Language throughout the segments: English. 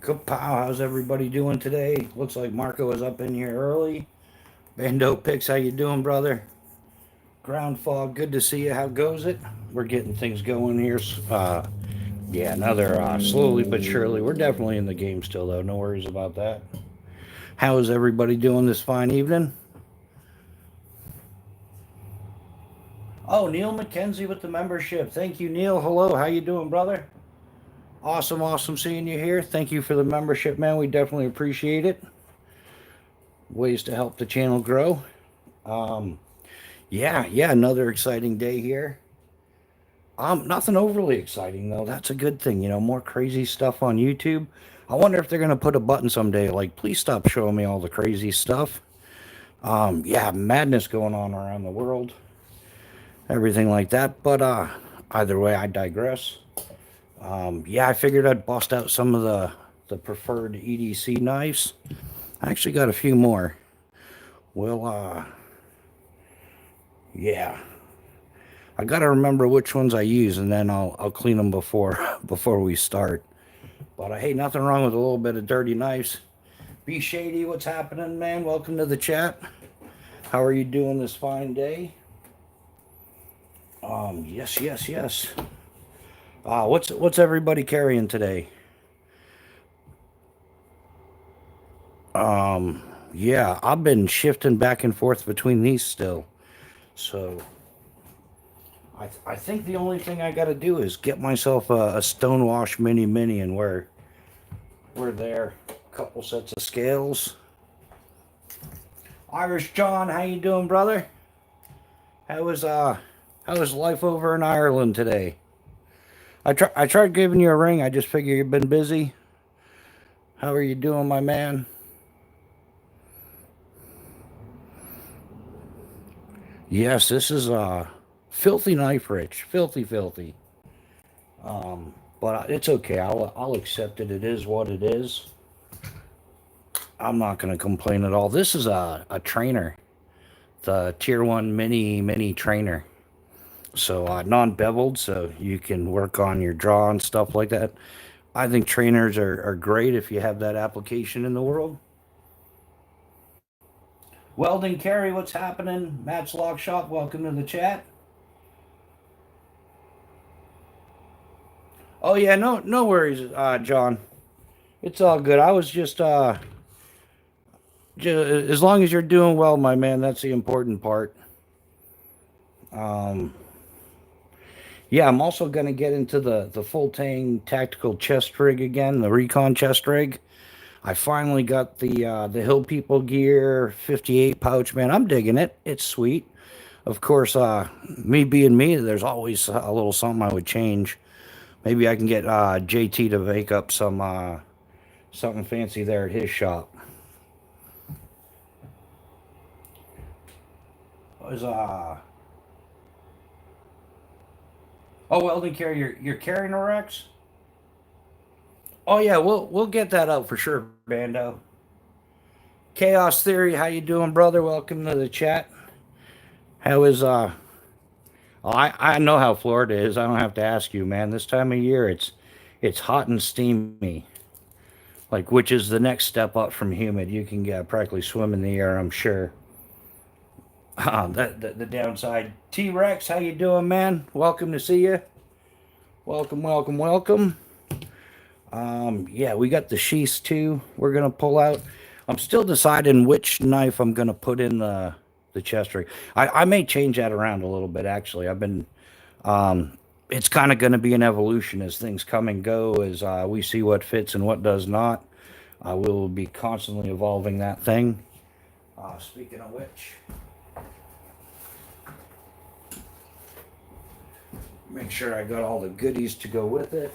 Kapow, how's everybody doing today? Looks like Marco is up in here early. Bando Picks, how you doing, brother? Ground Fog, good to see you. How goes it? We're getting things going here. Yeah, another slowly but surely. We're definitely in the game still, though. No worries about that. How is everybody doing this fine evening? Oh, Neil McKenzie with the membership. Thank you, Neil. Hello, how you doing, brother? Awesome seeing you here. Thank you for the membership, man. We definitely appreciate it. Ways to help the channel grow. Um, yeah, another exciting day here. Nothing overly exciting though. That's a good thing, more crazy stuff on YouTube. I wonder if they're gonna put a button someday like, please stop showing me all the crazy stuff. Yeah, madness going on around the world, everything like that. But either way, I digress. Yeah, I figured I'd bust out some of the preferred EDC knives. I actually got a few more. Well, yeah, I gotta remember which ones I use, and then I'll clean them before we start. But hey, nothing wrong with a little bit of dirty knives. Be Shady, what's happening, man? Welcome to the chat. How are you doing this fine day? Yes. What's everybody carrying today? Yeah, I've been shifting back and forth between these still. So I think the only thing I got to do is get myself a Stonewash mini, and we're there. Couple sets of scales. Irish John, how you doing, brother? How was life over in Ireland today? I tried giving you a ring. I just figure you've been busy. How are you doing, my man? Yes, this is filthy knife rich, filthy. But it's okay. I'll accept it. It is what it is. I'm not going to complain at all. This is a trainer, the Tier 1 mini trainer. So non-beveled, so you can work on your draw and stuff like that. I think trainers are great if you have that application in the world. Weldon Carey, what's happening? Matt's Lock Shop, welcome to the chat. Oh yeah, no worries, John. It's all good. I was just as long as you're doing well, my man, that's the important part. Yeah, I'm also gonna get into the full tang tactical chest rig again, the RECON chest rig. I finally got the Hill People gear 58 pouch, man. I'm digging it. It's sweet. Of course, me being me, there's always a little something I would change. Maybe I can get JT to make up some something fancy there at his shop. Was oh, Weldon Carey, you're carrying a Rex? Oh yeah, we'll get that out for sure, Bando. Chaos Theory, how you doing, brother? Welcome to the chat. How is oh, I know how Florida is. I don't have to ask you, man. This time of year, it's hot and steamy. Like, which is the next step up from humid. You can practically swim in the air, I'm sure. The downside. T-Rex, how you doing, man? Welcome to see you. Welcome. Yeah, we got the sheaths too. We're gonna pull out. I'm still deciding which knife I'm gonna put in the chest rig. I may change that around a little bit. Actually, I've been. It's kind of going to be an evolution as things come and go, as we see what fits and what does not. We will be constantly evolving that thing. Speaking of which, make sure I got all the goodies to go with it.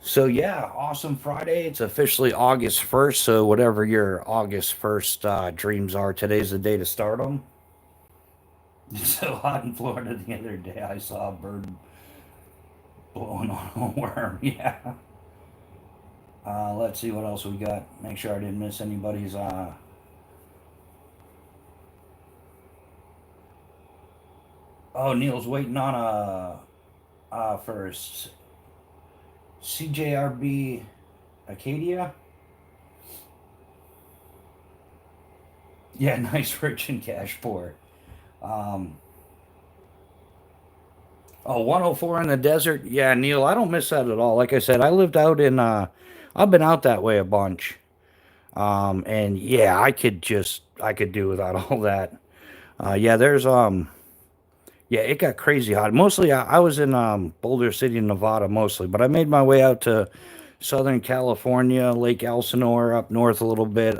So yeah, awesome Friday. It's officially August 1st, so whatever your August 1st dreams are, today's the day to start them. It's so hot in Florida the other day. I saw a bird blowing on a worm. Yeah. Let's see what else we got. Make sure I didn't miss anybody's. Oh, Neil's waiting on a first CJRB Acadia. Yeah, nice, rich and cash poor. Um, oh, 104 in the desert. Yeah, Neil, I don't miss that at all. Like I said, I lived out in, I've been out that way a bunch. And yeah, I could do without all that. Yeah, yeah, it got crazy hot. Mostly, I was in Boulder City, Nevada, mostly, but I made my way out to Southern California, Lake Elsinore, up north a little bit,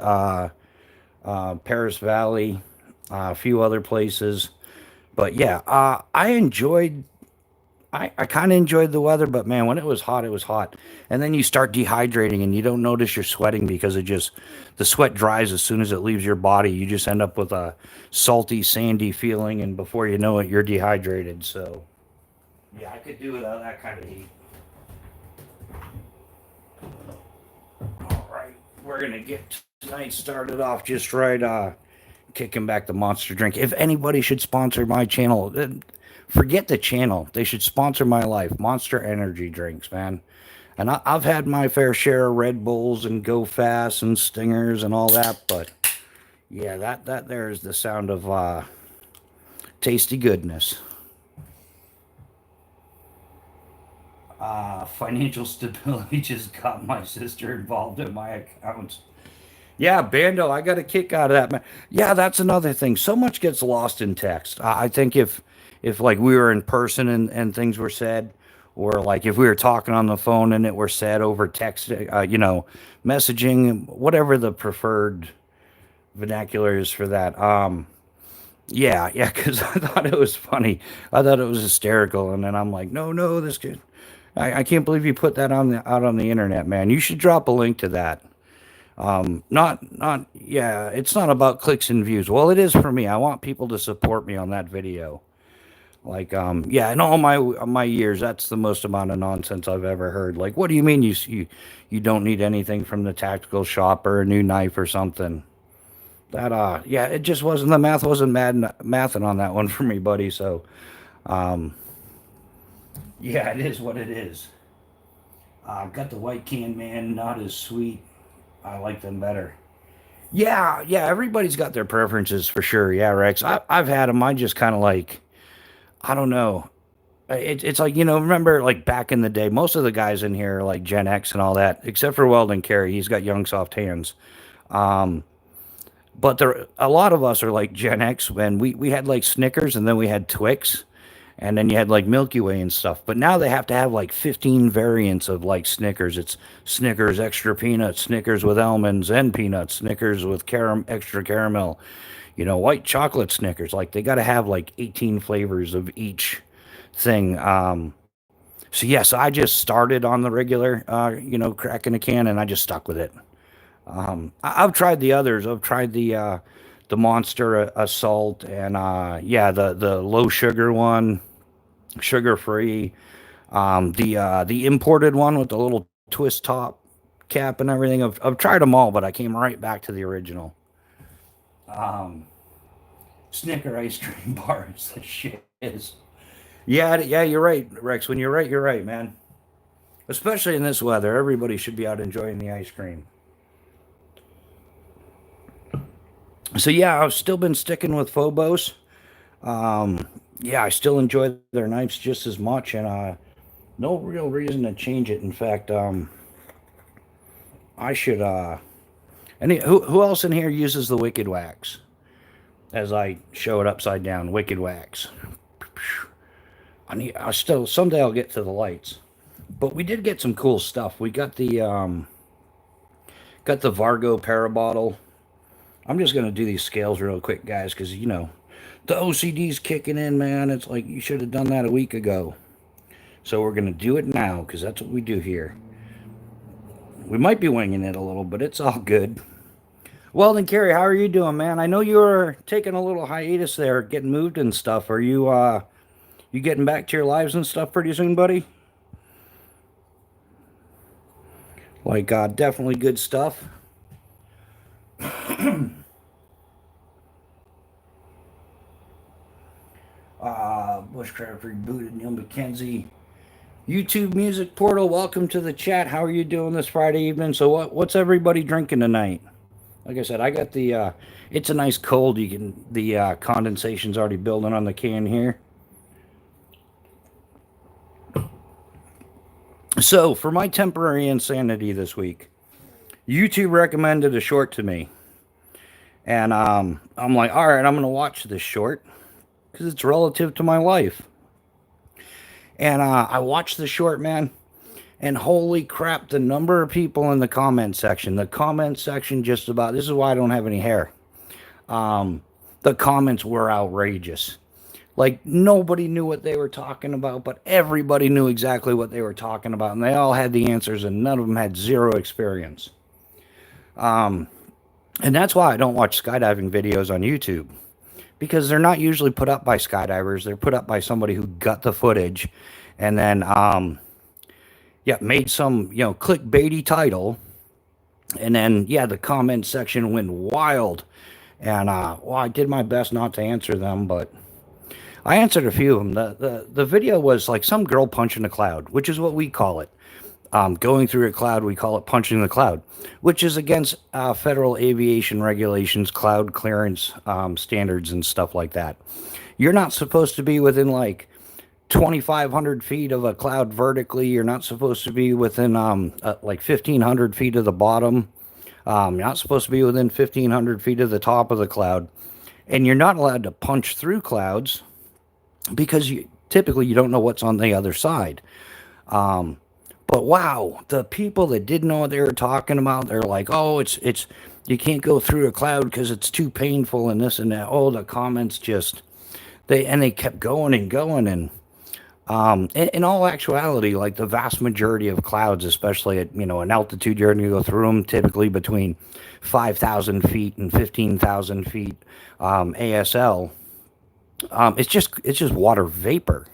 Paris Valley, a few other places. But yeah, I kind of enjoyed the weather, but man, when it was hot, it was hot. And then you start dehydrating and you don't notice you're sweating because the sweat dries as soon as it leaves your body. You just end up with a salty, sandy feeling, and before you know it, you're dehydrated. So, yeah, I could do without that kind of heat. All right, we're going to get tonight started off just right, kicking back the monster drink. If anybody should sponsor my channel, forget the channel. They should sponsor my life. Monster energy drinks, man. And I've had my fair share of Red Bulls and Go Fast and Stingers and all that, but yeah, that there is the sound of tasty goodness. Financial stability just got my sister involved in my accounts. Yeah, Bando, I got a kick out of that, man. Yeah, that's another thing. So much gets lost in text. I think if like we were in person and things were said, or like if we were talking on the phone and it were said over text, messaging, whatever the preferred vernacular is for that. Yeah, because I thought it was funny. I thought it was hysterical, and then I'm like, no, this kid. I can't believe you put that out on the internet, man. You should drop a link to that. Yeah, it's not about clicks and views. Well, it is for me. I want people to support me on that video. Like, yeah, in all my years, that's the most amount of nonsense I've ever heard. Like, what do you mean you don't need anything from the tactical shop or a new knife or something? That yeah, it just wasn't, the math wasn't mathing on that one for me, buddy. So, um, yeah, it is what it is. Got the white can, man, not as sweet. I like them better. Yeah, everybody's got their preferences for sure. Yeah, Rex. I've had them. I just kind of like, I don't know. It's like, remember like back in the day, most of the guys in here are like Gen X and all that, except for Weldon Carey. He's got young, soft hands. Um, but a lot of us are like Gen X when we had like Snickers and then we had Twix and then you had like Milky Way and stuff. But now they have to have like 15 variants of like Snickers. It's Snickers extra peanut, Snickers with almonds and peanuts, Snickers with extra caramel, white chocolate Snickers. Like they got to have like 18 flavors of each thing. So yes, I just started on the regular, cracking a can, and I just stuck with it. I've tried the others. I've tried the Monster Assault and yeah, the low sugar one, sugar free. The imported one with the little twist top cap and everything. I've tried them all, but I came right back to the original. Um, Snicker ice cream bars. That shit is. Yeah, you're right, Rex. When you're right, man. Especially in this weather, everybody should be out enjoying the ice cream. So yeah, I've still been sticking with Phobos. Yeah, I still enjoy their knives just as much, and no real reason to change it. In fact, I should. Who else in here uses the Wicked Wax? As I show it upside down, Wicked Wax. I still someday I'll get to the lights, but we did get some cool stuff. We got the Vargo Parabottle. I'm just gonna do these scales real quick, guys, because the OCD's kicking in, man. It's like you should have done that a week ago. So we're gonna do it now because that's what we do here. We might be winging it a little, but it's all good. Well then, Carrie, how are you doing, man? I know you were taking a little hiatus there, getting moved and stuff. Are you getting back to your lives and stuff pretty soon, buddy? Like definitely good stuff. Bushcraft Rebooted, Neil McKenzie. YouTube Music Portal, welcome to the chat. How are you doing this Friday evening? So what's everybody drinking tonight? Like I said, I got the it's a nice cold. You can the condensation's already building on the can here. So for my temporary insanity this week, YouTube recommended a short to me. And I'm like, all right, I'm going to watch this short because it's relative to my life. And I watched the short, man. And holy crap, the number of people in the comment section. The comment section just about, this is why I don't have any hair. The comments were outrageous. Like, nobody knew what they were talking about, but everybody knew exactly what they were talking about. And they all had the answers, and none of them had zero experience. And that's why I don't watch skydiving videos on YouTube. Because they're not usually put up by skydivers. They're put up by somebody who got the footage and then, made some, clickbaity title. And then, the comment section went wild. And, I did my best not to answer them, but I answered a few of them. The video was like some girl punching a cloud, which is what we call it. Going through a cloud, we call it punching the cloud, which is against federal aviation regulations, cloud clearance standards and stuff like that. You're not supposed to be within like 2,500 feet of a cloud vertically. You're not supposed to be within like 1,500 feet of the bottom. You're not supposed to be within 1,500 feet of the top of the cloud. And you're not allowed to punch through clouds because typically you don't know what's on the other side. But wow, the people that didn't know what they were talking about, they're like, oh, it's you can't go through a cloud because it's too painful and this and that. Oh, the comments just, they kept going and going. And in all actuality, like the vast majority of clouds, especially at, an altitude, you're going to go through them typically between 5,000 feet and 15,000 feet ASL. It's just water vapor.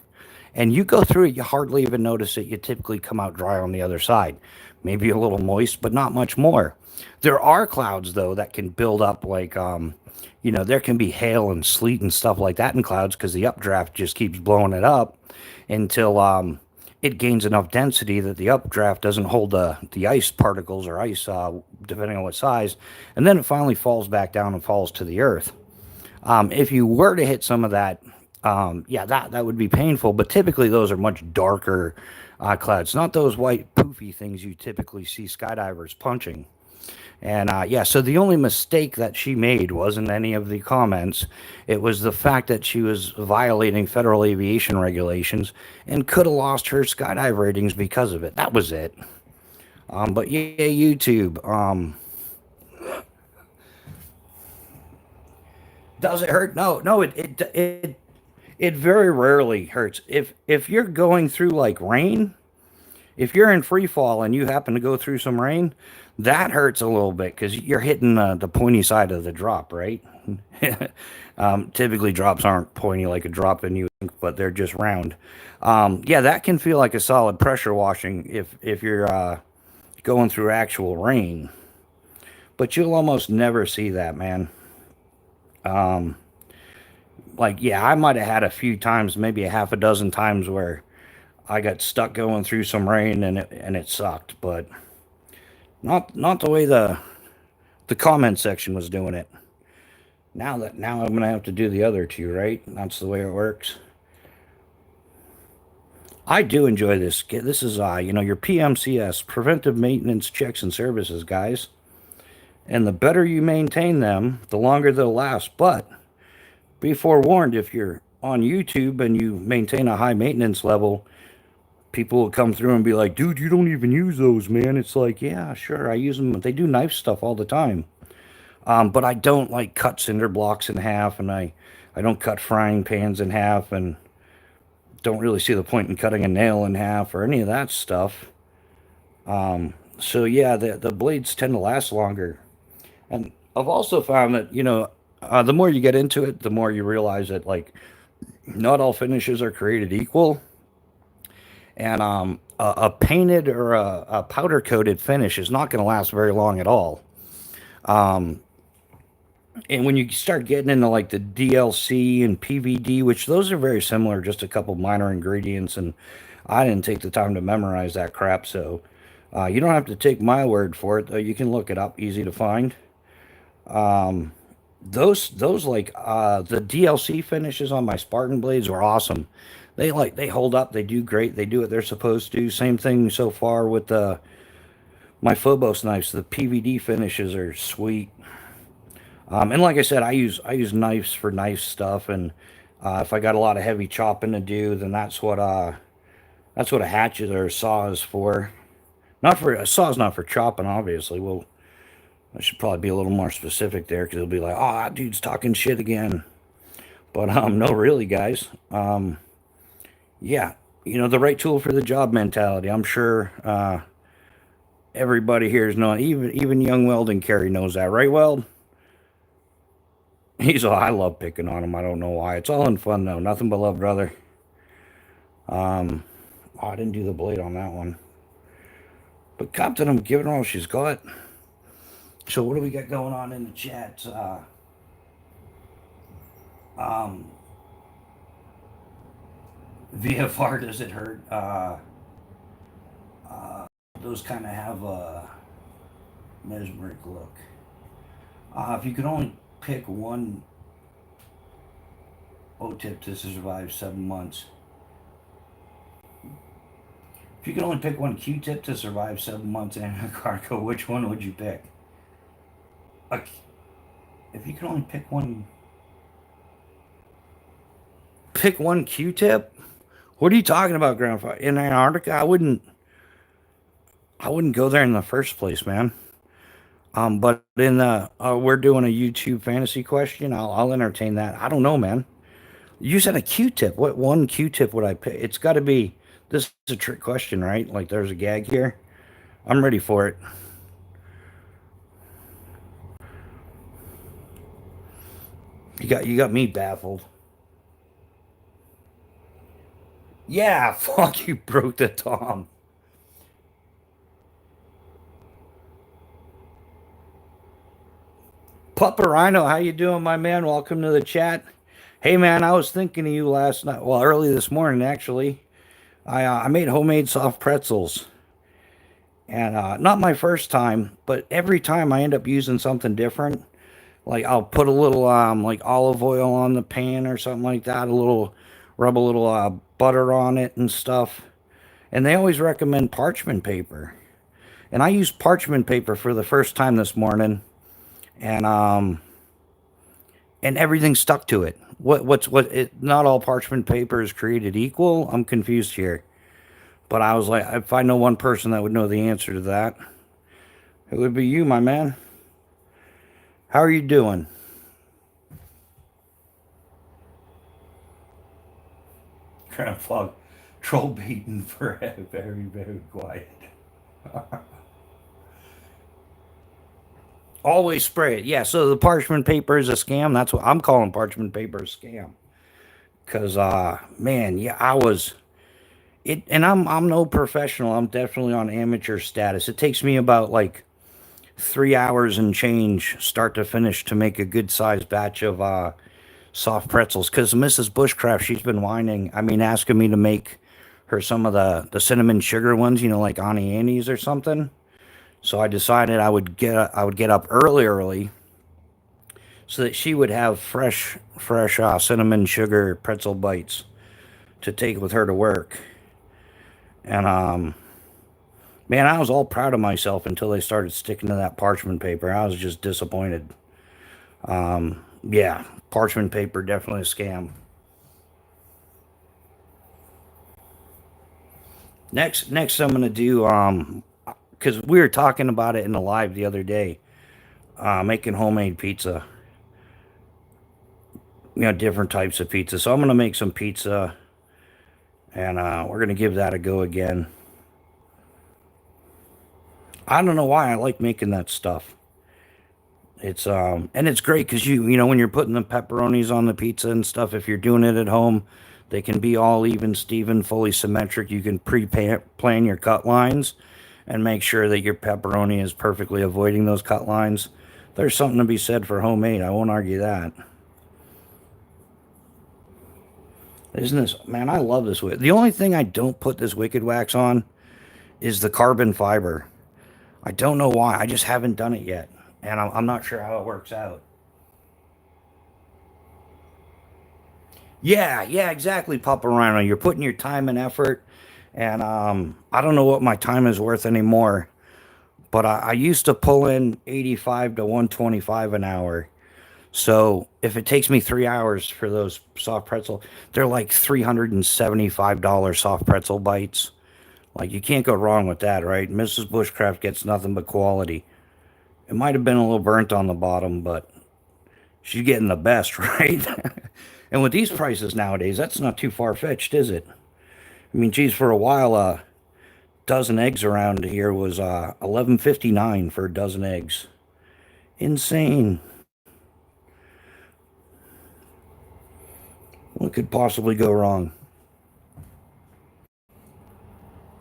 And you go through it, you hardly even notice it. You typically come out dry on the other side. Maybe a little moist, but not much more. There are clouds, though, that can build up like, there can be hail and sleet and stuff like that in clouds because the updraft just keeps blowing it up until it gains enough density that the updraft doesn't hold the ice particles or ice, depending on what size. And then it finally falls back down and falls to the earth. If you were to hit some of that, that would be painful, but typically those are much darker clouds, not those white poofy things you typically see skydivers punching. And so the only mistake that she made wasn't any of the comments. It was the fact that she was violating federal aviation regulations and could have lost her skydive ratings because of it. That was it. But yeah, YouTube. Does it hurt? No, it very rarely hurts. If you're going through like rain, if you're in free fall and you happen to go through some rain, that hurts a little bit because you're hitting the pointy side of the drop, right? Typically drops aren't pointy like a drop in you, but they're just round. That can feel like a solid pressure washing if you're going through actual rain. But you'll almost never see that, man. I might have had a few times, maybe a half a dozen times where I got stuck going through some rain and it sucked, but not the way the comment section was doing it. Now I'm gonna have to do the other two, right? That's the way it works. I do enjoy this. This is your PMCS, preventive maintenance checks and services, guys. And the better you maintain them, the longer they'll last. But be forewarned, if you're on YouTube and you maintain a high maintenance level, people will come through and be like, dude, you don't even use those, man. It's like, yeah, sure, I use them. They do knife stuff all the time. But I don't like cut cinder blocks in half, and I don't cut frying pans in half, and don't really see the point in cutting a nail in half or any of that stuff. The blades tend to last longer. And I've also found that, the more you get into it, the more you realize that, like, not all finishes are created equal. And a painted or a powder-coated finish is not going to last very long at all. And when you start getting into like the DLC and PVD, which those are very similar, just a couple minor ingredients, and I didn't take the time to memorize that crap, so you don't have to take my word for it, though. You can look it up, easy to find. Those like the DLC finishes on my Spartan blades were awesome. They hold up, they do great, they do what they're supposed to. Same thing so far with my Phobos knives. The PVD finishes are sweet. And like I said, I use knives for knife stuff, and if I got a lot of heavy chopping to do, then that's what a hatchet or a saw is for. Not for a saw's not for chopping, obviously. Well, I should probably be a little more specific there because it'll be like, oh, that dude's talking shit again. But no, really, guys. Yeah, the right tool for the job mentality. I'm sure everybody here is knowing. Even young Weldon Carey knows that, right, Weld? He's I love picking on him. I don't know why. It's all in fun though. Nothing but love, brother. Oh, I didn't do the blade on that one. But Captain, I'm giving her all she's got. So what do we got going on in the chat? VFR, does it hurt? Those kind of have a mesmeric look. If you could only pick one O-tip to survive 7 months. If you could only pick one Q-tip to survive 7 months in Antarctica, which one would you pick? If you could only pick one Q-tip? What are you talking about, Grandpa? In Antarctica, I wouldn't go there in the first place, man. But in the we're doing a YouTube fantasy question. I'll entertain that. I don't know, man. You said a Q-tip. What one Q-tip would I pick? It's got to be. This is a trick question, right? Like there's a gag here. I'm ready for it. You got me baffled. Yeah, fuck you, broke the Tom. Pupper Rhino, how you doing, my man? Welcome to the chat. Hey, man, I was thinking of you last night. Well, early this morning, actually. I made homemade soft pretzels, and not my first time, but every time I end up using something different. Like I'll put a little like olive oil on the pan or something like that. Rub a little butter on it and stuff. And they always recommend parchment paper, and I used parchment paper for the first time this morning, and everything stuck to it. Not all parchment paper is created equal. I'm confused here. But I was like, if I know one person that would know the answer to that, it would be you, my man. How are you doing? Grandpa, troll baiting for very, very quiet. Always spray it. Yeah, so the parchment paper is a scam. That's what I'm calling parchment paper a scam. Cause man, yeah, I was it, and I'm no professional. I'm definitely on amateur status. It takes me about like 3 hours and change, start to finish, to make a good sized batch of soft pretzels. Cause Mrs. Bushcraft, she's been whining. I mean, asking me to make her some of the cinnamon sugar ones, like Auntie Annie's or something. So I decided I would get up early, so that she would have fresh cinnamon sugar pretzel bites to take with her to work. And man, I was all proud of myself until they started sticking to that parchment paper. I was just disappointed. Yeah, parchment paper, definitely a scam. Next I'm gonna do because we were talking about it in the live the other day, making homemade pizza. Different types of pizza. So I'm gonna make some pizza, and we're gonna give that a go again. I don't know why I like making that stuff. It's and it's great because when you're putting the pepperonis on the pizza and stuff, if you're doing it at home, they can be all even, Steven, fully symmetric. You can pre-plan your cut lines and make sure that your pepperoni is perfectly avoiding those cut lines. There's something to be said for homemade. I won't argue that. Isn't this, man, I love this wick. The only thing I don't put this Wicked Wax on is the carbon fiber. I don't know why. I just haven't done it yet. And I'm not sure how it works out. Yeah, exactly, Papa Rhino. You're putting your time and effort. And I don't know what my time is worth anymore. But I used to pull in 85 to 125 an hour. So if it takes me 3 hours for those soft pretzel, they're like $375 soft pretzel bites. Like, you can't go wrong with that, right? Mrs. Bushcraft gets nothing but quality. It might have been a little burnt on the bottom, but she's getting the best, right? And with these prices nowadays, that's not too far-fetched, is it? I mean, geez, for a while, a dozen eggs around here was $11.59 for a dozen eggs. Insane. What could possibly go wrong?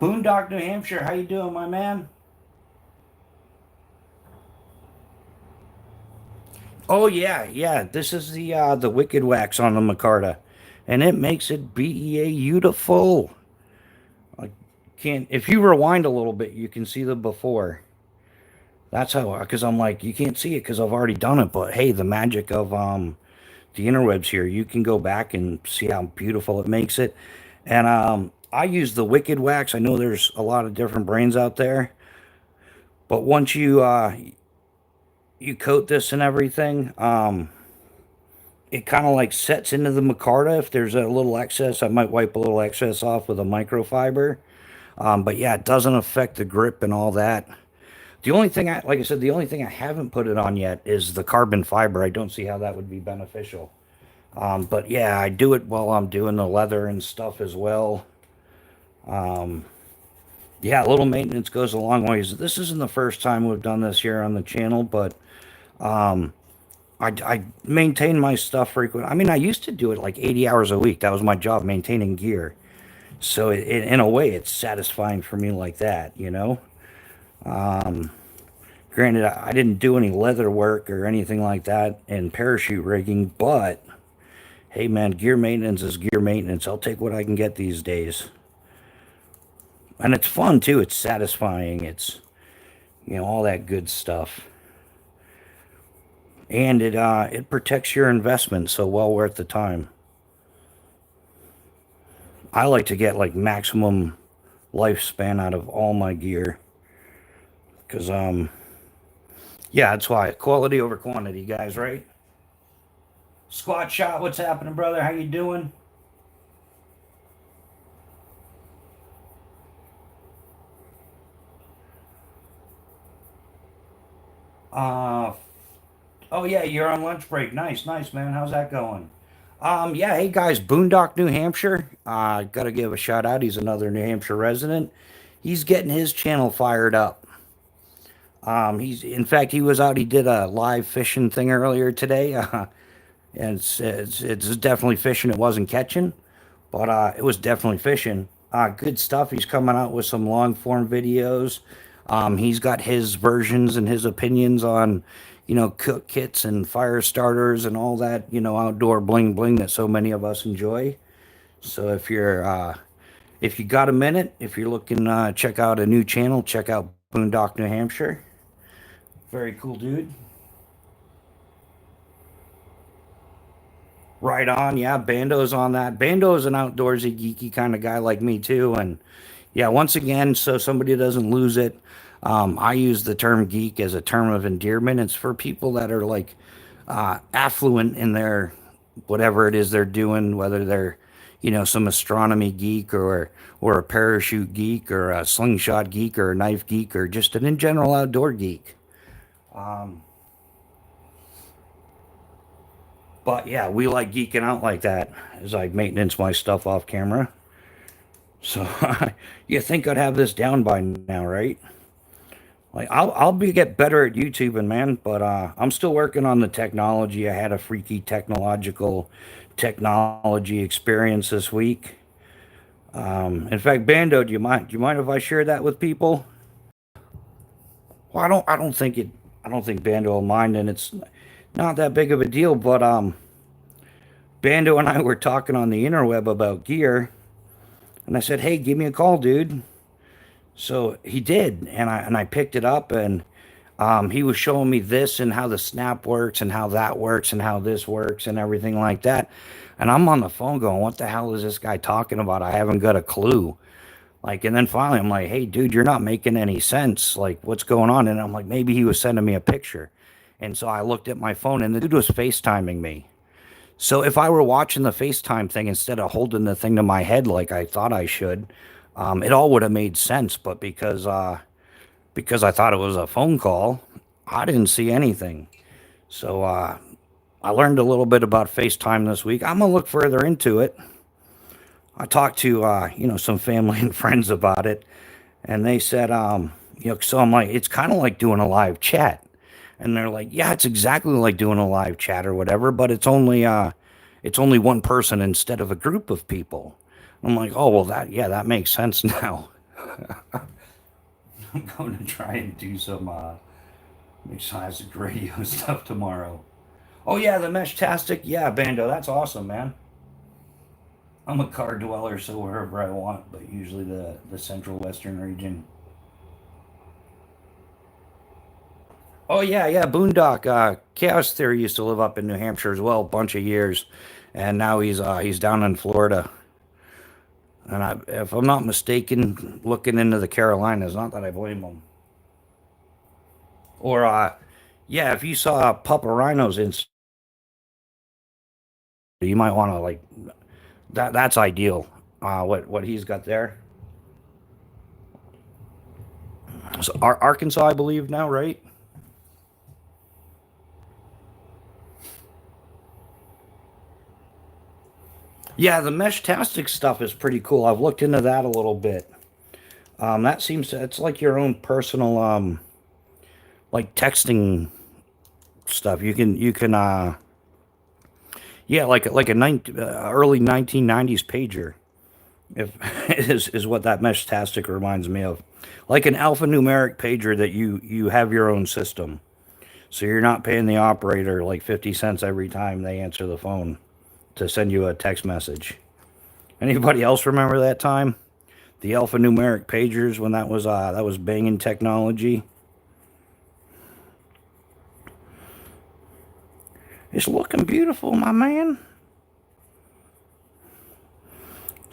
Boondock, New Hampshire, how you doing, my man? Oh yeah. This is the Wicked Wax on the Micarta, and it makes it beautiful. I can't. If you rewind a little bit, you can see the before. That's how. Because I'm like, you can't see it because I've already done it. But hey, the magic of the interwebs here. You can go back and see how beautiful it makes it. And I use the Wicked Wax. I know there's a lot of different brands out there, but once you coat this and everything, it kind of like sets into the micarta. If there's a little excess, I might wipe a little excess off with a microfiber. But yeah, it doesn't affect the grip and all that. The only thing like I said, the only thing I haven't put it on yet is the carbon fiber. I don't see how that would be beneficial. But yeah, I do it while I'm doing the leather and stuff as well. Yeah, a little maintenance goes a long ways. This isn't the first time we've done this here on the channel, but I maintain my stuff frequently. I mean, I used to do it like 80 hours a week. That was my job, maintaining gear. So in a way, it's satisfying for me like that, you know? Granted, I didn't do any leather work or anything like that in parachute rigging, but hey, man, gear maintenance is gear maintenance. I'll take what I can get these days. And it's fun, too. It's satisfying. It's, you know, all that good stuff. And it protects your investment, so well worth the time. I like to get, like, maximum lifespan out of all my gear. Because, yeah, that's why. Quality over quantity, guys, right? Squat Shot, what's happening, brother? How you doing? Uh, oh yeah, you're on lunch break. Nice, man. How's that going? Yeah, hey guys, Boondock, New Hampshire. Gotta give a shout out. He's another New Hampshire resident. He's getting his channel fired up. In fact, he was out. He did a live fishing thing earlier today. And it's definitely fishing. It wasn't catching, but it was definitely fishing. Good stuff. He's coming out with some long form videos. He's got his versions and his opinions on, you know, cook kits and fire starters and all that, you know, outdoor bling bling that so many of us enjoy. So if you got a minute, if you're looking check out a new channel, check out Boondock, New Hampshire. Very cool dude. Right on, yeah. Bando's on that. Bando's an outdoorsy, geeky kind of guy like me too. And yeah, once again, so somebody doesn't lose it, I use the term geek as a term of endearment. It's for people that are like affluent in their whatever it is they're doing, whether they're, you know, some astronomy geek or a parachute geek or a slingshot geek or a knife geek or just an in general outdoor geek. Um, but yeah, we like geeking out like that as I maintenance my stuff off camera. So you think I'd have this down by now, right? Like I'll be get better at YouTubing, man, but I'm still working on the technology. I had a freaky technology experience this week. In fact, Bando, do you mind if I share that with people? Well, I don't think it I don't think Bando will mind, and it's not that big of a deal. But Bando and I were talking on the interweb about gear, and I said, "Hey, give me a call, dude." So he did, and I picked it up, and he was showing me this and how the snap works and how that works and how this works and everything like that. And I'm on the phone going, "What the hell is this guy talking about? I haven't got a clue." Like, and then finally I'm like, "Hey, dude, you're not making any sense. Like, what's going on?" And I'm like, maybe he was sending me a picture. And so I looked at my phone, and the dude was FaceTiming me. So if I were watching the FaceTime thing instead of holding the thing to my head like I thought I should, it all would have made sense. But because I thought it was a phone call, I didn't see anything. So I learned a little bit about FaceTime this week. I'm gonna look further into it. I talked to some family and friends about it, and they said so I'm like, it's kind of like doing a live chat. And they're like, yeah, it's exactly like doing a live chat or whatever, but it's only one person instead of a group of people. I'm like, oh well, that makes sense now. I'm going to try and do some mixed radio stuff tomorrow. Oh yeah, the mesh tastic. Yeah, Bando, that's awesome, man. I'm a car dweller, so wherever I want, but usually the central western region. Oh yeah, yeah, Boondock. Chaos Theory used to live up in New Hampshire as well, a bunch of years, and now he's down in Florida. And if I'm not mistaken, looking into the Carolinas. Not that I blame him. Or yeah, if you saw Papa Rhino's in, you might want to like that. That's ideal. What he's got there. So Arkansas, I believe now, right? Yeah, the mesh tastic stuff is pretty cool. I've looked into that a little bit. That seems to, it's like your own personal like texting stuff. You can yeah, like a early 1990s pager. If is what that mesh tastic reminds me of. Like an alphanumeric pager that you have your own system. So you're not paying the operator like 50 cents every time they answer the phone to send you a text message. Anybody else remember that time? The alphanumeric pagers when that was banging technology. It's looking beautiful, my man.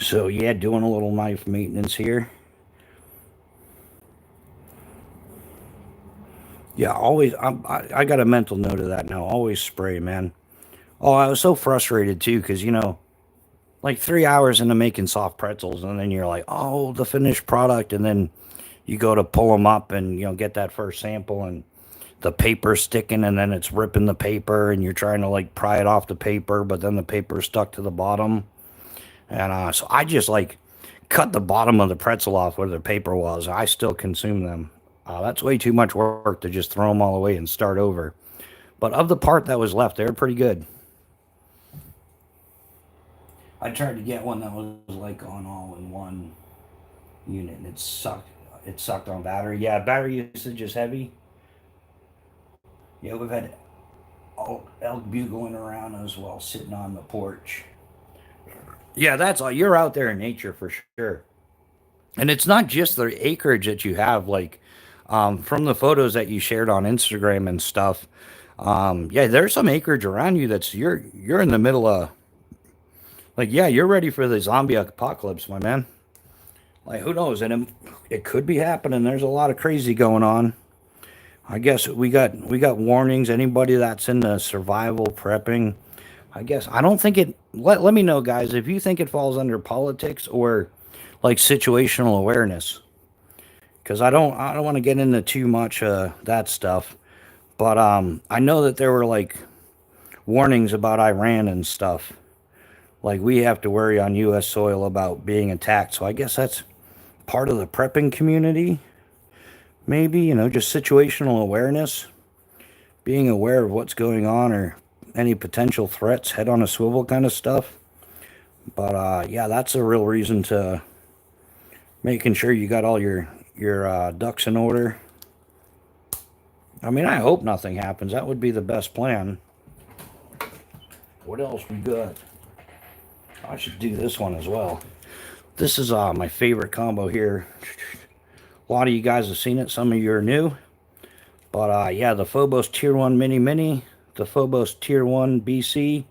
So yeah, doing a little knife maintenance here. Yeah, always. I got a mental note of that now. Always spray, man. Oh, I was so frustrated too, because like 3 hours into making soft pretzels, and then you're like, oh, the finished product, and then you go to pull them up and get that first sample, and the paper sticking, and then it's ripping the paper, and you're trying to like pry it off the paper, but then the paper's stuck to the bottom, and so I just like cut the bottom of the pretzel off where the paper was. I still consume them. That's way too much work to just throw them all away and start over. But of the part that was left, they were pretty good. I tried to get one that was like on all in one unit, and it sucked. It sucked on battery. Yeah, battery usage is heavy. Yeah, we've had elk bugling around as well, sitting on the porch. Yeah, that's all. You're out there in nature for sure. And it's not just the acreage that you have, like from the photos that you shared on Instagram and stuff. Yeah, there's some acreage around you that's you're in the middle of, like, yeah, you're ready for the zombie apocalypse, my man. Like, who knows? And it could be happening. There's a lot of crazy going on. I guess we got warnings. Anybody that's into survival prepping, I guess I don't think it. Let me know, guys, if you think it falls under politics or like situational awareness, because I don't want to get into too much that stuff. But I know that there were like warnings about Iran and stuff. Like we have to worry on U.S. soil about being attacked. So I guess that's part of the prepping community. Maybe just situational awareness, being aware of what's going on or any potential threats, head on a swivel kind of stuff. But yeah, that's a real reason to making sure you got all your ducks in order. I mean, I hope nothing happens. That would be the best plan. What else we got? I should do this one as well. This is my favorite combo here. A lot of you guys have seen it. Some of you are new. But yeah, the FOBOS Tier 1 Mini, the FOBOS Tier 1 BC,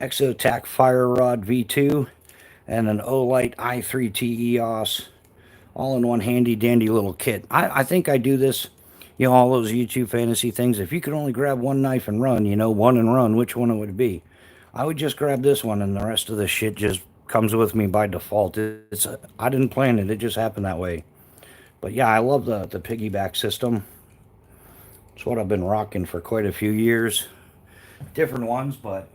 Exotac Fire Rod V2, and an Olight i3T EOS, all in one handy dandy little kit. I think I do this, you know, all those YouTube fantasy things. If you could only grab one knife and run, you know, one and run, which one it would be? I would just grab this one, and the rest of the shit just comes with me by default. I didn't plan it. It just happened that way. But yeah, I love the piggyback system. It's what I've been rocking for quite a few years. Different ones, but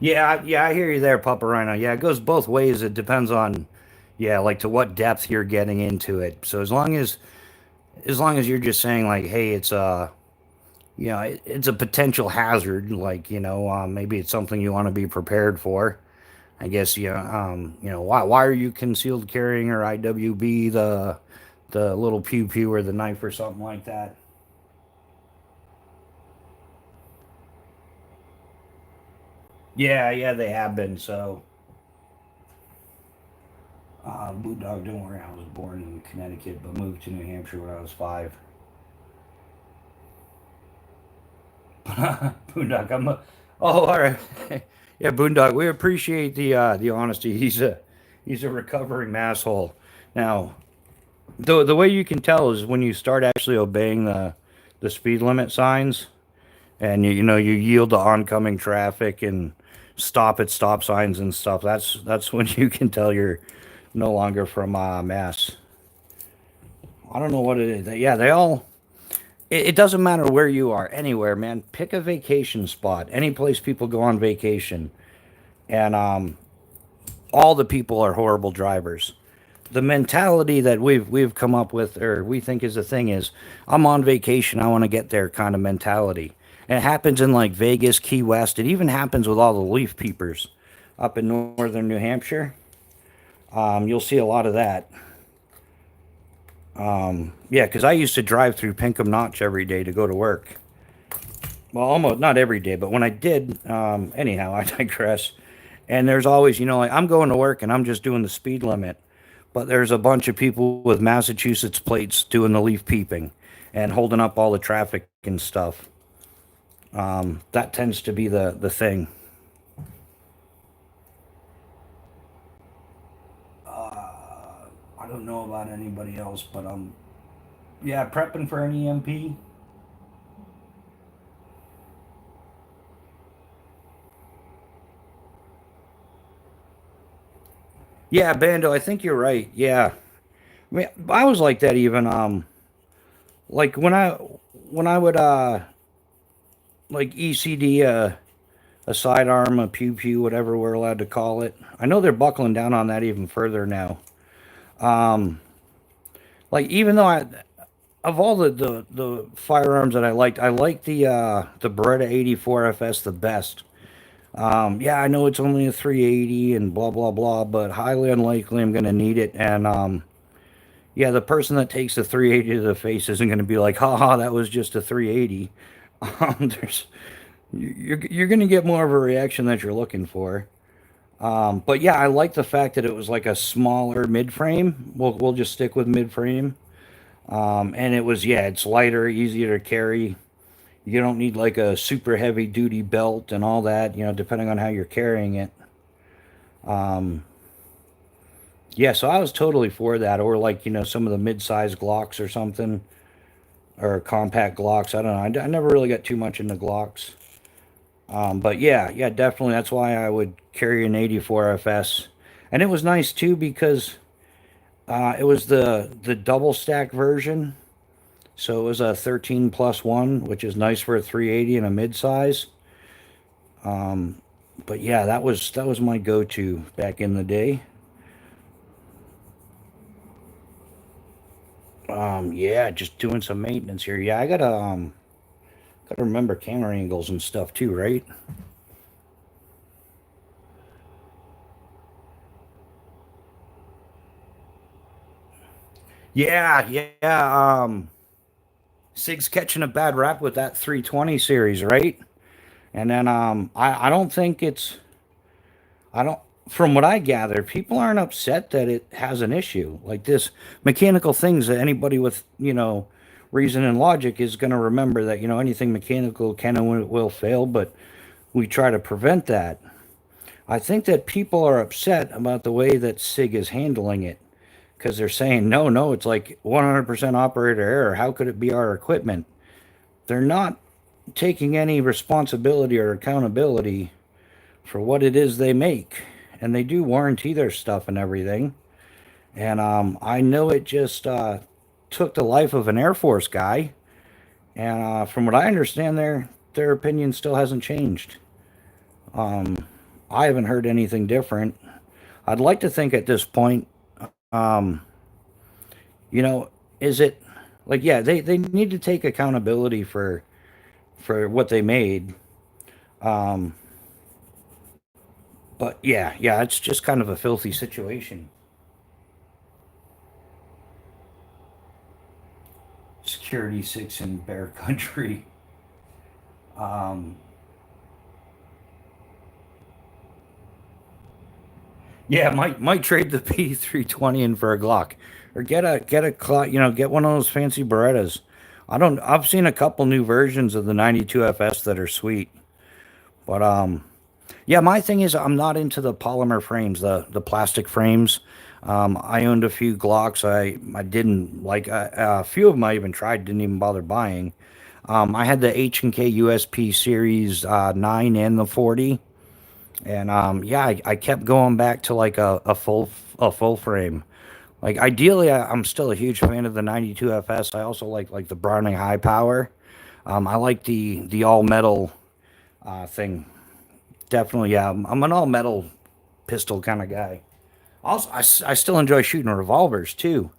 yeah, I hear you there, Papa Rhino. Yeah, it goes both ways. It depends on, yeah, like to what depth you're getting into it. So as long as you're just saying like, hey, it's you know, it's a potential hazard. Like, you know, maybe it's something you want to be prepared for. I guess you know, why are you concealed carrying or IWB the little pew pew or the knife or something like that? Yeah, they have been. So, Blue Dog, don't worry, I was born in Connecticut but moved to New Hampshire when I was 5. Boondock, oh, all right. Yeah, Boondock, we appreciate the honesty. He's a recovering masshole. Now, the way you can tell is when you start actually obeying the speed limit signs, and you know you yield to oncoming traffic and stop at stop signs and stuff. That's when you can tell you're no longer from Mass. I don't know what it is. Yeah, they all. It doesn't matter where you are, anywhere, man. Pick a vacation spot, any place people go on vacation, and all the people are horrible drivers. The mentality that we've come up with, or we think is a thing, is I'm on vacation, I want to get there kind of mentality. And it happens in like Vegas, Key West. It even happens with all the leaf peepers up in northern New Hampshire. You'll see a lot of that. Yeah, because I used to drive through Pinkham Notch every day to go to work. Well, almost not every day, but when I did, anyhow, I digress. And there's always, you know, like I'm going to work and I'm just doing the speed limit, but there's a bunch of people with Massachusetts plates doing the leaf peeping and holding up all the traffic and stuff. That tends to be the thing. I don't know about anybody else, but yeah, prepping for an EMP. Yeah, Bando, I think you're right. Yeah, I mean, I was like that even. Like when I would like ECD a sidearm, a pew pew, whatever we're allowed to call it. I know they're buckling down on that even further now. Um, like even though of all the firearms that I liked the Beretta 84 FS the best. Yeah, I know it's only a 380 and blah blah blah, but highly unlikely I'm gonna need it. And yeah, the person that takes the 380 to the face isn't gonna be like, haha, that was just a 380. There's you're gonna get more of a reaction that you're looking for. But yeah, I like the fact that it was like a smaller mid frame. We'll just stick with mid frame. And it was, yeah, it's lighter, easier to carry. You don't need like a super heavy duty belt and all that, you know, depending on how you're carrying it. Um, yeah, so I was totally for that. Or like, you know, some of the mid-sized Glocks or something, or compact Glocks. I don't know. I never really got too much into Glocks. But yeah, definitely. That's why I would carry an 84 FS. And it was nice too because it was the double stack version. So it was a 13 plus 1, which is nice for a 380 and a mid-size. But yeah, that was my go-to back in the day. Yeah, just doing some maintenance here. Yeah, I gotta remember camera angles and stuff too, right? Yeah, yeah. Sig's catching a bad rap with that 320 series, right? And then I don't think it's I don't from what I gather, people aren't upset that it has an issue. Like this mechanical things that anybody with, reason and logic is going to remember that, anything mechanical can and will fail, but we try to prevent that. I think that people are upset about the way that SIG is handling it because they're saying, no, no, it's like 100% operator error. How could it be our equipment? They're not taking any responsibility or accountability for what it is they make. And they do warranty their stuff and everything. And I know it just took the life of an Air Force guy. And from what I understand, their opinion still hasn't changed. I haven't heard anything different. I'd like to think at this point, um, you know, is it like, yeah, they need to take accountability for what they made. Um, but yeah, it's just kind of a filthy situation. Security six in Bear Country. Um, yeah, might trade the P320 in for a Glock, or get one of those fancy Berettas. I've seen a couple new versions of the 92 FS that are sweet, but yeah, my thing is I'm not into the polymer frames, the plastic frames. I owned a few Glocks. I didn't like a few of them. I even tried, didn't even bother buying. I had the H&K USP Series 9 and the 40. And yeah, I kept going back to like a full frame. Like ideally, I'm still a huge fan of the 92 FS. I also like the Browning High Power. I like the all metal thing. Definitely, yeah. I'm an all metal pistol kind of guy. Also, I still enjoy shooting revolvers too.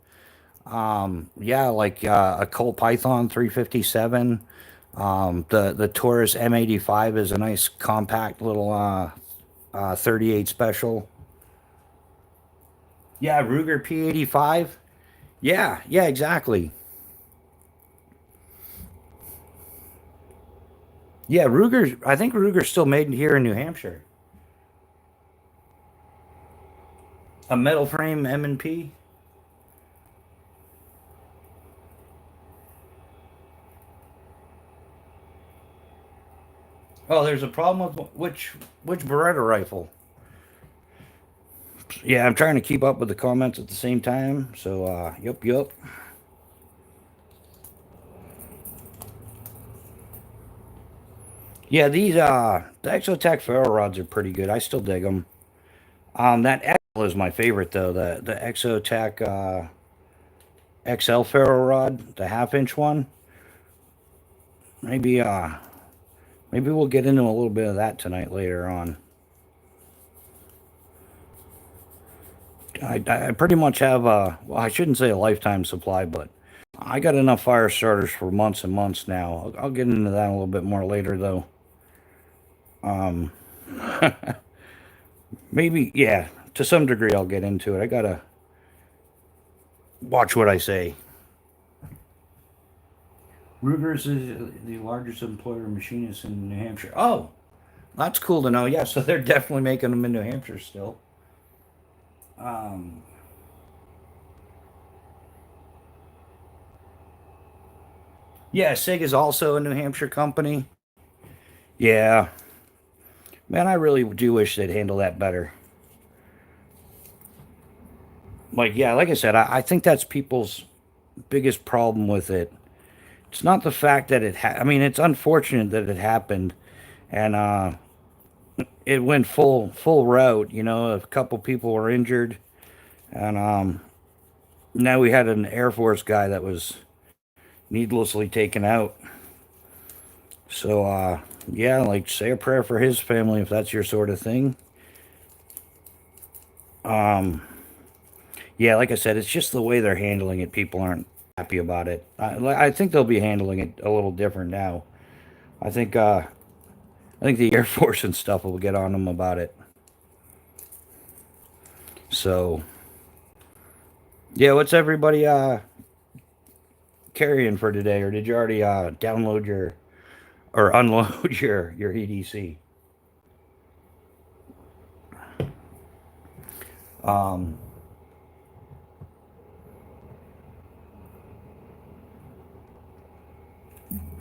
Yeah, like a Colt Python 357. The Taurus M85 is a nice compact little 38 special. Yeah, Ruger P85. Yeah, exactly. Yeah, Ruger. I think Ruger's still made here in New Hampshire. A metal frame M&P. Oh, there's a problem with which Beretta rifle. Yeah, I'm trying to keep up with the comments at the same time. So, yep. Yeah, these the Exotech ferro rods are pretty good. I still dig them. That XL is my favorite though. The Exotech XL ferro rod, the half-inch one. Maybe maybe we'll get into a little bit of that tonight later on. I pretty much have well, I shouldn't say a lifetime supply, but I got enough fire starters for months and months now. I'll get into that a little bit more later though. Um, maybe yeah, to some degree I'll get into it. I gotta watch what I say. Ruger's is the largest employer of machinists in New Hampshire. Oh, that's cool to know. Yeah, so they're definitely making them in New Hampshire still. Um, yeah, SIG is also a New Hampshire company. Yeah, man, I really do wish they'd handle that better. Like, yeah, like I said, I think that's people's biggest problem with it. It's not the fact that I mean, it's unfortunate that it happened, and it went full route. A couple people were injured, and now we had an Air Force guy that was needlessly taken out. So, yeah, like say a prayer for his family if that's your sort of thing. Um, yeah, like I said, it's just the way they're handling it. People aren't happy about it. I think they'll be handling it a little different now. I think, uh, I think the Air Force and stuff will get on them about it. So, Yeah, what's everybody carrying for today, or did you already download your or unload your EDC? Um,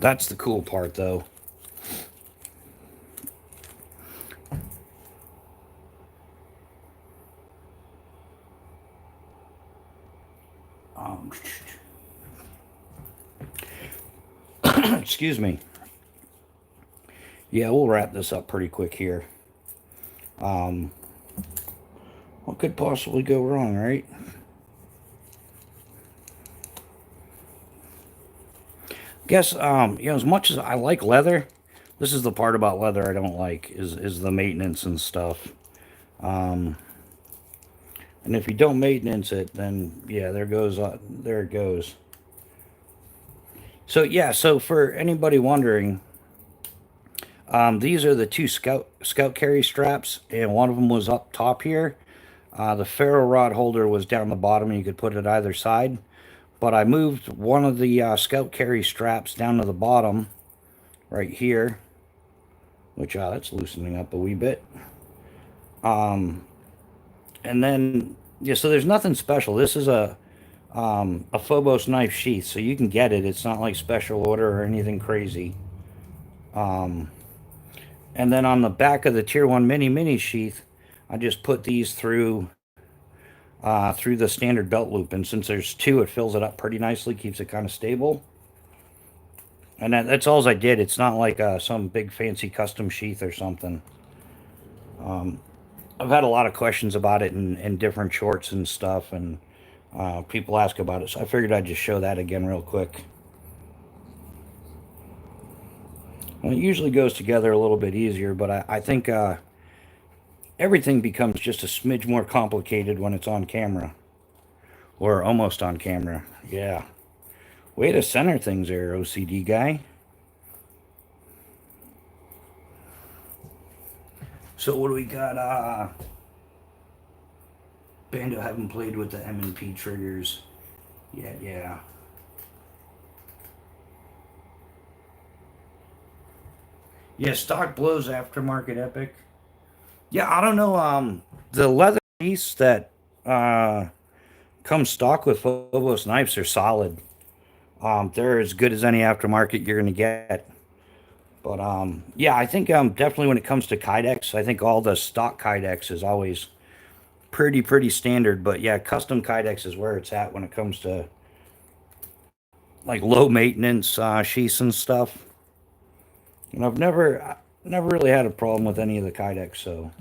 that's the cool part, though. Um, excuse me. Yeah, we'll wrap this up pretty quick here. Um, what could possibly go wrong, right? Guess as much as I like leather, this is the part about leather I don't like is the maintenance and stuff. Um, and if you don't maintenance it, then yeah, there it goes. So yeah, so for anybody wondering, these are the two scout carry straps, and one of them was up top here. The ferro rod holder was down the bottom, and you could put it either side. But I moved one of the scout carry straps down to the bottom, right here, which that's loosening up a wee bit. And then yeah, so there's nothing special. This is a FOBOS knife sheath, so you can get it. It's not like special order or anything crazy. And then on the back of the Tier 1 mini sheath, I just put these through the standard belt loop. And since there's two, it fills it up pretty nicely, keeps it kind of stable. And that's all I did. It's not like some big fancy custom sheath or something. I've had a lot of questions about it in different shorts and stuff, and people ask about it. So I figured I'd just show that again real quick. Well, it usually goes together a little bit easier, but I think everything becomes just a smidge more complicated when it's on camera. Or almost on camera. Yeah. Way to center things there, OCD guy. So what do we got? Bando haven't played with the M&P triggers yet, yeah. Yeah, stock blows aftermarket epic. Yeah, I don't know. The leather piece that comes stock with Phobos knives are solid. They're as good as any aftermarket you're gonna get. But yeah, I think definitely when it comes to Kydex, I think all the stock Kydex is always pretty standard. But yeah, custom Kydex is where it's at when it comes to like low maintenance sheaths and stuff. And I've never really had a problem with any of the Kydex, so.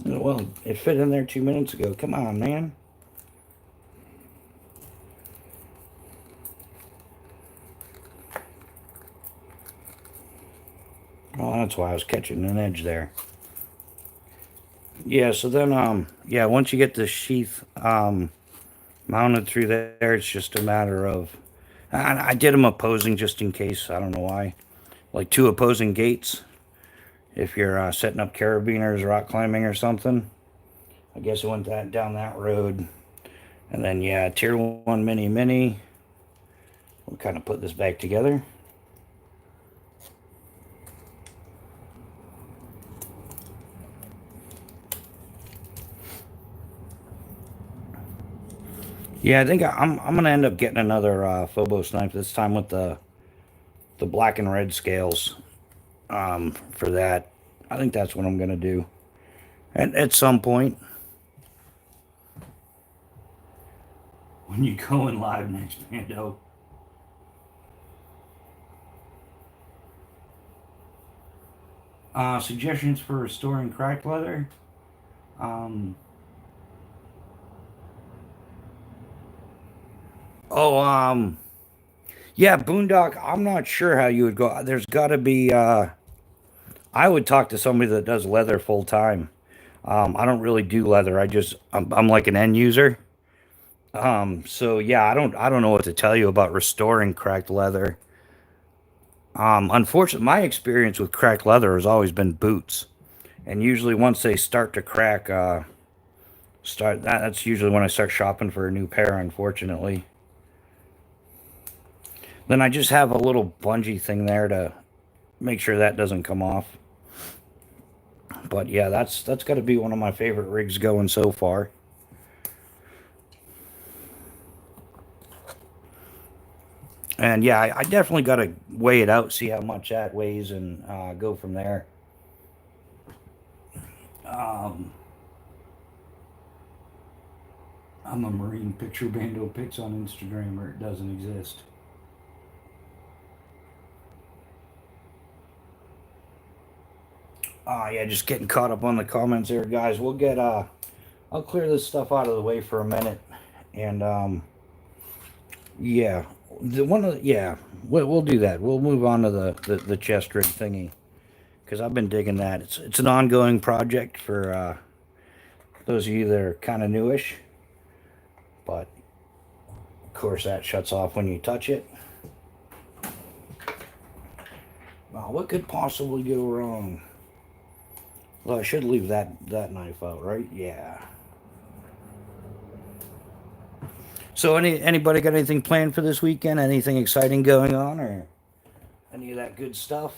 Well, it fit in there 2 minutes ago. Come on, man. Oh, that's why I was catching an edge there. Yeah, so then, yeah, once you get the sheath mounted through there, it's just a matter of... I did them opposing just in case. I don't know why. Like 2 opposing gates. If you're setting up carabiners, rock climbing or something. I guess it went down that road. And then, yeah, Tier 1 mini. We'll kind of put this back together. Yeah, I think I'm gonna end up getting another Phobos knife this time with the black and red scales. For that, I think that's what I'm gonna do. And at some point, when you go in live next, Mando. Suggestions for restoring cracked leather. Um, oh, yeah, Boondock. I'm not sure how you would go. There's got to be. I would talk to somebody that does leather full time. I don't really do leather. I'm like an end user. So yeah, I don't know what to tell you about restoring cracked leather. Unfortunately, my experience with cracked leather has always been boots, and usually once they start to crack, That's usually when I start shopping for a new pair, unfortunately. Then I just have a little bungee thing there to make sure that doesn't come off. But yeah, that's got to be one of my favorite rigs going so far. And yeah, I definitely got to weigh it out, see how much that weighs, and go from there. I'm a Marine Picture Bando Pics on Instagram, or it doesn't exist. Yeah, just getting caught up on the comments here, guys. We'll get I'll clear this stuff out of the way for a minute, and yeah, we'll do that. We'll move on to the chest rig thingy, because I've been digging that. It's an ongoing project for those of you that are kind of newish, but of course that shuts off when you touch it. Wow, what could possibly go wrong? Well, I should leave that knife out, right? Yeah. So anybody got anything planned for this weekend? Anything exciting going on, or any of that good stuff?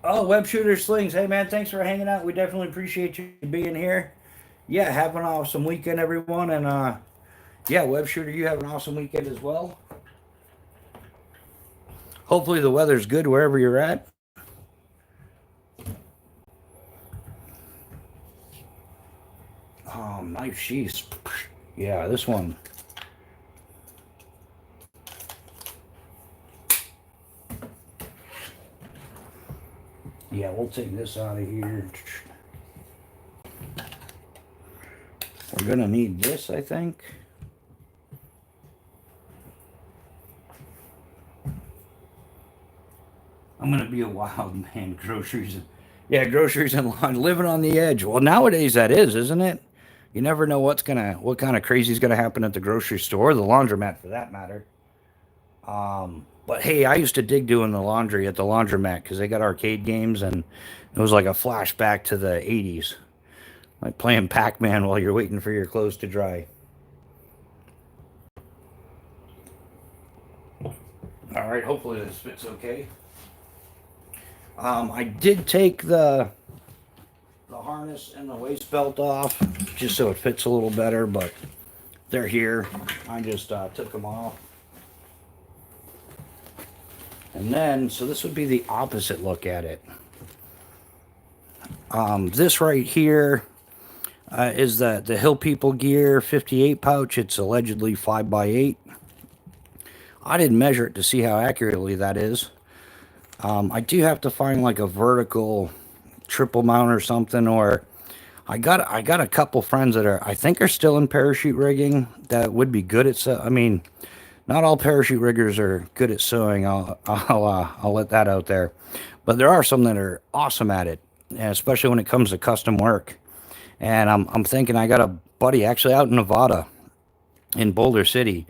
Oh, Web Shooter Slings. Hey, man, thanks for hanging out. We definitely appreciate you being here. Yeah, have an awesome weekend, everyone. And yeah, Web Shooter, you have an awesome weekend as well. Hopefully the weather's good wherever you're at. Knife sheaths. Yeah, this one. Yeah, we'll take this out of here. We're gonna need this, I think. I'm gonna be a wild man. Groceries. Yeah, groceries and lawn. Living on the edge. Well, nowadays that is, isn't it? You never know what kind of crazy is gonna happen at the grocery store, or the laundromat for that matter. But hey, I used to dig doing the laundry at the laundromat because they got arcade games, and it was like a flashback to the 80s. Like playing Pac-Man while you're waiting for your clothes to dry. Alright, hopefully this fits okay. I did take the harness and the waist belt off just so it fits a little better, but they're here. I just took them off. And then, so this would be the opposite look at it. This right here is the Hill People Gear 58 pouch. It's allegedly 5x8. I didn't measure it to see how accurately that is. I do have to find like a vertical triple mount or something, or I got a couple friends that I think are still in parachute rigging that would be good at. I mean, not all parachute riggers are good at sewing. I'll let that out there, but there are some that are awesome at it, and especially when it comes to custom work. And I'm thinking I got a buddy actually out in Nevada, in Boulder City,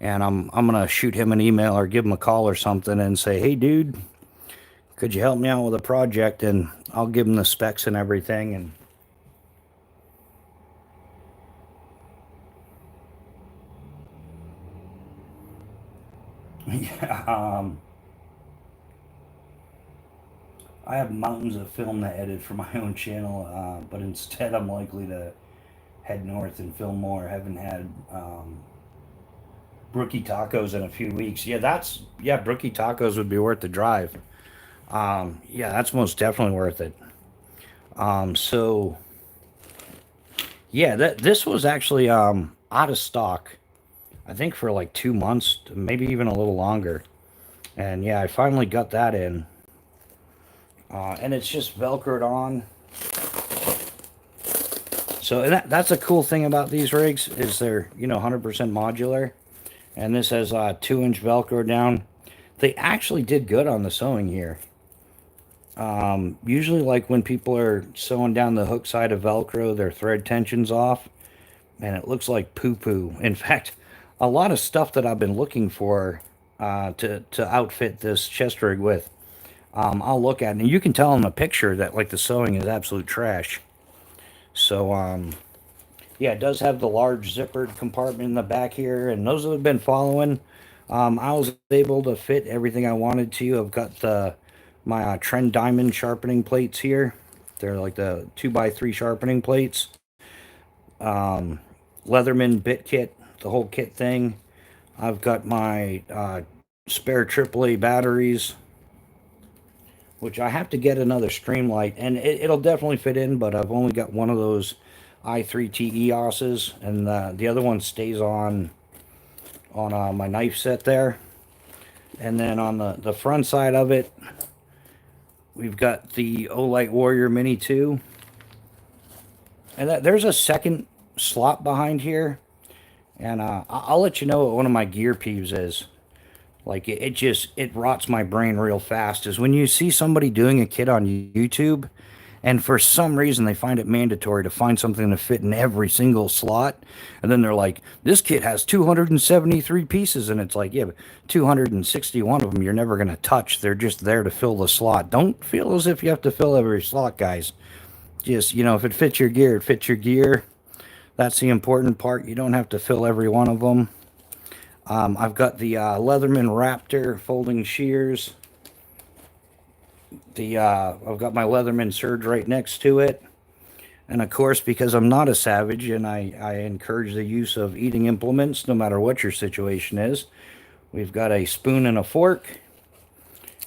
and I'm gonna shoot him an email or give him a call or something and say, hey dude, could you help me out with a project? And I'll give him the specs and everything. And yeah, I have mountains of film to edit for my own channel, but instead I'm likely to head north and film more. I haven't had Brookie Tacos in a few weeks. Yeah, Brookie Tacos would be worth the drive. Yeah, that's most definitely worth it. So yeah, this was actually out of stock, I think for like 2 months, maybe even a little longer. And yeah, I finally got that in. And it's just Velcroed on. So that's a cool thing about these rigs, is they're, 100% modular. And this has 2-inch Velcro down. They actually did good on the sewing here. Usually like when people are sewing down the hook side of Velcro, their thread tension's off. And it looks like poo-poo. In fact, a lot of stuff that I've been looking for to outfit this chest rig with. I'll look at it, and you can tell in the picture that like the sewing is absolute trash. So yeah, it does have the large zippered compartment in the back here, and those that have been following, I was able to fit everything I wanted to. I've got my Trend Diamond sharpening plates here. They're like the 2x3 sharpening plates. Leatherman bit kit, the whole kit thing. I've got my spare AAA batteries, which I have to get another Streamlight, and it'll definitely fit in, but I've only got one of those i3T EOS's, and the other one stays on my knife set there. And then on the front side of it, we've got the Olight Warrior Mini 2. And there's a second slot behind here. And I'll let you know what one of my gear peeves is. Like, it rots my brain real fast, is when you see somebody doing a kit on YouTube, and for some reason they find it mandatory to find something to fit in every single slot, and then they're like, this kit has 273 pieces, and it's like, yeah, but 261 of them you're never going to touch. They're just there to fill the slot. Don't feel as if you have to fill every slot, guys. Just, you know, if it fits your gear, it fits your gear. That's the important part. You don't have to fill every one of them. I've got the Leatherman Raptor folding shears. I've got my Leatherman Surge right next to it. And of course, because I'm not a savage and I encourage the use of eating implements no matter what your situation is, we've got a spoon and a fork.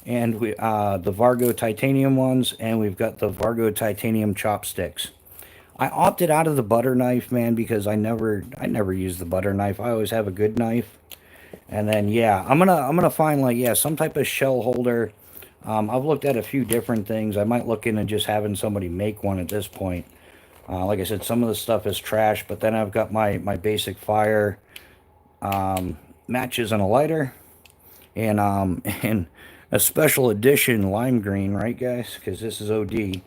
And the Vargo titanium ones, and we've got the Vargo titanium chopsticks. I opted out of the butter knife, man, because I never use the butter knife. I always have a good knife. And then yeah, I'm gonna find like, yeah, some type of shell holder. I've looked at a few different things. I might look into just having somebody make one at this point. Like I said, some of the stuff is trash, but then I've got my basic fire matches and a lighter, and a special edition lime green, right guys? Because this is OD.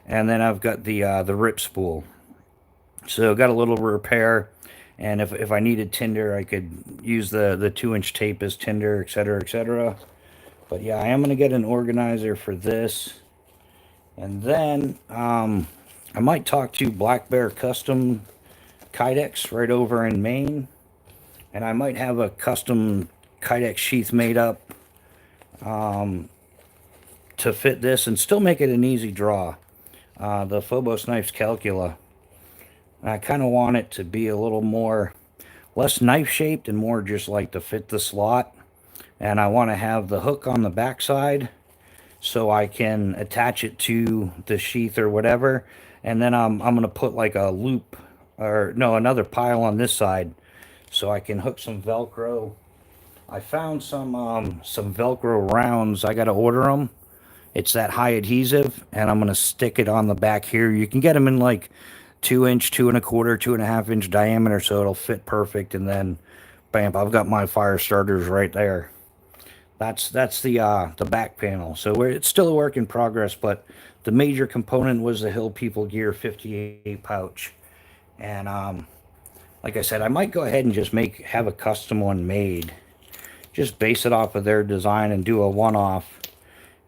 And then I've got the rip spool. So got a little repair, and if I needed tinder, I could use the 2-inch tape as tinder, etc., etc. But yeah, I am going to get an organizer for this. And then I might talk to Black Bear Custom Kydex right over in Maine. And I might have a custom Kydex sheath made up to fit this and still make it an easy draw. The Phobos Knives Calcula. I kind of want it to be a little more, less knife shaped and more just like to fit the slot. And I want to have the hook on the back side so I can attach it to the sheath or whatever. And then I'm going to put like a loop, or no, another pile on this side so I can hook some Velcro. I found some Velcro rounds. I got to order them. It's that high adhesive, and I'm going to stick it on the back here. You can get them in like 2-inch, 2 1/4, 2.5-inch diameter, so it'll fit perfect. And then, bam, I've got my fire starters right there. That's the back panel. So it's still a work in progress, but the major component was the Hill People Gear 58 pouch. And like I said, I might go ahead and just have a custom one made. Just base it off of their design and do a one-off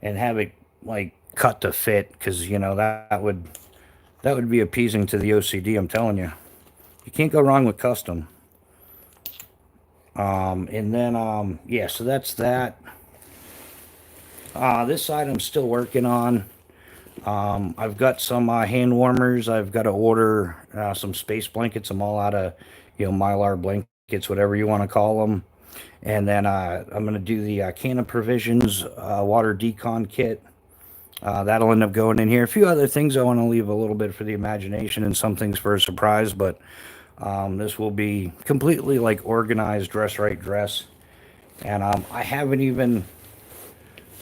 and have it like cut to fit, because you know that would be appeasing to the OCD. I'm telling you, you can't go wrong with custom. And then yeah, so that's that. This side I'm still working on. I've got some hand warmers. I've got to order some space blankets. I'm all out of, you know, Mylar blankets, whatever you want to call them. And then I'm going to do the Can of Provisions water decon kit. That'll end up going in here. A few other things I want to leave a little bit for the imagination, and some things for a surprise. But this will be completely like organized, dress right dress. And I haven't even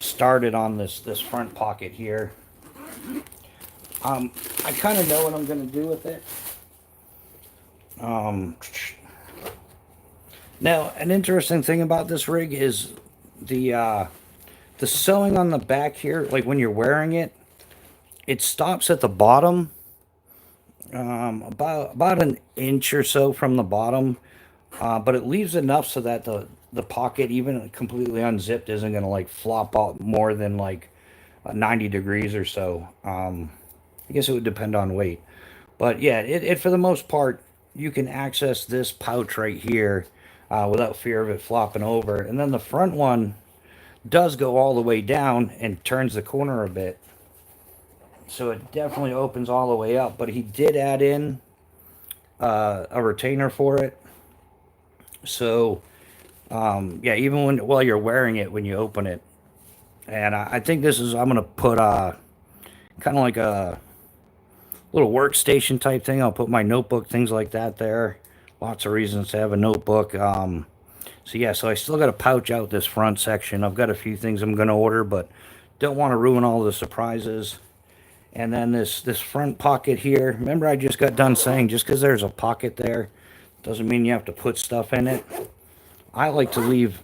started on this front pocket here. I kind of know what I'm going to do with it. Now, an interesting thing about this rig is the sewing on the back here. Like when you're wearing it, it stops at the bottom, about an inch or so from the bottom, but it leaves enough so that the pocket, even completely unzipped, isn't going to like flop out more than like 90 degrees or so. I guess it would depend on weight. But yeah, it for the most part, you can access this pouch right here without fear of it flopping over. And then the front one does go all the way down and turns the corner a bit. So it definitely opens all the way up. But he did add in a retainer for it. So yeah, even while you're wearing it, when you open it. And I think this is, I'm going to put kind of like a little workstation type thing. I'll put my notebook, things like that there. Lots of reasons to have a notebook. So yeah, so I still got to pouch out this front section. I've got a few things I'm going to order, but don't want to ruin all the surprises. And then this front pocket here. Remember, I just got done saying just because there's a pocket there doesn't mean you have to put stuff in it. I like to leave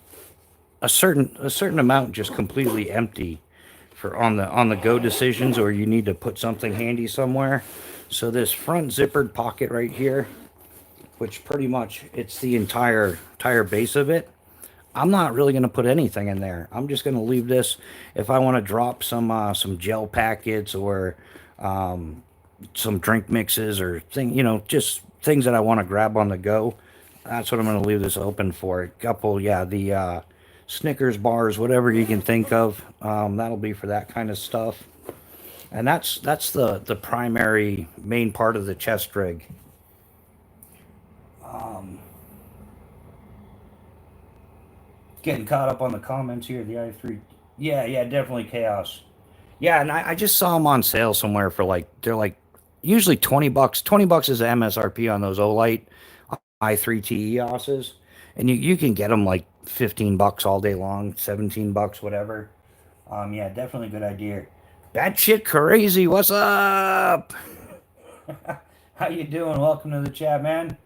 a certain amount just completely empty for on the go decisions, or you need to put something handy somewhere. So this front zippered pocket right here, which pretty much it's the entire base of it, I'm not really going to put anything in there. I'm just going to leave this if I want to drop some gel packets or some drink mixes or just things that I want to grab on the go. That's what I'm going to leave this open for. A couple, yeah, the Snickers bars, whatever you can think of. That'll be for that kind of stuff. And that's the primary main part of the chest rig. Getting caught up on the comments here. The i3, yeah, definitely chaos. Yeah, and I just saw them on sale somewhere for like, they're like usually 20 bucks. 20 bucks is the MSRP on those Olight i3 TEOSs, and you can get them like 15 bucks all day long, 17 bucks, whatever. Yeah, definitely a good idea. Bad shit crazy, what's up? How you doing? Welcome to the chat, man.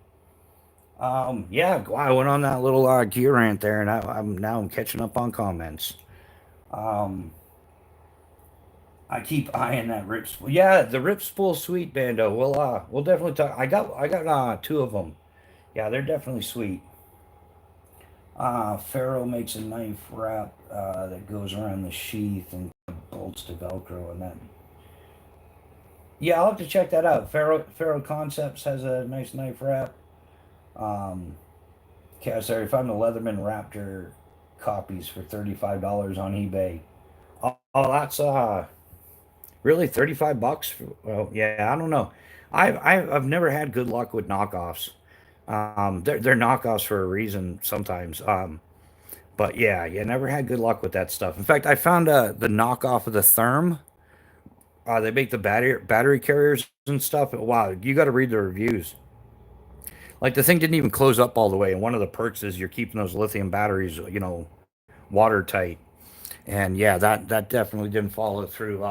Yeah, I went on that little gear rant there, and I'm catching up on comments. I keep eyeing that rip spool. Yeah, the rip spool sweet, Bando. We'll definitely talk. I got two of them. Yeah, they're definitely sweet. Pharaoh makes a knife wrap that goes around the sheath and bolts to Velcro and that. Yeah, I'll have to check that out. Pharaoh Concepts has a nice knife wrap. Okay, sorry, found the Leatherman Raptor copies for $35 on eBay. Oh, that's really 35 bucks. Well, yeah, I don't know. I've never had good luck with knockoffs. They're knockoffs for a reason sometimes. But yeah, never had good luck with that stuff. In fact, I found the knockoff of the Therm. They make the battery carriers and stuff. Wow, you got to read the reviews. Like the thing didn't even close up all the way, and one of the perks is you're keeping those lithium batteries, watertight. And yeah, that definitely didn't follow through.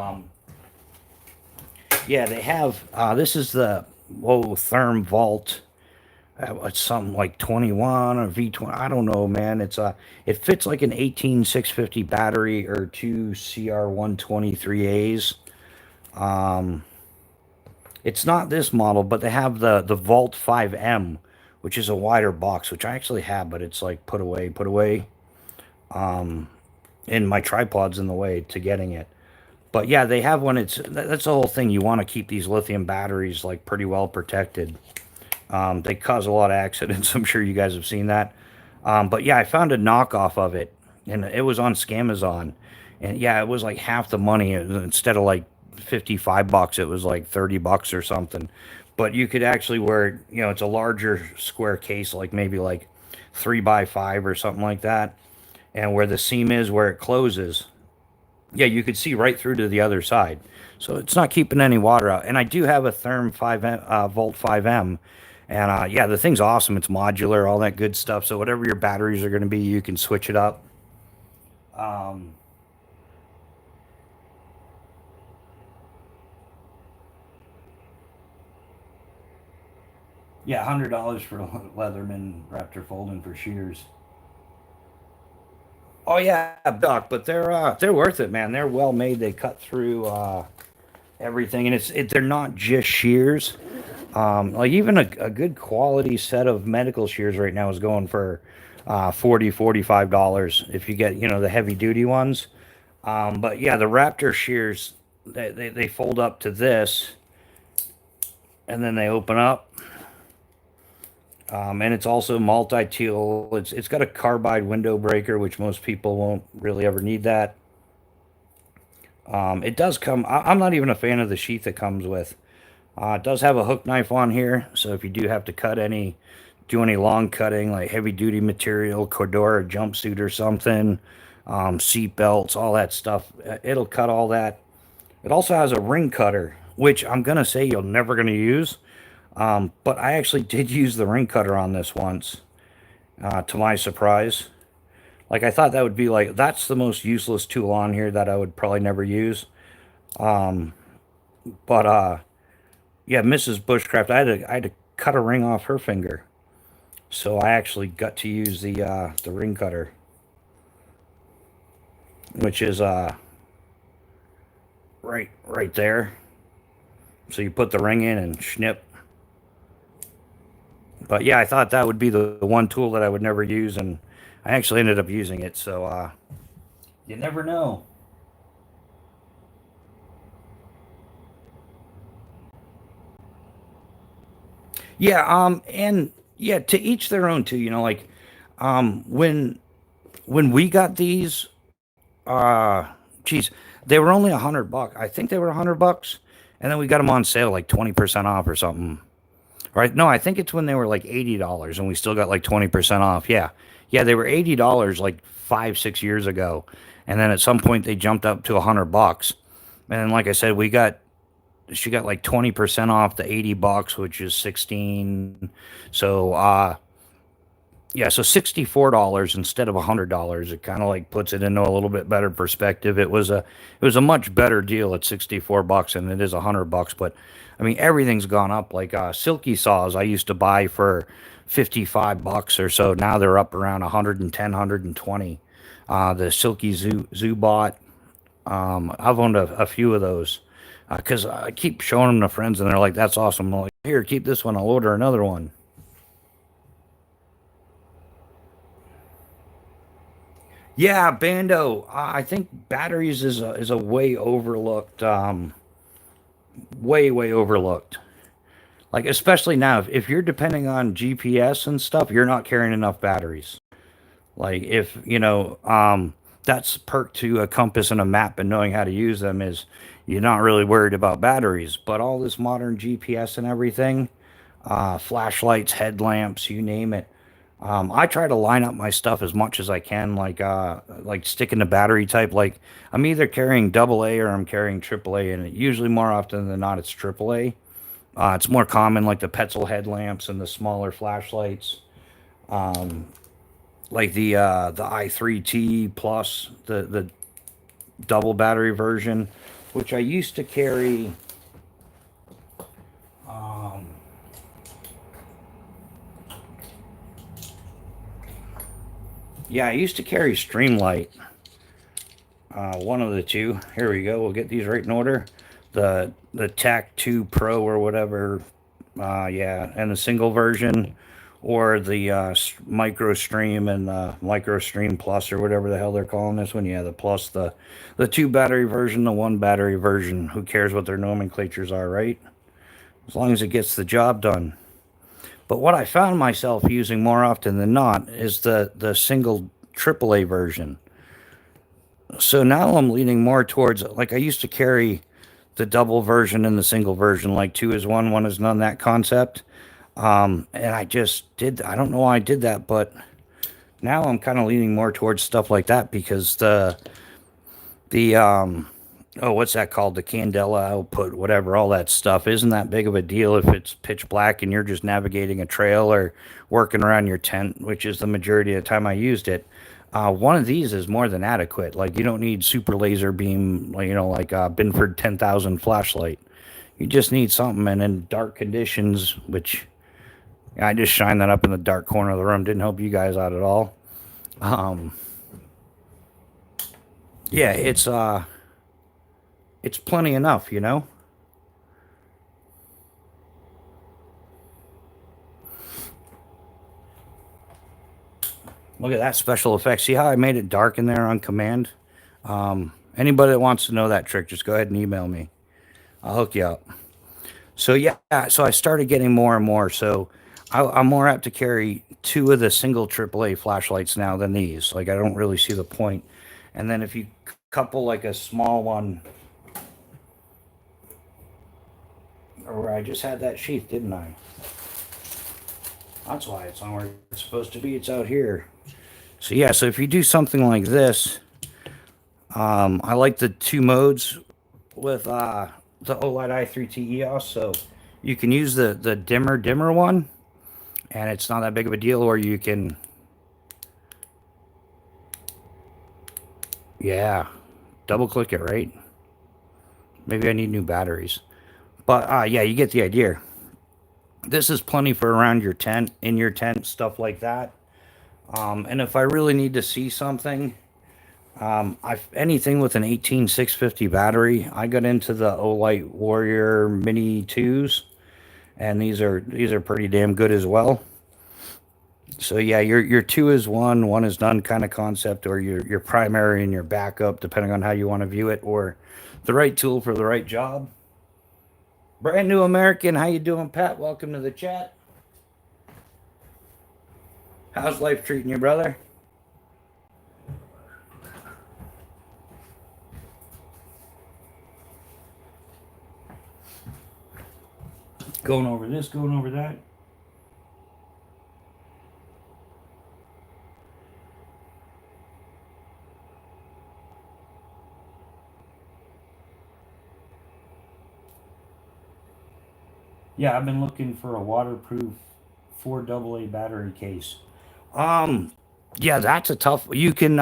Yeah, they have. This is the Therm Vault. It's something like 21 or V20. I don't know, man. It fits like an 18650 battery or two CR123As. It's not this model, but they have the Vault 5M, which is a wider box, which I actually have, but it's like put away. And my tripod's in the way to getting it. But yeah, they have one. That's the whole thing. You want to keep these lithium batteries like pretty well protected. They cause a lot of accidents. I'm sure you guys have seen that. But yeah, I found a knockoff of it, and it was on Scamazon. And yeah, it was like half the money. Instead of like 55 bucks, it was like 30 bucks or something. But you could actually wear it, it's a larger square case, like maybe like 3x5 or something like that. And where the seam is, where it closes, yeah, you could see right through to the other side. So it's not keeping any water out. And I do have a Therm 5M, Volt 5M. And yeah, the thing's awesome. It's modular, all that good stuff. So whatever your batteries are going to be, you can switch it up. Yeah, $100 for a Leatherman Raptor folding for shears. Oh yeah, Doc, but they're worth it, man. They're well made. They cut through everything, and they're not just shears. Like even a good quality set of medical shears right now is going for $40, $45 if you get, you know, the heavy duty ones. But yeah, the Raptor shears, they fold up to this, and then they open up. And it's also multi-tool. It's got a carbide window breaker, which most people won't really ever need that. It does come. I'm not even a fan of the sheath it comes with. It does have a hook knife on here, so if you do have to do any long cutting, like heavy duty material, Cordura jumpsuit or something, seat belts, all that stuff, it'll cut all that. It also has a ring cutter, which I'm gonna say you're never gonna use. But I actually did use the ring cutter on this once, to my surprise. Like, I thought that would be like, that's the most useless tool on here that I would probably never use. But yeah, Mrs. Bushcraft, I had to cut a ring off her finger. So I actually got to use the ring cutter, which is right there. So you put the ring in and snip. But yeah, I thought that would be the one tool that I would never use, and I actually ended up using it. So you never know. Yeah, and yeah, to each their own too. You know, like when we got these, uh, geez, they were only $100. I think they were $100, and then we got them on sale like 20% off or something. Right? No, I think it's when they were like $80 and we still got like 20% off. Yeah. Yeah, they were $80 like 5, 6 years ago. And then at some point they jumped up to $100. And then, like I said, she got like 20% off the $80, which is 16. So, yeah, so $64 instead of $100. It kind of like puts it into a little bit better perspective. It was a much better deal at $64 than it is $100. But I mean, everything's gone up. Like silky saws, I used to buy for $55 or so. Now they're up around 110, 120. The silky Zubot. I've owned a few of those because I keep showing them to friends, and they're like, "That's awesome." I'm like, "Here, keep this one. I'll order another one." Yeah, Bando. I think batteries is a way overlooked, way overlooked. Like, especially now, if you're depending on GPS and stuff, you're not carrying enough batteries. Like, if you know, that's perk to a compass and a map and knowing how to use them is you're not really worried about batteries. But all this modern GPS and everything, flashlights, headlamps, you name it. I try to line up my stuff as much as I can, like sticking to battery type. Like, I'm either carrying double A or I'm carrying triple A, and usually more often than not it's triple A. It's more common, like the Petzl headlamps and the smaller flashlights, like the i3T plus the double battery version, which I used to carry. Um, yeah, I used to carry Streamlight. One of the two. Here we go. We'll get these right in order. The TAC 2 Pro or whatever. Yeah, and the single version, or the Micro Stream and Micro Stream Plus or whatever the hell they're calling this one. Yeah, the Plus, the two battery version, the one battery version. Who cares what their nomenclatures are, right? As long as it gets the job done. But what I found myself using more often than not is the single AAA version. So now I'm leaning more towards, like, I used to carry the double version and the single version, like two is one, one is none, that concept. And I just did, I don't know why I did that, but now I'm kind of leaning more towards stuff like that because the oh, what's that called? The Candela output, whatever, all that stuff isn't that big of a deal if it's pitch black and you're just navigating a trail or working around your tent, which is the majority of the time I used it. One of these is more than adequate. Like, you don't need super laser beam, like, you know, like Binford 10,000 flashlight. You just need something, and in dark conditions, which I just shine that up in the dark corner of the room. Didn't help you guys out at all. Um, yeah, it's plenty enough, you know. Look at that special effect. See how I made it dark in there on command? Anybody that wants to know that trick, just go ahead and email me. I'll hook you up. So yeah, so I started getting more and more. So I'm more apt to carry 2 of the single AAA flashlights now than these. Like I don't really see the point. And then if you couple like a small one, or I just had that sheath, didn't I? That's why it's not where it's supposed to be. It's out here. So yeah, so if you do something like this, I like the 2 modes with the OLED i3T EOS. So you can use the dimmer one, and it's not that big of a deal, or you can, yeah, double click it, right? Maybe I need new batteries. But yeah, you get the idea. This is plenty for around your tent, in your tent, stuff like that. And if I really need to see something, anything with an 18650 battery, I got into the Olight Warrior Mini 2s, and these are pretty damn good as well. So yeah, your 2 is one is none kind of concept, or your primary and your backup, depending on how you want to view it, or the right tool for the right job. Brand new American, how you doing, Pat? Welcome to the chat. How's life treating you, brother? Going over this, going over that. Yeah, I've been looking for a waterproof 4AA battery case. Yeah, that's a tough. You can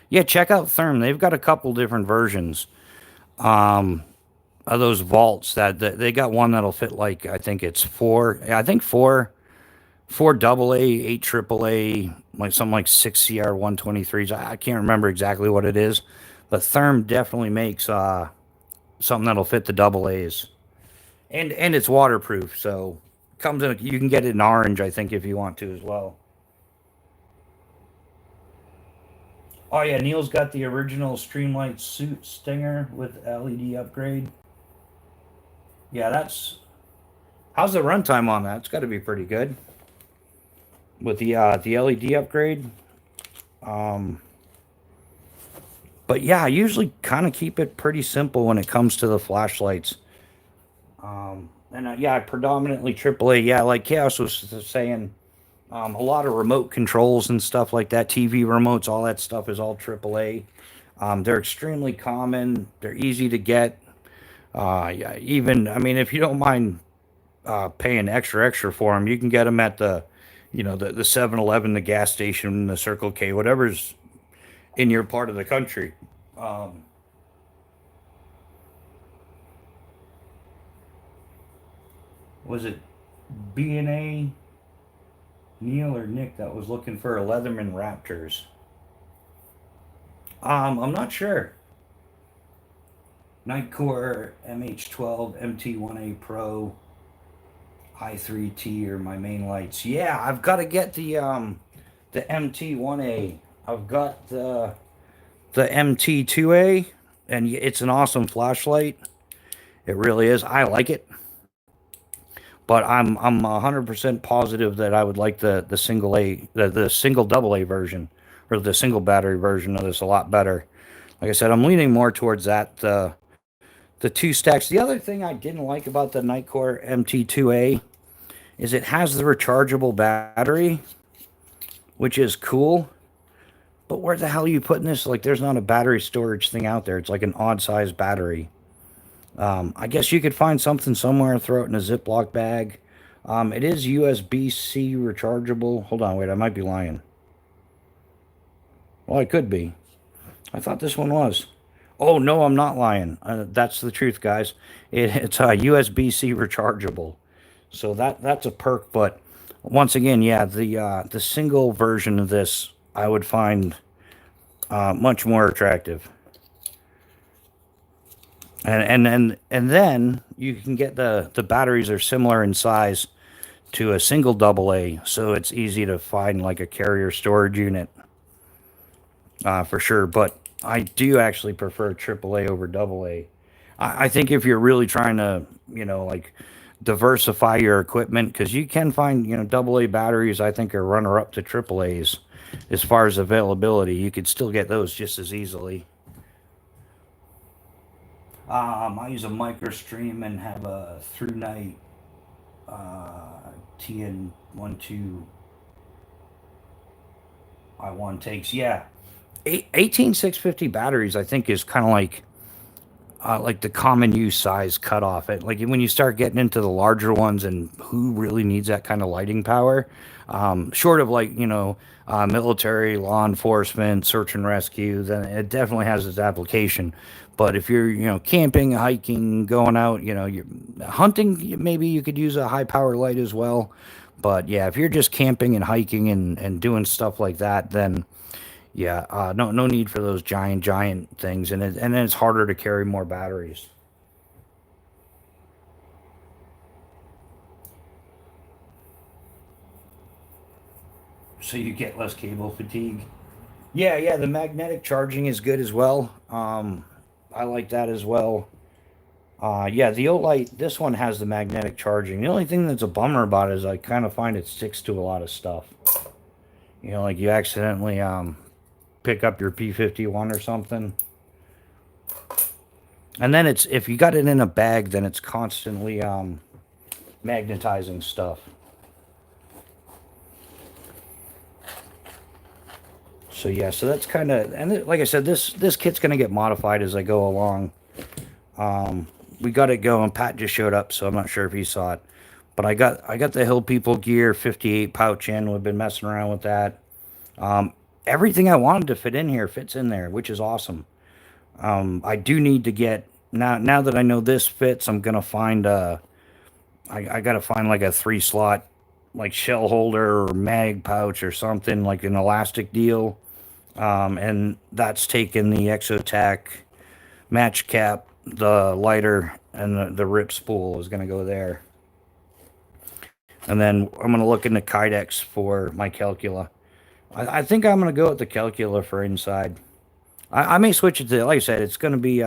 yeah, check out Therm. They've got a couple different versions. Of those vaults that they got one that'll fit, like I think it's 4. I think 4 AA, 8 AAA, like something like 6 CR 123s. I can't remember exactly what it is, but Therm definitely makes something that'll fit the AA's. And it's waterproof, so comes in. You can get it in orange, I think, if you want to as well. Oh yeah, Neil's got the original Streamlight suit Stinger with LED upgrade. Yeah, that's. How's the runtime on that? It's got to be pretty good with the LED upgrade. But yeah, I usually kind of keep it pretty simple when it comes to the flashlights. And yeah, predominantly AAA. Yeah, like Chaos was saying, a lot of remote controls and stuff like that, TV remotes, all that stuff is all AAA. They're extremely common. They're easy to get. Yeah, even, I mean, if you don't mind paying extra for them, you can get them at the, you know, the 7-Eleven, the gas station, the Circle K, whatever's in your part of the country. Was it B&A, Neil or Nick that was looking for a Leatherman Raptors? I'm not sure. Nightcore MH12 MT1A Pro i3T are my main lights. Yeah, I've got to get the MT1A. I've got the MT2A, and it's an awesome flashlight. It really is. I like it. But I'm 100% positive that I would like the single A, the single AA version, or the single battery version of this a lot better. Like I said, I'm leaning more towards that, the 2 stacks. The other thing I didn't like about the Nightcore MT2A is it has the rechargeable battery, which is cool. But where the hell are you putting this? Like, there's not a battery storage thing out there. It's like an odd size battery. I guess you could find something somewhere and throw it in a Ziploc bag. It is USB-C rechargeable. Hold on, wait, I might be lying. Well, it could be. I thought this one was. Oh, no, I'm not lying. That's the truth, guys. It's USB-C rechargeable. So that's a perk. But once again, yeah, the single version of this I would find much more attractive. And then you can get the batteries are similar in size to a single AA, so it's easy to find like a carrier storage unit for sure. But I do actually prefer AAA over AA. I think if you're really trying to, like diversify your equipment, because you can find, AA batteries, I think are runner up to AAAs as far as availability. You could still get those just as easily. I use a MicroStream and have a through night TN12 I1 takes. Yeah, 18650 batteries, I think, is kind of like the common use size cutoff. Like when you start getting into the larger ones, and who really needs that kind of lighting power, short of like military, law enforcement, search and rescue, then it definitely has its application. But if you're camping, hiking, going out, you're hunting, maybe you could use a high power light as well. But yeah, if you're just camping and hiking and doing stuff like that, then yeah, no need for those giant things, and then it's harder to carry more batteries. So you get less cable fatigue. Yeah, the magnetic charging is good as well. I like that as well. Yeah, the Olight, this one has the magnetic charging. The only thing that's a bummer about it is I kind of find it sticks to a lot of stuff. Like you accidentally pick up your P51 or something. And then if you got it in a bag, then it's constantly magnetizing stuff. So yeah, so that's kind of, and like I said, this kit's gonna get modified as I go along. We got it going. Pat just showed up, so I'm not sure if he saw it, but I got the Hill People gear 58 pouch in. We've been messing around with that. Everything I wanted to fit in here fits in there, which is awesome. I do need to get now that I know this fits. I'm gonna find I gotta find like a 3-slot like shell holder or mag pouch or something, like an elastic deal. And that's taken the Exotac match cap, the lighter, and the rip spool is going to go there. And then I'm going to look into Kydex for my Calcula. I think I'm going to go with the Calcula for inside. I may switch it to, like I said, it's going to be,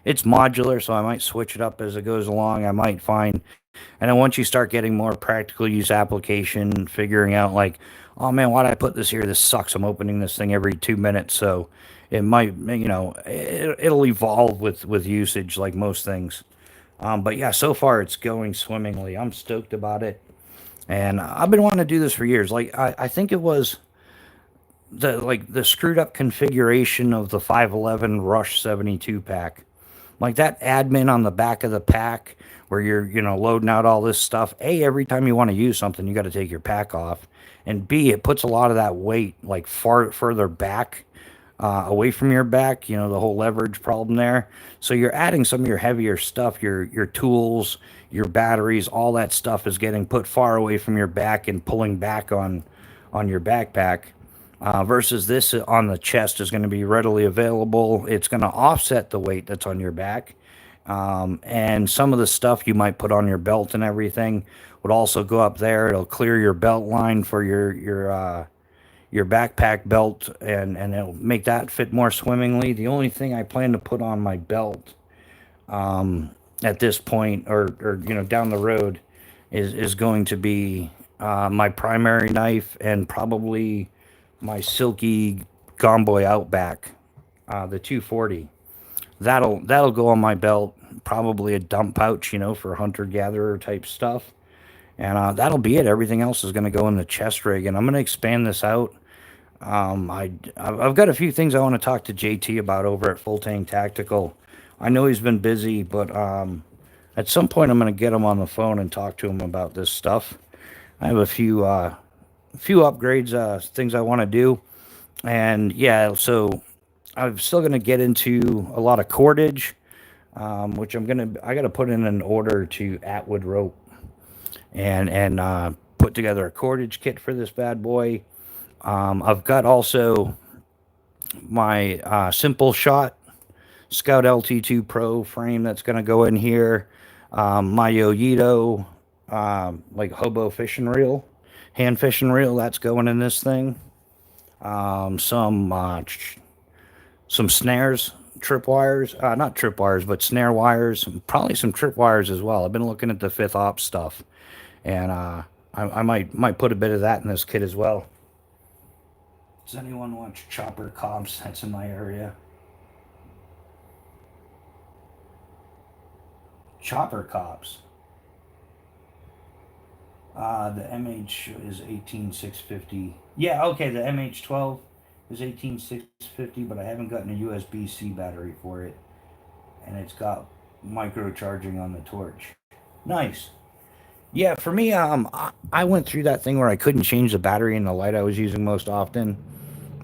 it's modular, so I might switch it up as it goes along. I might find, and then once you start getting more practical use application, figuring out like, oh man, why did I put this here? This sucks. I'm opening this thing every 2 minutes. So it might, it'll evolve with usage like most things. But yeah, so far it's going swimmingly. I'm stoked about it. And I've been wanting to do this for years. Like I think it was the screwed up configuration of the 511 Rush 72 pack. Like that admin on the back of the pack where you're, loading out all this stuff. A, every time you want to use something, you got to take your pack off. And B, it puts a lot of that weight like further back, away from your back, the whole leverage problem there. So you're adding some of your heavier stuff, your tools, your batteries, all that stuff is getting put far away from your back and pulling back on your backpack. Versus this on the chest is going to be readily available. It's going to offset the weight that's on your back. And some of the stuff you might put on your belt and everything would also go up there. It'll clear your belt line for your backpack belt, and it'll make that fit more swimmingly. The only thing I plan to put on my belt at this point, or down the road, is going to be my primary knife and probably my silky Gomboy Outback, the 240. That'll go on my belt. Probably a dump pouch, for hunter-gatherer type stuff. And that'll be it. Everything else is going to go in the chest rig. And I'm going to expand this out. I've got a few things I want to talk to JT about over at Full Tank Tactical. I know he's been busy, but at some point I'm going to get him on the phone and talk to him about this stuff. I have a few upgrades, things I want to do. And yeah, so I'm still going to get into a lot of cordage, which I got to put in an order to Atwood Rope and put together a cordage kit for this bad boy. I've got also my Simple Shot Scout LT2 Pro frame that's going to go in here. My Yoyito like hobo fishing reel, hand fishing reel. That's going in this thing. Some snares, tripwires, not tripwires, but snare wires, probably some tripwires as well. I've been looking at the fifth ops stuff, and I might put a bit of that in this kit as well. Does anyone watch Chopper Cops? That's in my area. Chopper Cops. The MH is 18650. Yeah, okay, the MH12 is 18650, but I haven't gotten a USB-C battery for it. And it's got microcharging on the torch. Nice. Yeah, for me, I went through that thing where I couldn't change the battery in the light I was using most often,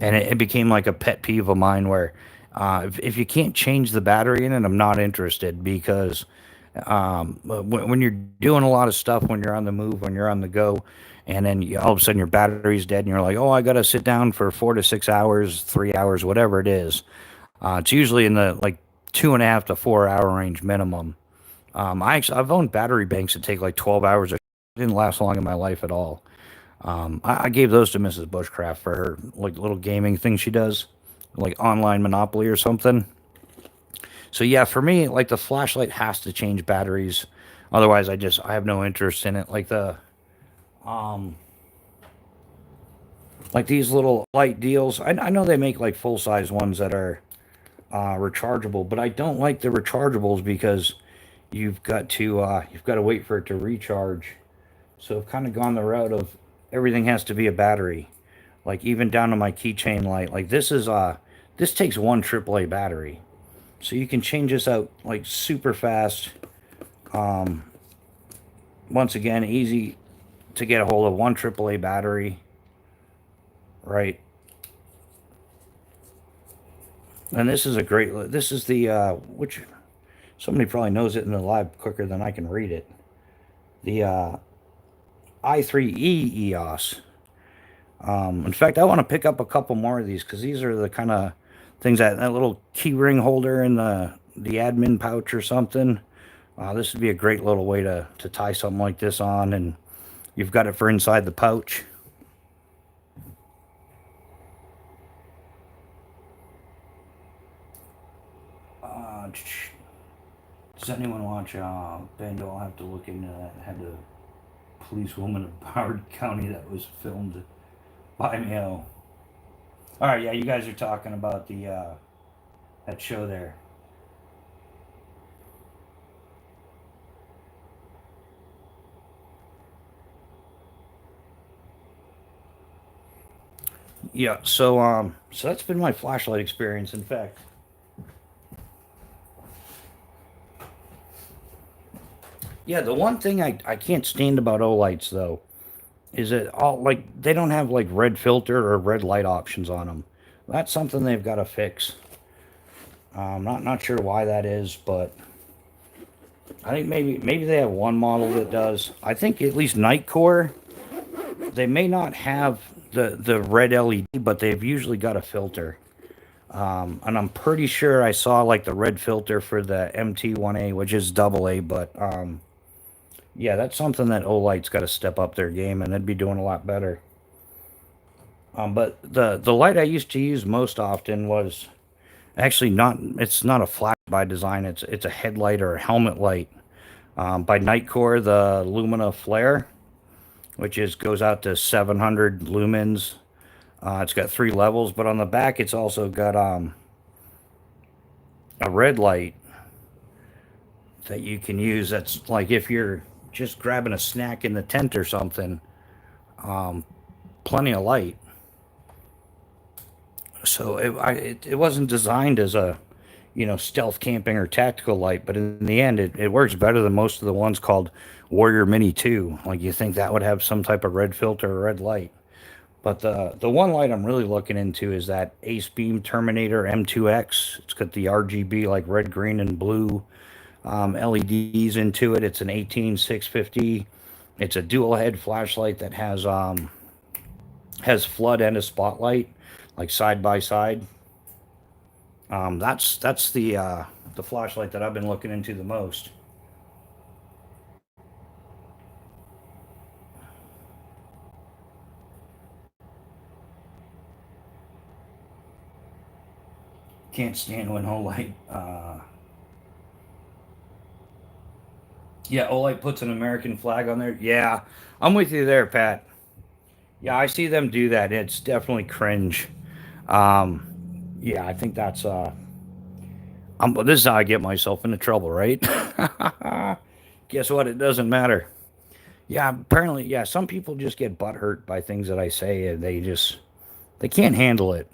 and it became like a pet peeve of mine where if you can't change the battery in it, I'm not interested because when you're doing a lot of stuff, when you're on the move, when you're on the go, and then all of a sudden your battery's dead, and you're like, oh, I got to sit down for 4 to 6 hours, 3 hours, whatever it is. It's usually in the like 2.5 to 4 hour range minimum. I've owned battery banks that take like 12 hours. It didn't last long in my life at all. I gave those to Mrs. Bushcraft for her like little gaming thing she does, like online Monopoly or something. So yeah, for me, like the flashlight has to change batteries. Otherwise, I have no interest in it. Um like these little light deals. I know they make like full size ones that are rechargeable, but I don't like the rechargeables because you've got to wait for it to recharge. So I've kind of gone the route of everything has to be a battery. Like even down to my keychain light. Like this takes one AAA battery. So you can change this out like super fast. Um, Once again, easy to get a hold of one AAA battery, right? And this is a great. This is the which somebody probably knows it in the live quicker than I can read it. The i3E EOS. In fact, I want to pick up a couple more of these because these are the kind of things that little key ring holder in the admin pouch or something. This would be a great little way to tie something like this on, and you've got it for inside the pouch. Does anyone watch Bando? I'll have to look into that. Had a policewoman of Broward County that was filmed by mail. All right, yeah, you guys are talking about the that show there. Yeah, so that's been my flashlight experience. In fact, yeah, the one thing I can't stand about Olights though is it all like they don't have like red filter or red light options on them. That's something they've got to fix. I'm not sure why that is, but I think maybe they have one model that does. I think at least Nightcore, they may not have the red LED, but they've usually got a filter. And I'm pretty sure I saw like the red filter for the MT1A, which is double A, but yeah, that's something that Olight's got to step up their game, and they'd be doing a lot better. But the light I used to use most often was actually not. It's not a flash by design. It's a headlight or a helmet light by Nightcore, the Lumina Flare, which goes out to 700 lumens. It's got 3 levels, but on the back it's also got a red light that you can use. That's like if you're just grabbing a snack in the tent or something. Plenty of light. So it wasn't designed as a stealth camping or tactical light, but in the end it works better than most of the ones called Warrior Mini 2. Like you think that would have some type of red filter or red light. But the one light I'm really looking into is that Ace Beam Terminator M2X. It's got the RGB like red, green, and blue LEDs into it. It's an 18650. It's a dual head flashlight that has flood and a spotlight, like side by side. That's the flashlight that I've been looking into the most. Can't stand when Olight. Yeah, Olight puts an American flag on there. Yeah, I'm with you there, Pat. Yeah, I see them do that. It's definitely cringe. Um, yeah, I think that's this is how I get myself into trouble, right? Guess what? It doesn't matter. Yeah, apparently, yeah. Some people just get butthurt by things that I say, and they can't handle it.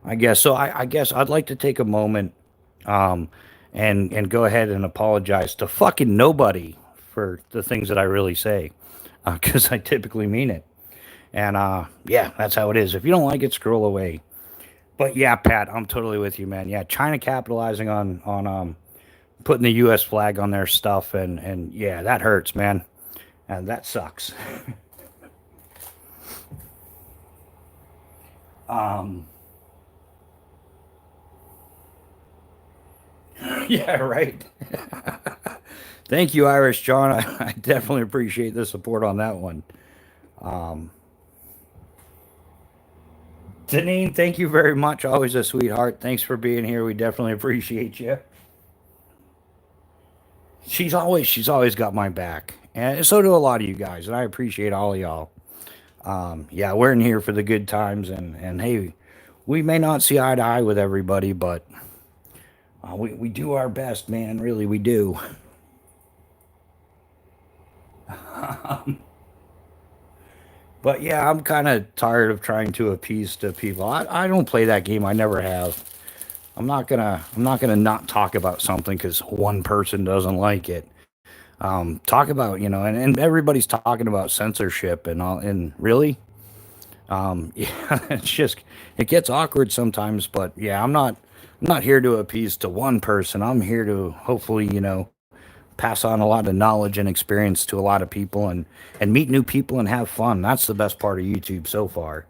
I guess so. I guess I'd like to take a moment, um, and go ahead and apologize to fucking nobody for the things that I really say, because I typically mean it. And yeah, that's how it is. If you don't like it, scroll away. But yeah, Pat, I'm totally with you, man. Yeah, China capitalizing on putting the U.S. flag on their stuff, and yeah, that hurts, man, and that sucks. um, yeah, right. Thank you, Irish John. I definitely appreciate the support on that one. Um, Deneen, thank you very much. Always a sweetheart. Thanks for being here. We definitely appreciate you. She's always got my back, and so do a lot of you guys, and I appreciate all of y'all. Yeah, we're in here for the good times, and hey, we may not see eye to eye with everybody, but we do our best, man. Really, we do. But yeah, I'm kind of tired of trying to appease to people. I don't play that game. I never have. I'm not gonna not talk about something because one person doesn't like it. Talk about, and everybody's talking about censorship and all, and really, yeah, it gets awkward sometimes. But yeah, I'm not here to appease to one person. I'm here to hopefully, pass on a lot of knowledge and experience to a lot of people, and meet new people and have fun. That's the best part of YouTube so far.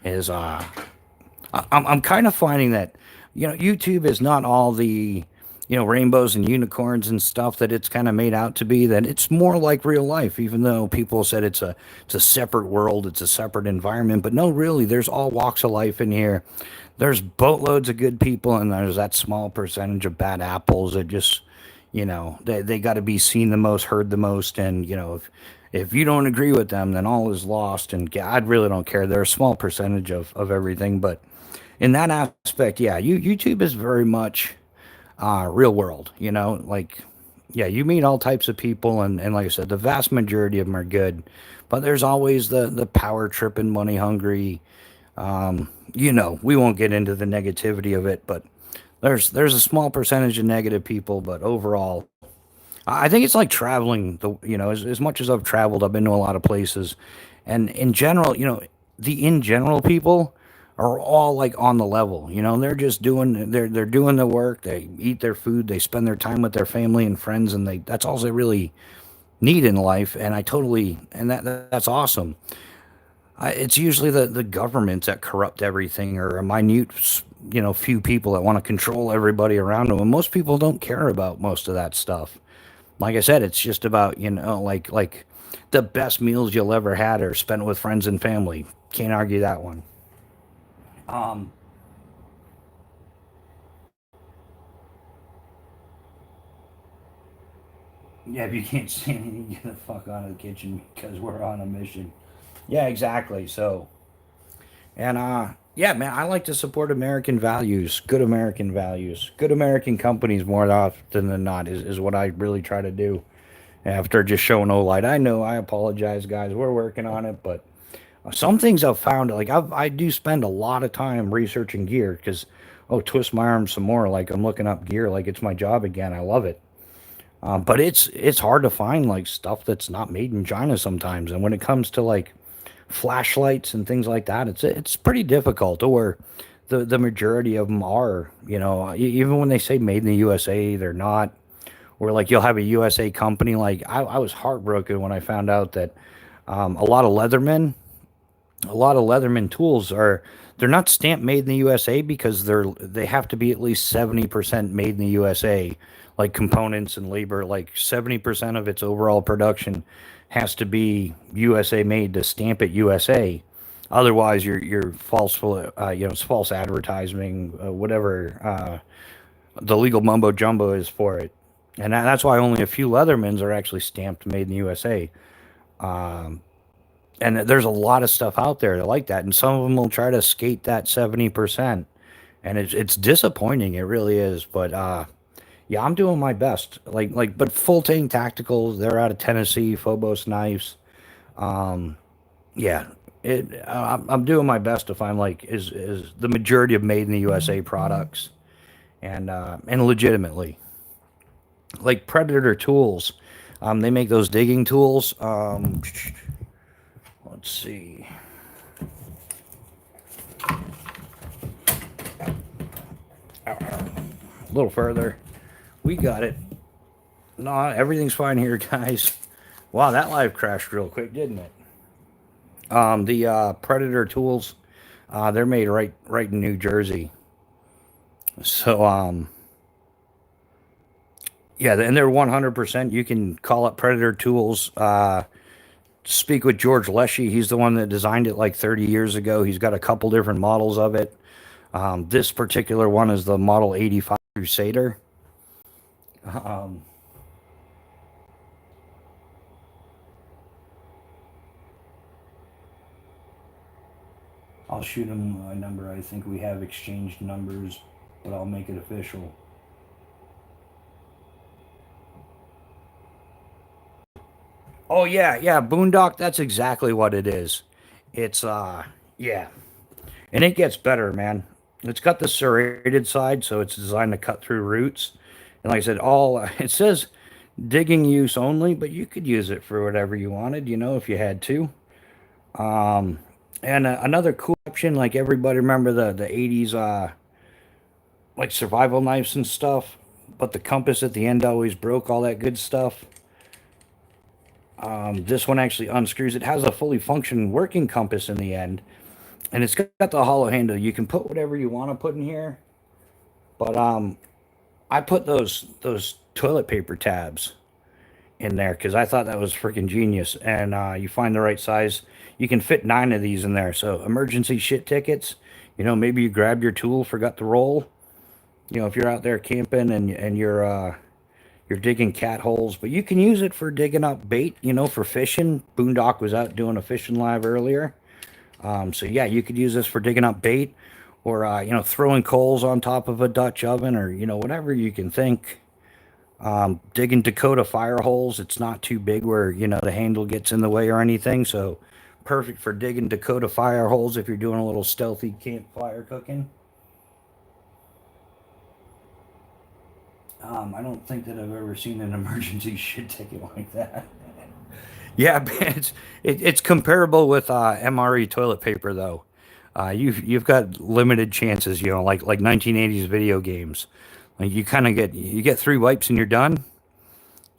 Is I'm kind of finding that YouTube is not all the rainbows and unicorns and stuff that it's kind of made out to be. That it's more like real life, even though people said it's a separate world, it's a separate environment. But no, really, there's all walks of life in here. There's boatloads of good people, and there's that small percentage of bad apples that just they got to be seen the most, heard the most, and if you don't agree with them, then all is lost. And I really don't care. They're a small percentage of everything, but in that aspect, yeah, YouTube is very much real world. Like yeah, you meet all types of people, and like I said, the vast majority of them are good, but there's always the power tripping, money hungry. We won't get into the negativity of it, but there's a small percentage of negative people, but overall, I think it's like traveling. As much as I've traveled, I've been to a lot of places, and in general, the in general people are all like on the level. They're just they're doing the work. They eat their food. They spend their time with their family and friends, and that's all they really need in life. And that's awesome. It's usually the governments that corrupt everything, or a minute, few people that want to control everybody around them. And most people don't care about most of that stuff. Like I said, it's just about like the best meals you'll ever had are spent with friends and family. Can't argue that one. Um, yeah, if you can't see anything, get the fuck out of the kitchen because we're on a mission. Yeah, exactly. So, and yeah, man, I like to support American values, good American companies more often than not is what I really try to do. After just showing no light, I know, I apologize, guys. We're working on it, but some things I've found, like I do spend a lot of time researching gear because, oh, twist my arm some more. Like I'm looking up gear, like it's my job again. I love it. But it's hard to find like stuff that's not made in China sometimes. And when it comes to like flashlights and things like that, it's pretty difficult. Or the majority of them are, even when they say made in the USA, they're not. Or like you'll have a USA company. Like I was heartbroken when I found out that um, a lot of Leatherman, a lot of Leatherman tools they're not stamped made in the USA because they have to be at least 70% made in the USA, like components and labor, like 70% of its overall production has to be USA made to stamp it USA. Otherwise, you're false, it's false advertising, whatever the legal mumbo jumbo is for it, and that's why only a few Leathermans are actually stamped "Made in the USA." And there's a lot of stuff out there like that, and some of them will try to skate that 70%, and it's disappointing. It really is, but yeah, I'm doing my best. But Full Tank Tacticals, they're out of Tennessee. FOBOS knives. Yeah, I'm doing my best to find is the majority of made in the USA products, and legitimately, like Predator Tools. They make those digging tools. Let's see. A little further. We got it. No, everything's fine here, guys. Wow, that live crashed real quick, didn't it? The Predator tools, they're made right in New Jersey. So yeah, and they're 100%. You can call up Predator Tools. Speak with George Leshy. He's the one that designed it like 30 years ago. He's got a couple different models of it. This particular one is the Model 85 Crusader. I'll shoot him a number. I think we have exchanged numbers, but I'll make it official. Oh yeah, Boondock, that's exactly what it is. It's yeah. And it gets better, man. It's got the serrated side, so it's designed to cut through roots. And like I said, all it says digging use only, but you could use it for whatever you wanted, if you had to. And another cool option, like everybody remember the 80s like survival knives and stuff, but the compass at the end always broke, all that good stuff. This one actually unscrews. It has a fully functioning working compass in the end, and it's got the hollow handle. You can put whatever you want to put in here, but I put those toilet paper tabs in there because I thought that was freaking genius. And you find the right size, you can fit 9 of these in there. So emergency shit tickets. Maybe you grabbed your tool, forgot to roll. If you're out there camping and you're digging cat holes, but you can use it for digging up bait, for fishing. Boondock was out doing a fishing live earlier. So yeah, you could use this for digging up bait, or throwing coals on top of a Dutch oven, or whatever you can think. Digging Dakota fire holes. It's not too big where the handle gets in the way or anything, so perfect for digging Dakota fire holes if you're doing a little stealthy campfire cooking. I don't think that I've ever seen an emergency shit ticket like that. Yeah, it's comparable with MRE toilet paper though. You've got limited chances, like 1980s video games. Like you get 3 wipes and you're done.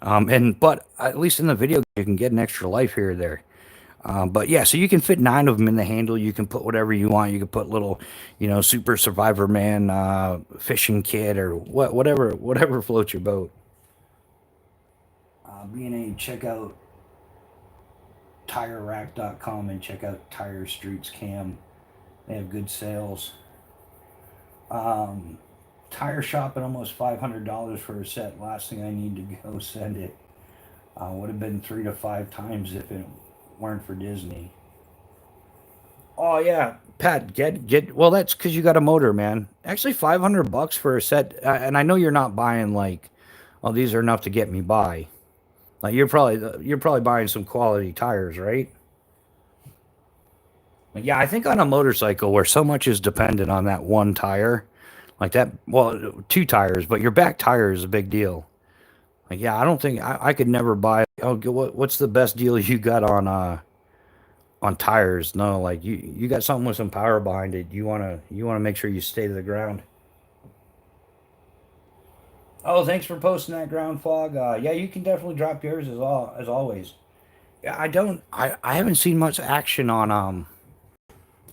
But at least in the video game, you can get an extra life here or there. But yeah, so you can fit 9 of them in the handle. You can put whatever you want. You can put little, Super Survivor Man fishing kit, or whatever floats your boat. B&A, check out TireRack.com and check out Tire Streets Cam. They have good sales. Tire shop at almost $500 for a set. Last thing I need to go send it. Would have been 3 to 5 times if it weren't for Disney. Oh yeah, Pat, get. Well, that's because you got a motor, man. Actually, $500 for a set, and I know you're not buying like, oh, these are enough to get me by. Like you're probably buying some quality tires, right? But yeah, I think on a motorcycle where so much is dependent on that one tire, like that. Well, 2 tires, but your back tire is a big deal. Like yeah, I don't think I could never buy. Oh, what's the best deal you got on tires? No, like you got something with some power behind it. You wanna make sure you stay to the ground. Oh, thanks for posting that ground fog. Yeah, you can definitely drop yours as always. Yeah, I haven't seen much action on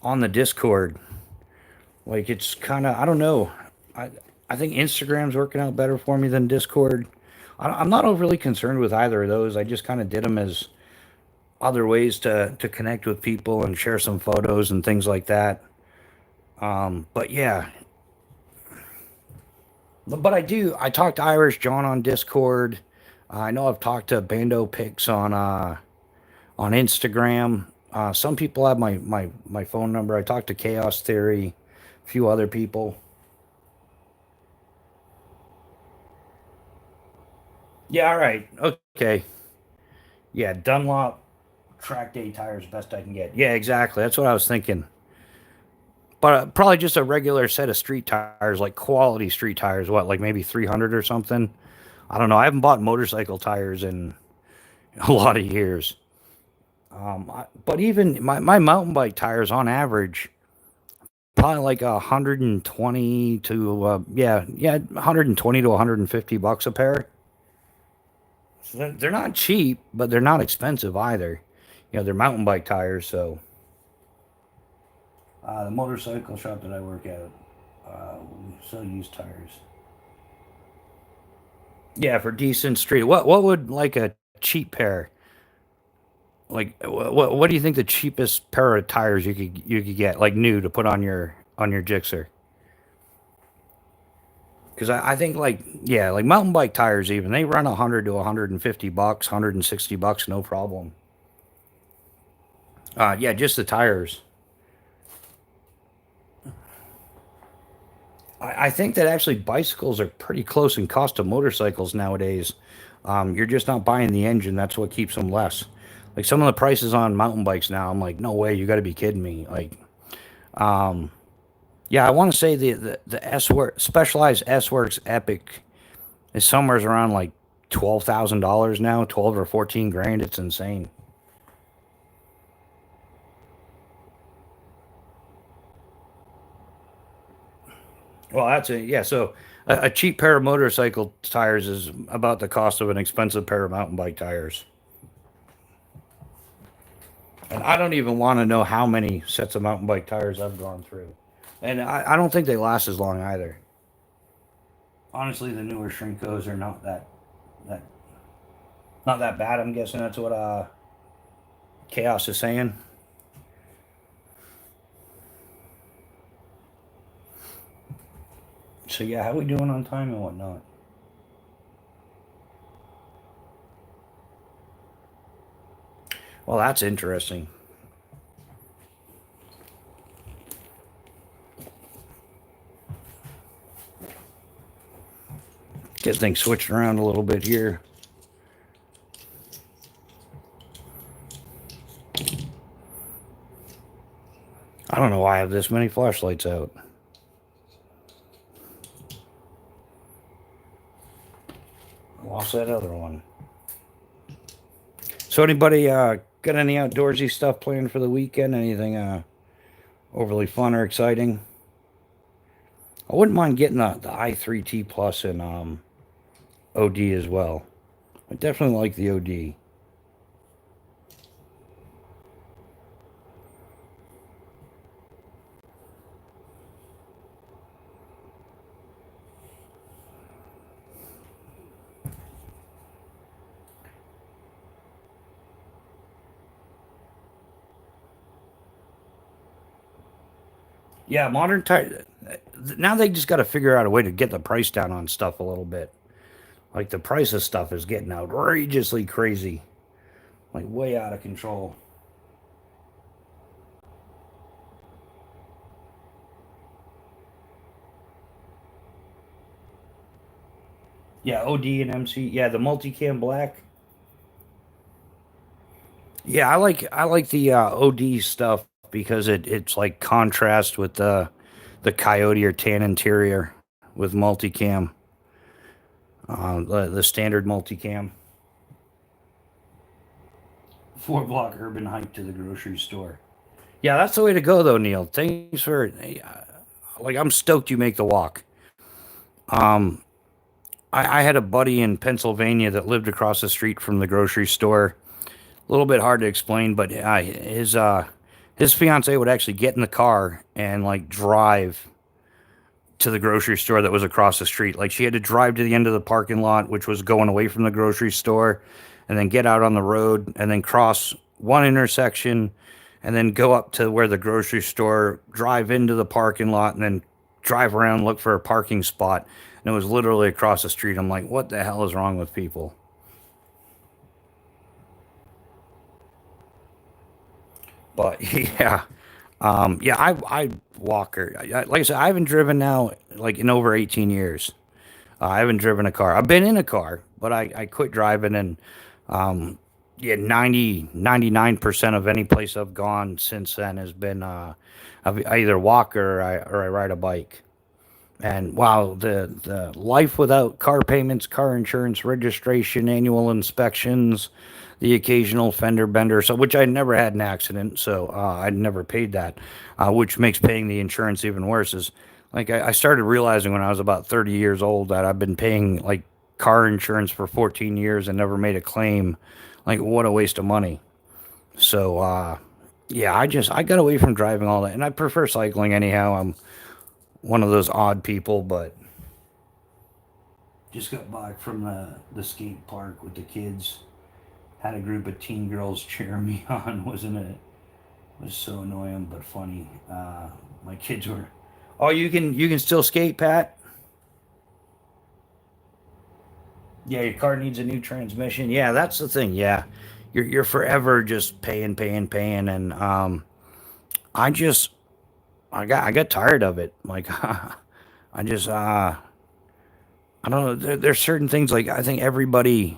the Discord. Like it's kind of, I don't know. I think Instagram's working out better for me than Discord. I'm not overly concerned with either of those. I just kind of did them as other ways to connect with people and share some photos and things like that. But yeah, but I talked to Irish John on Discord. I know I've talked to Bando Pics on Instagram. Some people have my phone number. I talked to Chaos Theory, a few other people. Yeah, all right. Okay. Yeah, Dunlop track day tires, best I can get. Yeah, exactly. That's what I was thinking. But probably just a regular set of street tires, like quality street tires. What, like maybe 300 or something? I don't know. I haven't bought motorcycle tires in a lot of years. But even my mountain bike tires on average, probably like 120 to, 120 to 150 bucks a pair. So they're not cheap, but they're not expensive either. They're mountain bike tires, so. The motorcycle shop that I work at, we sell used tires. Yeah, for decent street. What would like a cheap pair? Like what do you think the cheapest pair of tires you could get like new to put on your Gixxer? Because I think like yeah like mountain bike tires even they run 100 to 150 bucks, 160 bucks, no problem. Yeah, just the tires. I think that actually bicycles are pretty close in cost to motorcycles nowadays. You're just not buying the engine. That's what keeps them less. Like some of the prices on mountain bikes now, I'm like, no way, you got to be kidding me. Like, yeah, I want to say the S work specialized S Works Epic is somewhere around like $12,000 now, 12 or 14 grand. It's insane. Well, that's it. Yeah, so a cheap pair of motorcycle tires is about the cost of an expensive pair of mountain bike tires. And I don't even want to know how many sets of mountain bike tires I've gone through. And I don't think they last as long either. Honestly, the newer Shrinkos are that not that bad. I'm guessing that's what Chaos is saying. So yeah, how we doing on time and whatnot? Well, that's interesting. Get things switched around a little bit here. I don't know why I have this many flashlights out. Lost that other one. So anybody got any outdoorsy stuff planned for the weekend? Anything overly fun or exciting? I wouldn't mind getting the i3T Plus and OD as well. I definitely like the OD. Yeah, modern tire. Now they just got to figure out a way to get the price down on stuff a little bit. Like the price of stuff is getting outrageously crazy, like way out of control. Yeah, OD and MC. Yeah, the multicam black. Yeah, I like the OD stuff because it's like contrast with the coyote or tan interior with multicam. The standard multicam. 4 block urban hike to the grocery store. Yeah, that's the way to go though, Neil. Thanks for like I'm stoked you make the walk. Um, I had a buddy in Pennsylvania that lived across the street from the grocery store. A little bit hard to explain, but his fiance would actually get in the car and like drive to the grocery store that was across the street. Like she had to drive to the end of the parking lot, which was going away from the grocery store, and then get out on the road and then cross one intersection, and then go up to where the grocery store, drive into the parking lot, and then drive around, look for a parking spot. And it was literally across the street. I'm like, what the hell is wrong with people? But yeah, yeah, I walk her. Like I said, I haven't driven now like in over 18 years. I haven't driven a car. I've been in a car, but I quit driving, and yeah, 99% of any place I've gone since then has been I either walk or I ride a bike. And wow, the life without car payments, car insurance, registration, annual inspections, the occasional fender bender, so which I never had an accident, so I never paid that, which makes paying the insurance even worse. Is like I started realizing when I was about 30 years old that I've been paying like car insurance for 14 years and never made a claim. Like what a waste of money. So yeah, I got away from driving all that, and I prefer cycling anyhow. I'm one of those odd people, but just got back from the skate park with the kids. Had a group of teen girls cheering me on. Wasn't it? It was so annoying but funny. My kids were, oh, you can still skate, Pat? Yeah, your car needs a new transmission. Yeah, that's the thing. Yeah, you're forever just paying, paying, paying, and I just I got tired of it. Like I just I don't know. There's certain things like I think everybody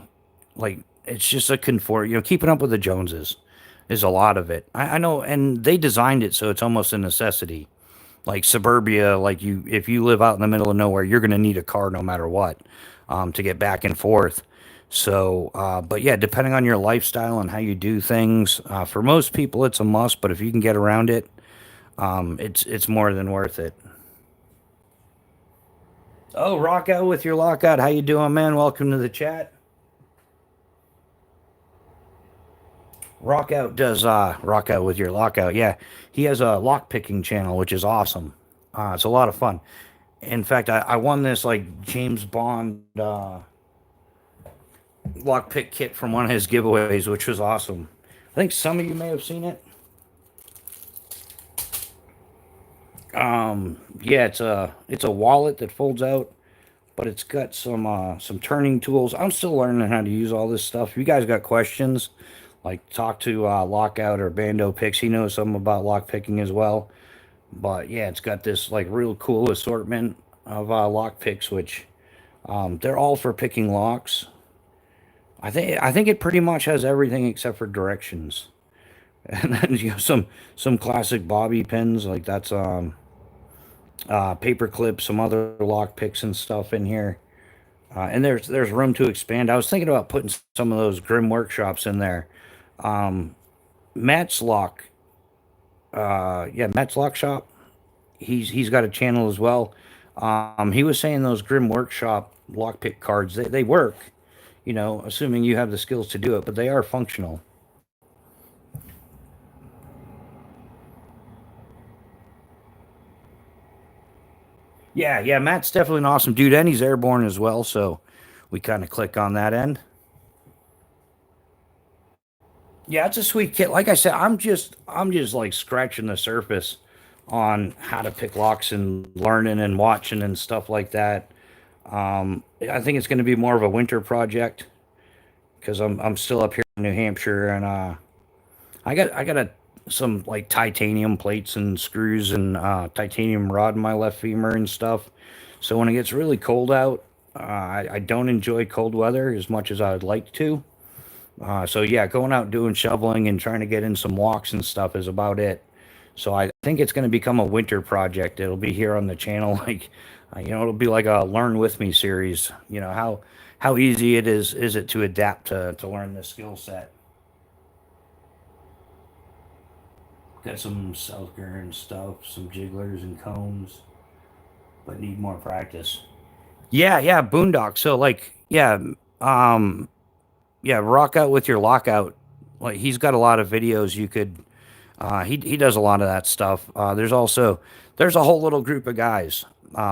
like it's just a conform. Keeping up with the Joneses is a lot of it. I know, and they designed it so it's almost a necessity. Like suburbia, like if you live out in the middle of nowhere, you're going to need a car no matter what, to get back and forth. So, but yeah, depending on your lifestyle and how you do things, for most people it's a must. But if you can get around it, it's more than worth it. Oh, rock out with your lockout. How you doing, man? Welcome to the chat. Rock out with your lockout. Yeah, he has a lock picking channel, which is awesome. It's a lot of fun. In fact, I won this like James Bond lock pick kit from one of his giveaways, which was awesome. I think some of you may have seen it. Yeah, it's a wallet that folds out, but it's got some turning tools. I'm still learning how to use all this stuff. If you guys got questions, like talk to Lockout or Bando Picks. He knows something about lock picking as well. But yeah, it's got this like real cool assortment of lock picks, which they're all for picking locks. I think it pretty much has everything except for directions. And then you have some classic bobby pins, like that's paper clips, some other lock picks and stuff in here. And there's room to expand. I was thinking about putting some of those Grim workshops in there. Um, Matt's lock, yeah, Matt's lock shop. He's got a channel as well. He was saying those Grim workshop lockpick cards they work. Assuming you have the skills to do it, but they are functional. Yeah, yeah, Matt's definitely an awesome dude, and he's airborne as well. So we kind of click on that end. Yeah, it's a sweet kit. Like I said, I'm just like scratching the surface on how to pick locks and learning and watching and stuff like that. I think it's going to be more of a winter project because I'm still up here in New Hampshire, and I got some like titanium plates and screws and titanium rod in my left femur and stuff. So when it gets really cold out, I don't enjoy cold weather as much as I'd like to. So yeah, going out doing shoveling and trying to get in some walks and stuff is about it. So I think it's going to become a winter project. It'll be here on the channel, like it'll be like a learn with me series. How easy is it to adapt to learn this skill set. Got some Selker and stuff, some jigglers and combs, but need more practice. Yeah, yeah, Boondock. So like, yeah, um, yeah, rock out with your lockout. Like he's got a lot of videos you could. He does a lot of that stuff. There's a whole little group of guys.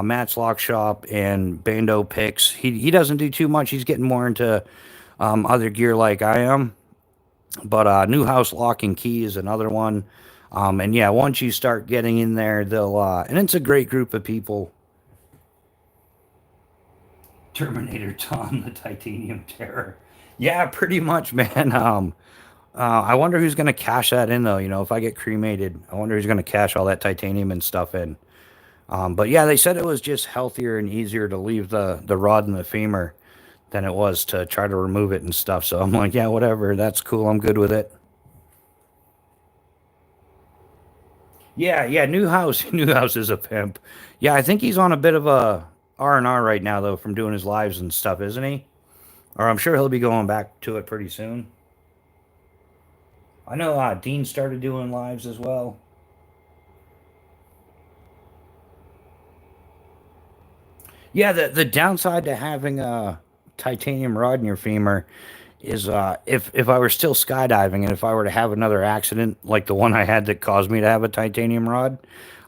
Matt's Lock Shop and Bando Picks. He doesn't do too much. He's getting more into other gear like I am. But New House Lock and Key is another one. And yeah, once you start getting in there, they'll and it's a great group of people. Terminator Tom, the Titanium Terror. Yeah, pretty much, man. I wonder who's gonna cash that in though. You know, if I get cremated, I wonder who's gonna cash all that titanium and stuff in. But yeah, they said it was just healthier and easier to leave the rod in the femur than it was to try to remove it and stuff. So I'm like, yeah, whatever. That's cool. I'm good with it. Yeah, yeah. New House, New House is a pimp. Yeah, I think he's on a bit of a R&R right now though from doing his lives and stuff, isn't he? Or I'm sure he'll be going back to it pretty soon. I know Dean started doing lives as well. Yeah, the downside to having a titanium rod in your femur is if I were still skydiving and if I were to have another accident like the one I had that caused me to have a titanium rod,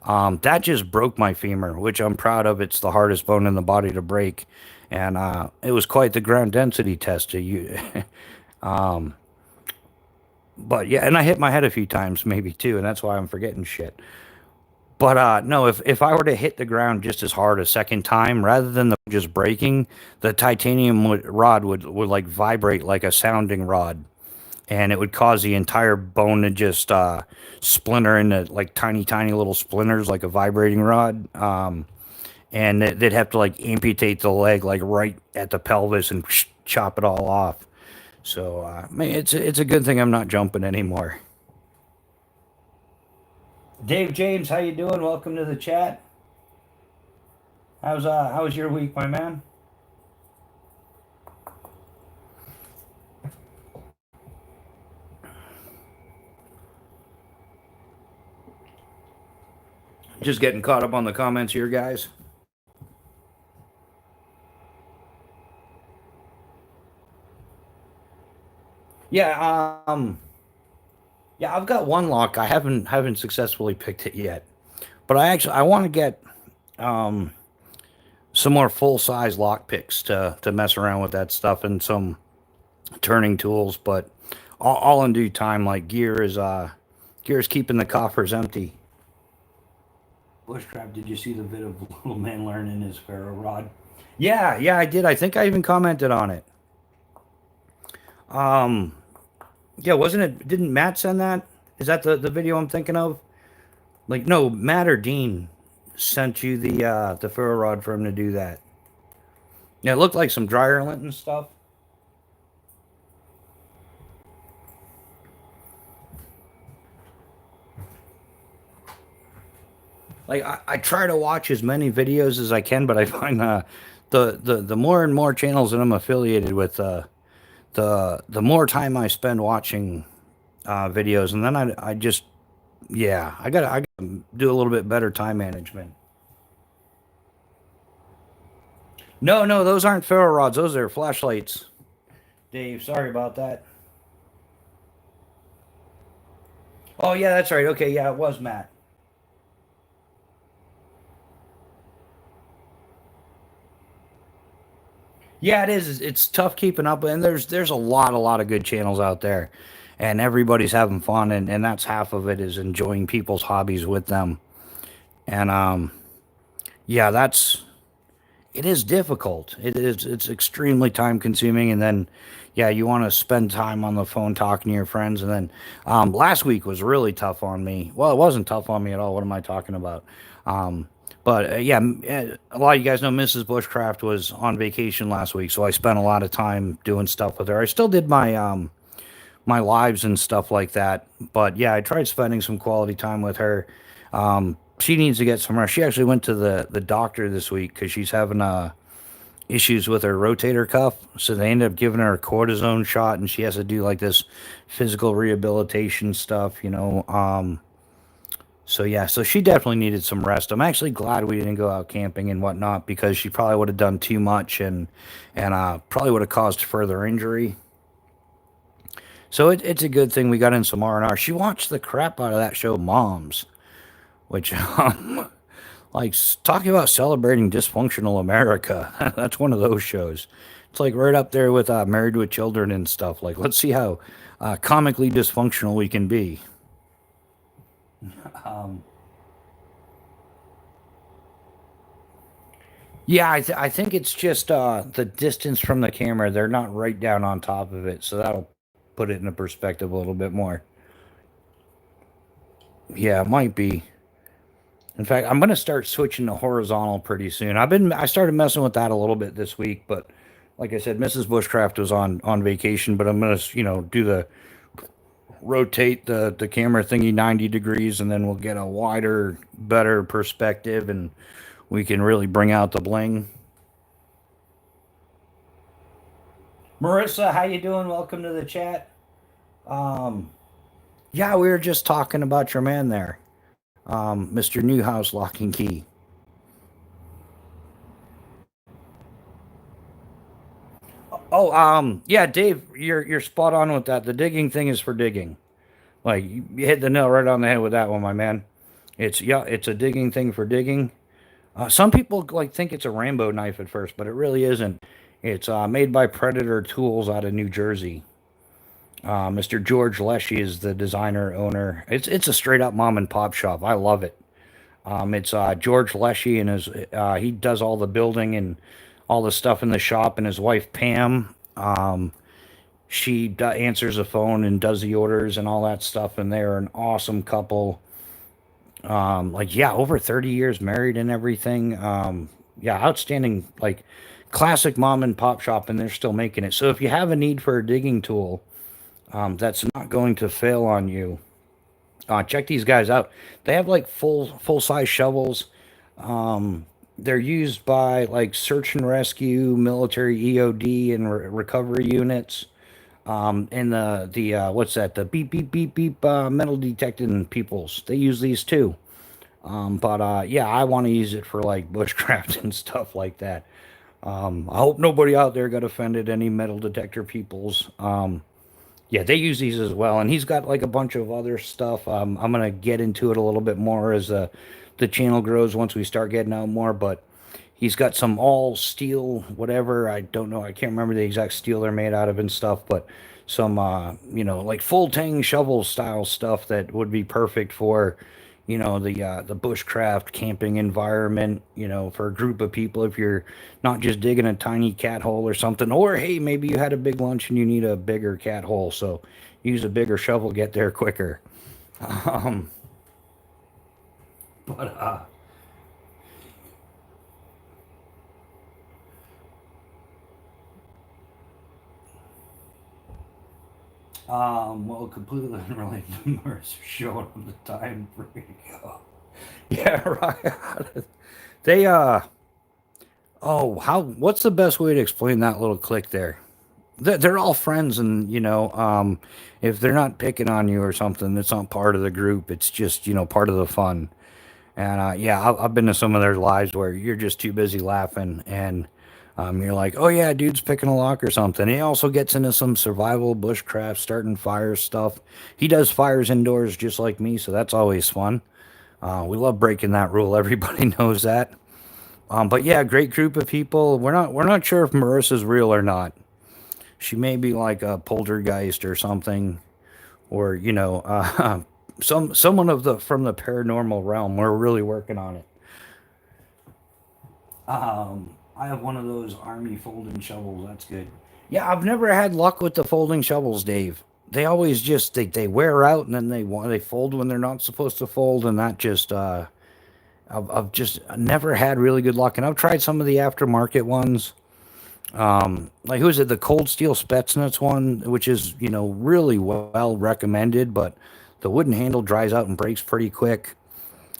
that just broke my femur, which I'm proud of. It's the hardest bone in the body to break, and it was quite the ground density test. To you, but yeah, and I hit my head a few times, maybe too, and that's why I'm forgetting shit. But no, if I were to hit the ground just as hard a second time, rather than the just breaking, the titanium rod would like vibrate like a sounding rod, and it would cause the entire bone to just splinter into like tiny little splinters, like a vibrating rod. And they'd have to like amputate the leg like right at the pelvis and chop it all off. So man, it's a good thing I'm not jumping anymore. Dave James, how you doing? Welcome to the chat. How's your week, my man? Just getting caught up on the comments here, guys. Yeah, yeah, I've got one lock. I haven't successfully picked it yet, but I want to get um some more full size lock picks to mess around with that stuff and some turning tools. But all in due time. Like gear is keeping the coffers empty. Bushcraft, did you see the vid of little man learning his ferro rod? Yeah, yeah, I did. I think I even commented on it. Um, yeah, wasn't it? Didn't Matt send that? Is that the video I'm thinking of? Like, no, Matt or Dean sent you the ferro rod for him to do that. Yeah, it looked like some dryer lint and stuff. Like I try to watch as many videos as I can, but I find the more and more channels that I'm affiliated with, the more time I spend watching videos, and then I just yeah, I gotta do a little bit better time management. No, no, those aren't ferro rods. Those are flashlights. Dave, sorry about that. Oh yeah, that's right. Okay, yeah, it was Matt. Yeah, it is. It's tough keeping up, and there's a lot of good channels out there, and everybody's having fun, and that's half of it is enjoying people's hobbies with them. And yeah, that's it is difficult. It's extremely time consuming, and then yeah, you want to spend time on the phone talking to your friends, and then last week was really tough on me. Well, it wasn't tough on me at all. What am I talking about? Um, but yeah, a lot of you guys know Mrs. Bushcraft was on vacation last week, so I spent a lot of time doing stuff with her. I still did my lives and stuff like that, but yeah, I tried spending some quality time with her. She needs to get some rest. She actually went to the doctor this week because she's having issues with her rotator cuff. So they ended up giving her a cortisone shot, and she has to do like this physical rehabilitation stuff, you know. So yeah, so she definitely needed some rest. I'm actually glad we didn't go out camping and whatnot because she probably would have done too much and probably would have caused further injury. So it's a good thing we got in some R&R. She watched the crap out of that show, Moms, which like talking about celebrating dysfunctional America. That's one of those shows. It's like right up there with Married with Children and stuff. Like let's see how comically dysfunctional we can be. Um, yeah, I think it's just the distance from the camera. They're not right down on top of it, so that'll put it into perspective a little bit more. Yeah, it might be. In fact, I'm gonna start switching to horizontal pretty soon. I started messing with that a little bit this week, but like I said, Mrs. Bushcraft was on vacation, but I'm gonna do the rotate the camera thingy 90 degrees, and then we'll get a wider, better perspective, and we can really bring out the bling. Marissa, how you doing? Welcome to the chat. Um, yeah, we were just talking about your man there, Mr. Newhouse Lock and Key. Oh, yeah, Dave, you're spot on with that. The digging thing is for digging. Like you hit the nail right on the head with that one, my man. It's a digging thing for digging. Some people like think it's a Rambo knife at first, but it really isn't. It's made by Predator Tools out of New Jersey. Mr. George Leshy is the designer owner. It's a straight up mom and pop shop. I love it. It's George Leshy and he does all the building and all the stuff in the shop, and his wife Pam. She answers the phone and does the orders and all that stuff, and they're an awesome couple. Like yeah, over 30 years married and everything. Yeah, outstanding, like classic mom and pop shop, and they're still making it. So if you have a need for a digging tool, that's not going to fail on you. Check these guys out. They have like full size shovels. They're used by like search and rescue, military EOD, and recovery units. And the what's that? The beep beep beep beep metal detecting peoples. They use these too. But yeah, I want to use it for like bushcraft and stuff like that. I hope nobody out there got offended. Any metal detector peoples. Yeah, they use these as well, and he's got like a bunch of other stuff. I'm gonna get into it a little bit more as the channel grows once we start getting out more. But he's got some all steel, whatever. I don't know. I can't remember the exact steel they're made out of and stuff, but some like full tang shovel style stuff that would be perfect for the bushcraft camping environment, for a group of people, if you're not just digging a tiny cat hole or something, or hey, maybe you had a big lunch and you need a bigger cat hole, so use a bigger shovel, get there quicker. um but well, completely unrelated to Mars showing them the time for me to go. Yeah, right. They oh, what's the best way to explain that little click there? They're all friends, and if they're not picking on you or something, it's not part of the group. It's just part of the fun. And yeah, I've been to some of their lives where you're just too busy laughing, and you're like, oh yeah, dude's picking a lock or something. He also gets into some survival bushcraft, starting fires stuff. He does fires indoors just like me, so that's always fun. We love breaking that rule. Everybody knows that. But yeah, great group of people. We're not sure if Marissa's real or not. She may be like a poltergeist or something, or someone from the paranormal realm. We're really working on it. I have one of those army folding shovels. That's good. Yeah, I've never had luck with the folding shovels, Dave. They always just they wear out, and then they fold when they're not supposed to fold, and that just I've just never had really good luck. And I've tried some of the aftermarket ones. Like who is it? The Cold Steel Spetsnaz one, which is really well recommended, but the wooden handle dries out and breaks pretty quick.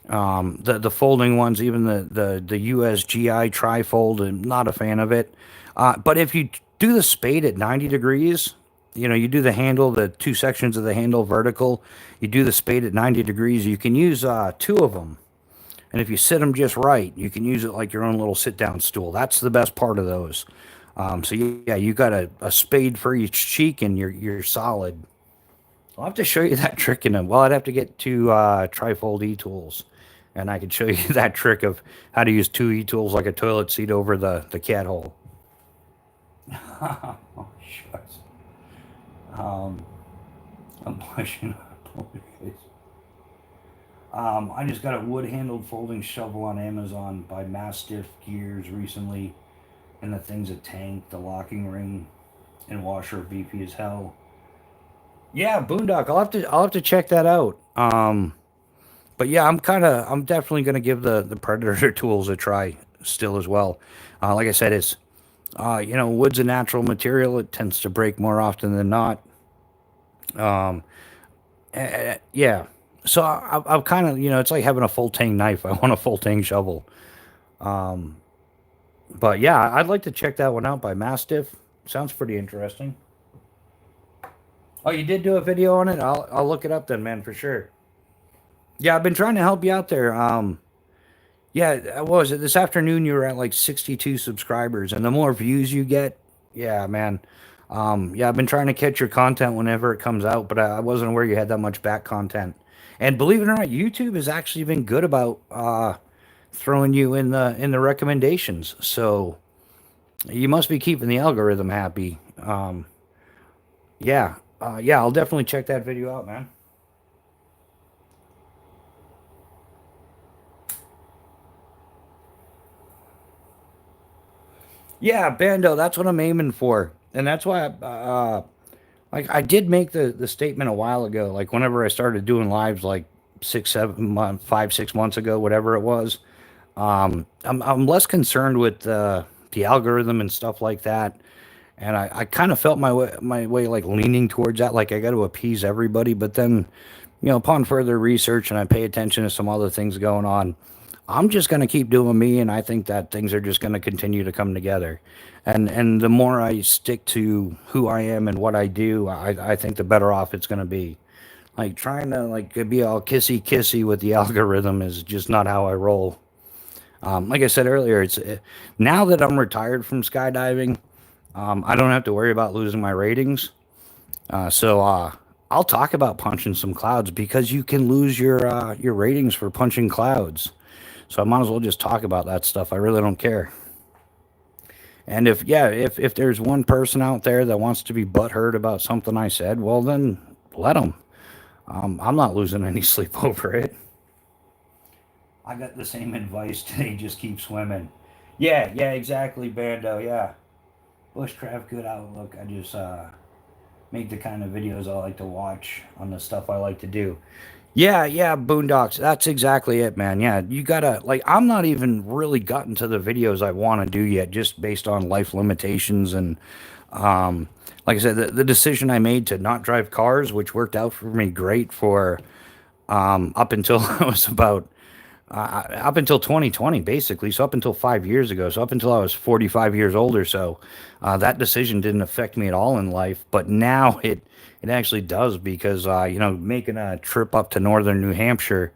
The folding ones, even the USGI trifold, I'm not a fan of it. But if you do the spade at 90 degrees, you do the handle, the two sections of the handle vertical, you do the spade at 90 degrees, you can use two of them. And if you sit them just right, you can use it like your own little sit-down stool. That's the best part of those. So yeah, you got a spade for each cheek, and you're solid. I'll have to show you that trick in a. Well, I'd have to get two trifold e-tools, and I could show you that trick of how to use two e-tools like a toilet seat over the cat hole. Oh, shucks. I'm blushing. I just got a wood-handled folding shovel on Amazon by Mastiff Gears recently, and the thing's a tank. The locking ring and washer are beefy as hell. Yeah, Boondock. I'll have to check that out. But yeah, I'm definitely gonna give the Predator tools a try still as well. Like I said, it's wood's a natural material. It tends to break more often than not. Um, yeah. So I've kind of, it's like having a full tang knife. I want a full tang shovel. Um, but yeah, I'd like to check that one out by Mastiff. Sounds pretty interesting. Oh, you did do a video on it? I'll look it up then, man, for sure. Yeah, I've been trying to help you out there. Yeah, what was it? This afternoon you were at like 62 subscribers, and the more views you get, yeah, man. Yeah, I've been trying to catch your content whenever it comes out, but I wasn't aware you had that much back content. And believe it or not, YouTube has actually been good about throwing you in the recommendations. So you must be keeping the algorithm happy. Yeah, yeah, I'll definitely check that video out, man. Yeah, Bando, that's what I'm aiming for, and that's why like I did make the statement a while ago. Like whenever I started doing lives, like 6, 7 months, 5, 6 months ago, whatever it was. I'm less concerned with the algorithm and stuff like that, and I kind of felt my way like leaning towards that. Like I got to appease everybody, but then upon further research and I pay attention to some other things going on, I'm just going to keep doing me, and I think that things are just going to continue to come together. And the more I stick to who I am and what I do, I think the better off it's going to be. Like trying to like be all kissy kissy with the algorithm is just not how I roll. Like I said earlier, it's now that I'm retired from skydiving, I don't have to worry about losing my ratings. So I'll talk about punching some clouds because you can lose your ratings for punching clouds. So I might as well just talk about that stuff. I really don't care. And if there's one person out there that wants to be butthurt about something I said, well then let them. I'm not losing any sleep over it. I got the same advice today. Just keep swimming. Yeah, yeah, exactly, Bando. Yeah, Bushcraft, good outlook. I just make the kind of videos I like to watch on the stuff I like to do. Yeah, yeah, Boondocks. That's exactly it, man. Yeah, you gotta like. I'm not even really gotten to the videos I want to do yet, just based on life limitations and, like I said, the decision I made to not drive cars, which worked out for me great for up until I was about up until 2020, basically. So up until 5 years ago. So up until I was 45 years old or so, that decision didn't affect me at all in life. But now it actually does because making a trip up to northern New Hampshire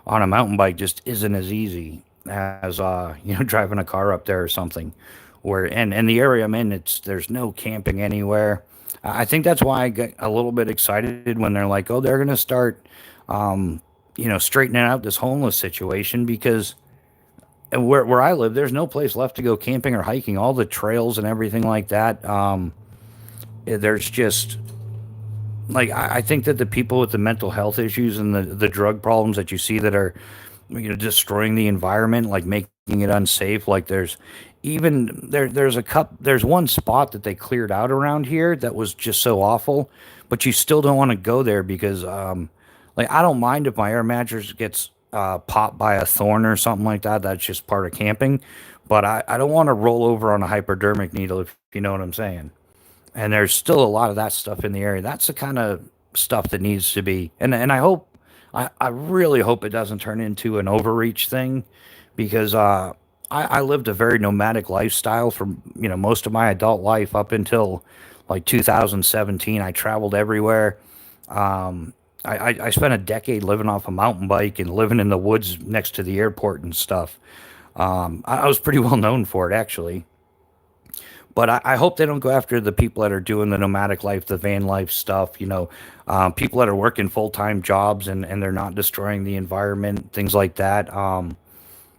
on a mountain bike just isn't as easy as driving a car up there or something. Where and the area I'm in, there's no camping anywhere. I think that's why I get a little bit excited when they're like, oh, they're gonna start straightening out this homeless situation because where I live, there's no place left to go camping or hiking. All the trails and everything like that. There's just like I think that the people with the mental health issues and the drug problems that you see that are destroying the environment, like making it unsafe. Like there's one spot that they cleared out around here that was just so awful, but you still don't want to go there because like I don't mind if my air mattress gets popped by a thorn or something like that. That's just part of camping. But I don't want to roll over on a hypodermic needle if you know what I'm saying. And there's still a lot of that stuff in the area. That's the kind of stuff that needs to be. And I really hope it doesn't turn into an overreach thing because I lived a very nomadic lifestyle for most of my adult life up until like 2017. I traveled everywhere. I spent a decade living off a mountain bike and living in the woods next to the airport and stuff. I was pretty well known for it, actually. But I hope they don't go after the people that are doing the nomadic life, the van life stuff, people that are working full time jobs and they're not destroying the environment, things like that.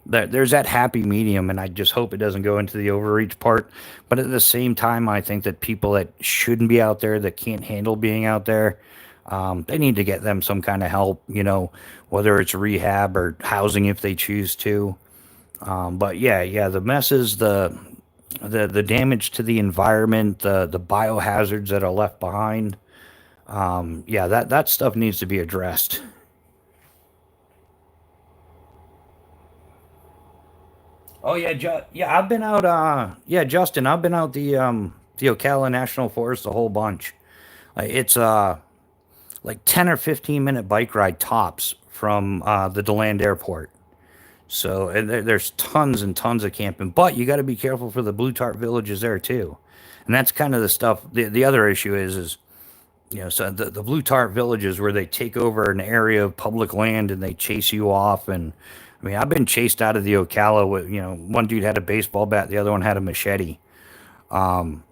There's that happy medium, and I just hope it doesn't go into the overreach part. But at the same time, I think that people that shouldn't be out there, that can't handle being out there, They need to get them some kind of help, whether it's rehab or housing if they choose to. But yeah, the messes, the damage to the environment, the biohazards that are left behind. Yeah, that stuff needs to be addressed. Oh yeah, yeah, I've been out. Yeah, Justin, I've been out the Ocala National Forest a whole bunch. It's like 10 or 15 minute bike ride tops from the Deland Airport. So and there's tons and tons of camping, but you got to be careful for the blue tarp villages there too. And that's kind of the stuff. The other issue is so the blue tarp villages where they take over an area of public land and they chase you off. And I mean, I've been chased out of the Ocala with one dude had a baseball bat, the other one had a machete. And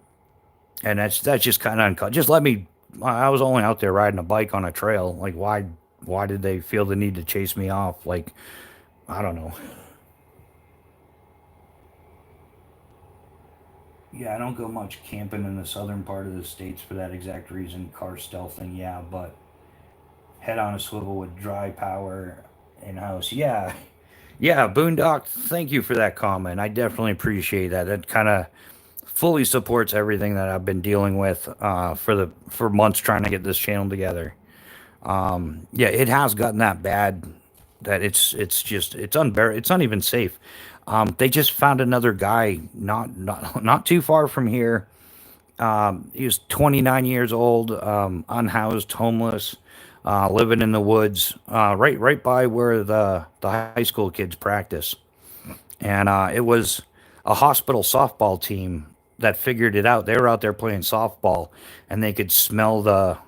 that's just kind of just let me. I was only out there riding a bike on a trail. Like why did they feel the need to chase me off? Like I don't know. Yeah, I don't go much camping in the southern part of the states for that exact reason. Car stealthing, yeah, but head on a swivel with dry power in house, yeah, yeah. Boondock, thank you for that comment. I definitely appreciate that. It kind of fully supports everything that I've been dealing with for months trying to get this channel together. Yeah, it has gotten that bad that it's just it's unbearable. It's not even safe. They just found another guy not too far from here. He was 29 years old, unhoused, homeless, living in the woods, right by where the high school kids practice. And it was a hospital softball team that figured it out. They were out there playing softball, and they could smell the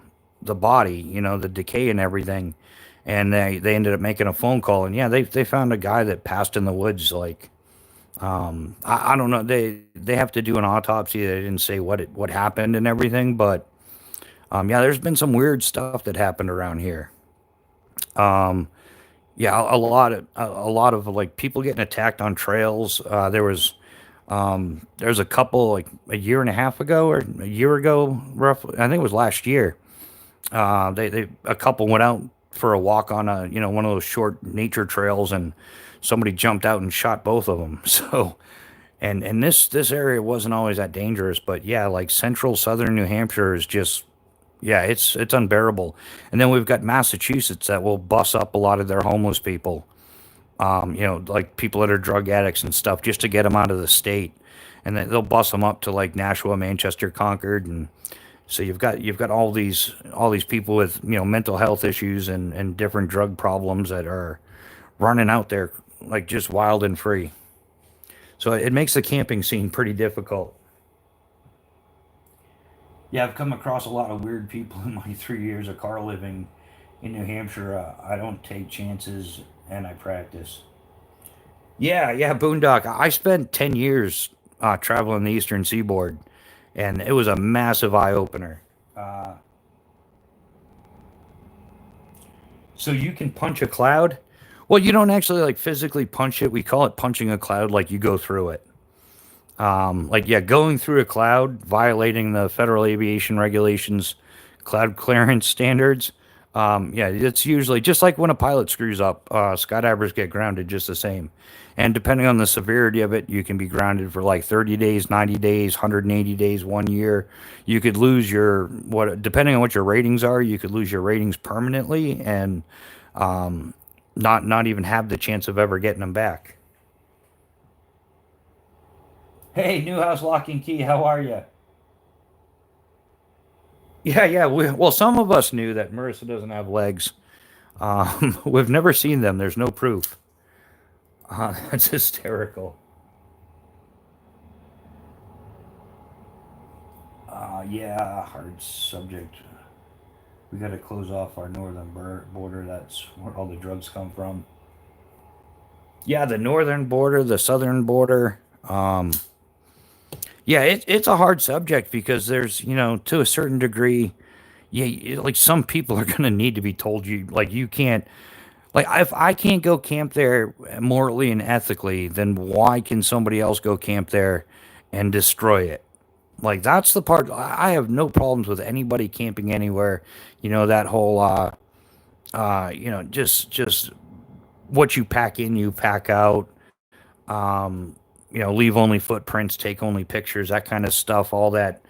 body, the decay and everything. And they ended up making a phone call, and yeah, they found a guy that passed in the woods. Like I don't know, they have to do an autopsy. They didn't say what happened and everything, but yeah, there's been some weird stuff that happened around here. Um, yeah, a lot of like people getting attacked on trails. There's a couple like a year and a half ago or a year ago, roughly. I think it was last year. They a couple went out for a walk on a one of those short nature trails, and somebody jumped out and shot both of them. So, and this area wasn't always that dangerous, but yeah, like central southern New Hampshire is just yeah, it's unbearable. And then we've got Massachusetts that will bus up a lot of their homeless people, like people that are drug addicts and stuff, just to get them out of the state, and then they'll bus them up to like Nashua, Manchester, Concord, and so you've got all these people with mental health issues and different drug problems that are running out there like just wild and free. So it makes the camping scene pretty difficult. Yeah, I've come across a lot of weird people in my 3 years of car living in New Hampshire. I don't take chances and I practice. Yeah, Boondock. I spent 10 years traveling the eastern seaboard, and it was a massive eye opener. Uh, so you can punch a cloud? Well, you don't actually like physically punch it. We call it punching a cloud, like you go through it. Like yeah, going through a cloud, violating the federal aviation regulations, cloud clearance standards. Yeah, it's usually just like when a pilot screws up, skydivers get grounded just the same. And depending on the severity of it, you can be grounded for like 30 days, 90 days, 180 days, 1 year. You could lose depending on what your ratings are, you could lose your ratings permanently and not even have the chance of ever getting them back. Hey, Newhouse Lock and Key, how are you? Yeah. Well, some of us knew that Marissa doesn't have legs. We've never seen them. There's no proof. That's hysterical. Yeah, hard subject. We got to close off our northern border. That's where all the drugs come from. Yeah, the northern border, the southern border. Yeah, it's a hard subject because there's, to a certain degree, yeah, like some people are going to need to be told like, you can't, like, if I can't go camp there morally and ethically, then why can somebody else go camp there and destroy it? Like that's the part I have no problems with anybody camping anywhere. You know that whole just what you pack in, you pack out. Um, leave only footprints, take only pictures, that kind of stuff. All that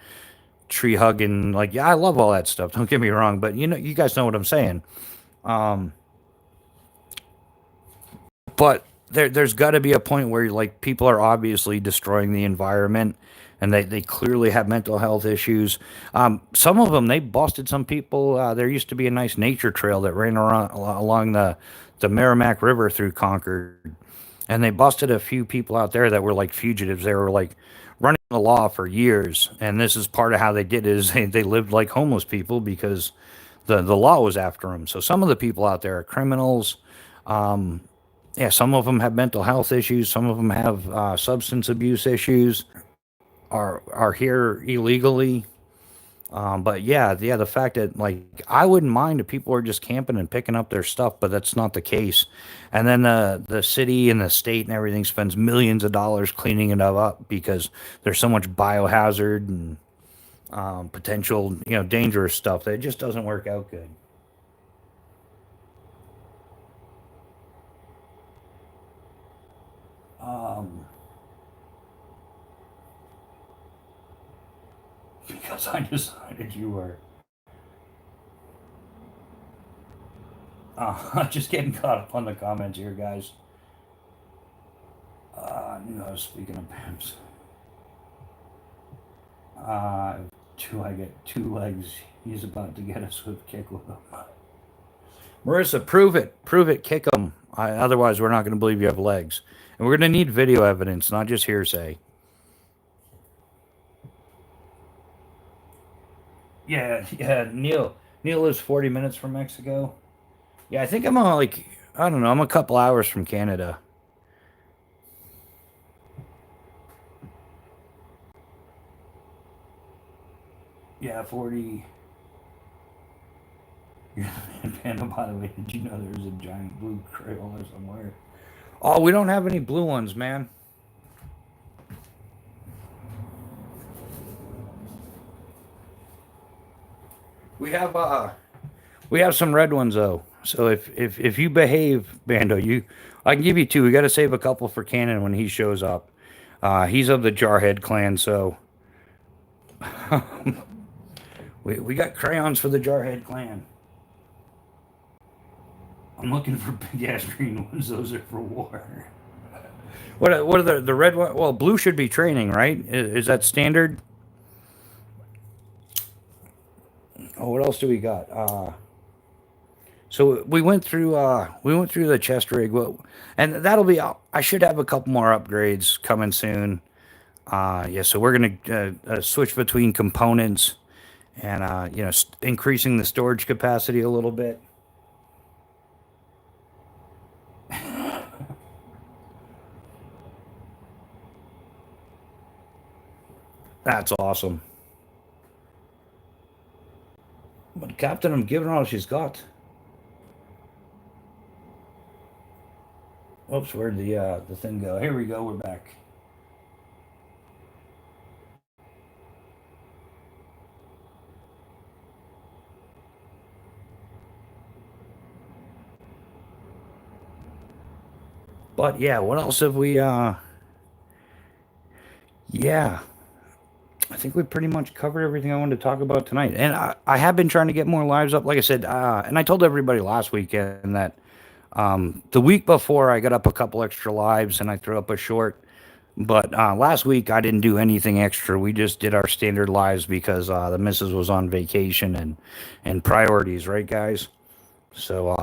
tree hugging, like yeah, I love all that stuff. Don't get me wrong, but you guys know what I'm saying. Um, but there's got to be a point where like people are obviously destroying the environment and they clearly have mental health issues. Some of them, they busted some people. There used to be a nice nature trail that ran around along the Merrimack River through Concord, and they busted a few people out there that were like fugitives. They were like running the law for years, and this is part of how they did it is they lived like homeless people because the law was after them. So some of the people out there are criminals. Um, yeah, some of them have mental health issues. Some of them have substance abuse issues. Are here illegally. But yeah, the fact that like I wouldn't mind if people are just camping and picking up their stuff, but that's not the case. And then the city and the state and everything spends millions of dollars cleaning it up because there's so much biohazard and potential dangerous stuff that it just doesn't work out good. Um, because I decided you were just getting caught up on the comments here, guys. No, speaking of pimps, uh, I get two legs. He's about to get a swift kick with them. Marissa, prove it, kick them. Otherwise, we're not going to believe you have legs, and we're going to need video evidence, not just hearsay. Yeah. Neil lives 40 minutes from Mexico. Yeah, I think I'm on like I don't know. I'm a couple hours from Canada. Yeah, 40. You're the man panda, by the way. Did you know there's a giant blue Crayola somewhere? Oh, we don't have any blue ones, man. We have we have some red ones though. So if you behave, Bando, I can give you two. We got to save a couple for Cannon when he shows up. He's of the Jarhead clan, so we got crayons for the Jarhead clan. I'm looking for big ass green ones. Those are for war. What are the red one? Well, blue should be training, right? Is that standard? Oh, what else do we got? So we went through the chest rig, well, and that'll be. I should have a couple more upgrades coming soon. Yeah, so we're gonna switch between components and increasing the storage capacity a little bit. That's awesome. But Captain, I'm giving her all she's got. Oops, where'd the thing go? Here we go. We're back. But yeah, what else have we? Yeah, I think we pretty much covered everything I wanted to talk about tonight. And I have been trying to get more lives up, like I said. And I told everybody last weekend that the week before I got up a couple extra lives and I threw up a short. But last week I didn't do anything extra. We just did our standard lives because the missus was on vacation and priorities, right, guys? So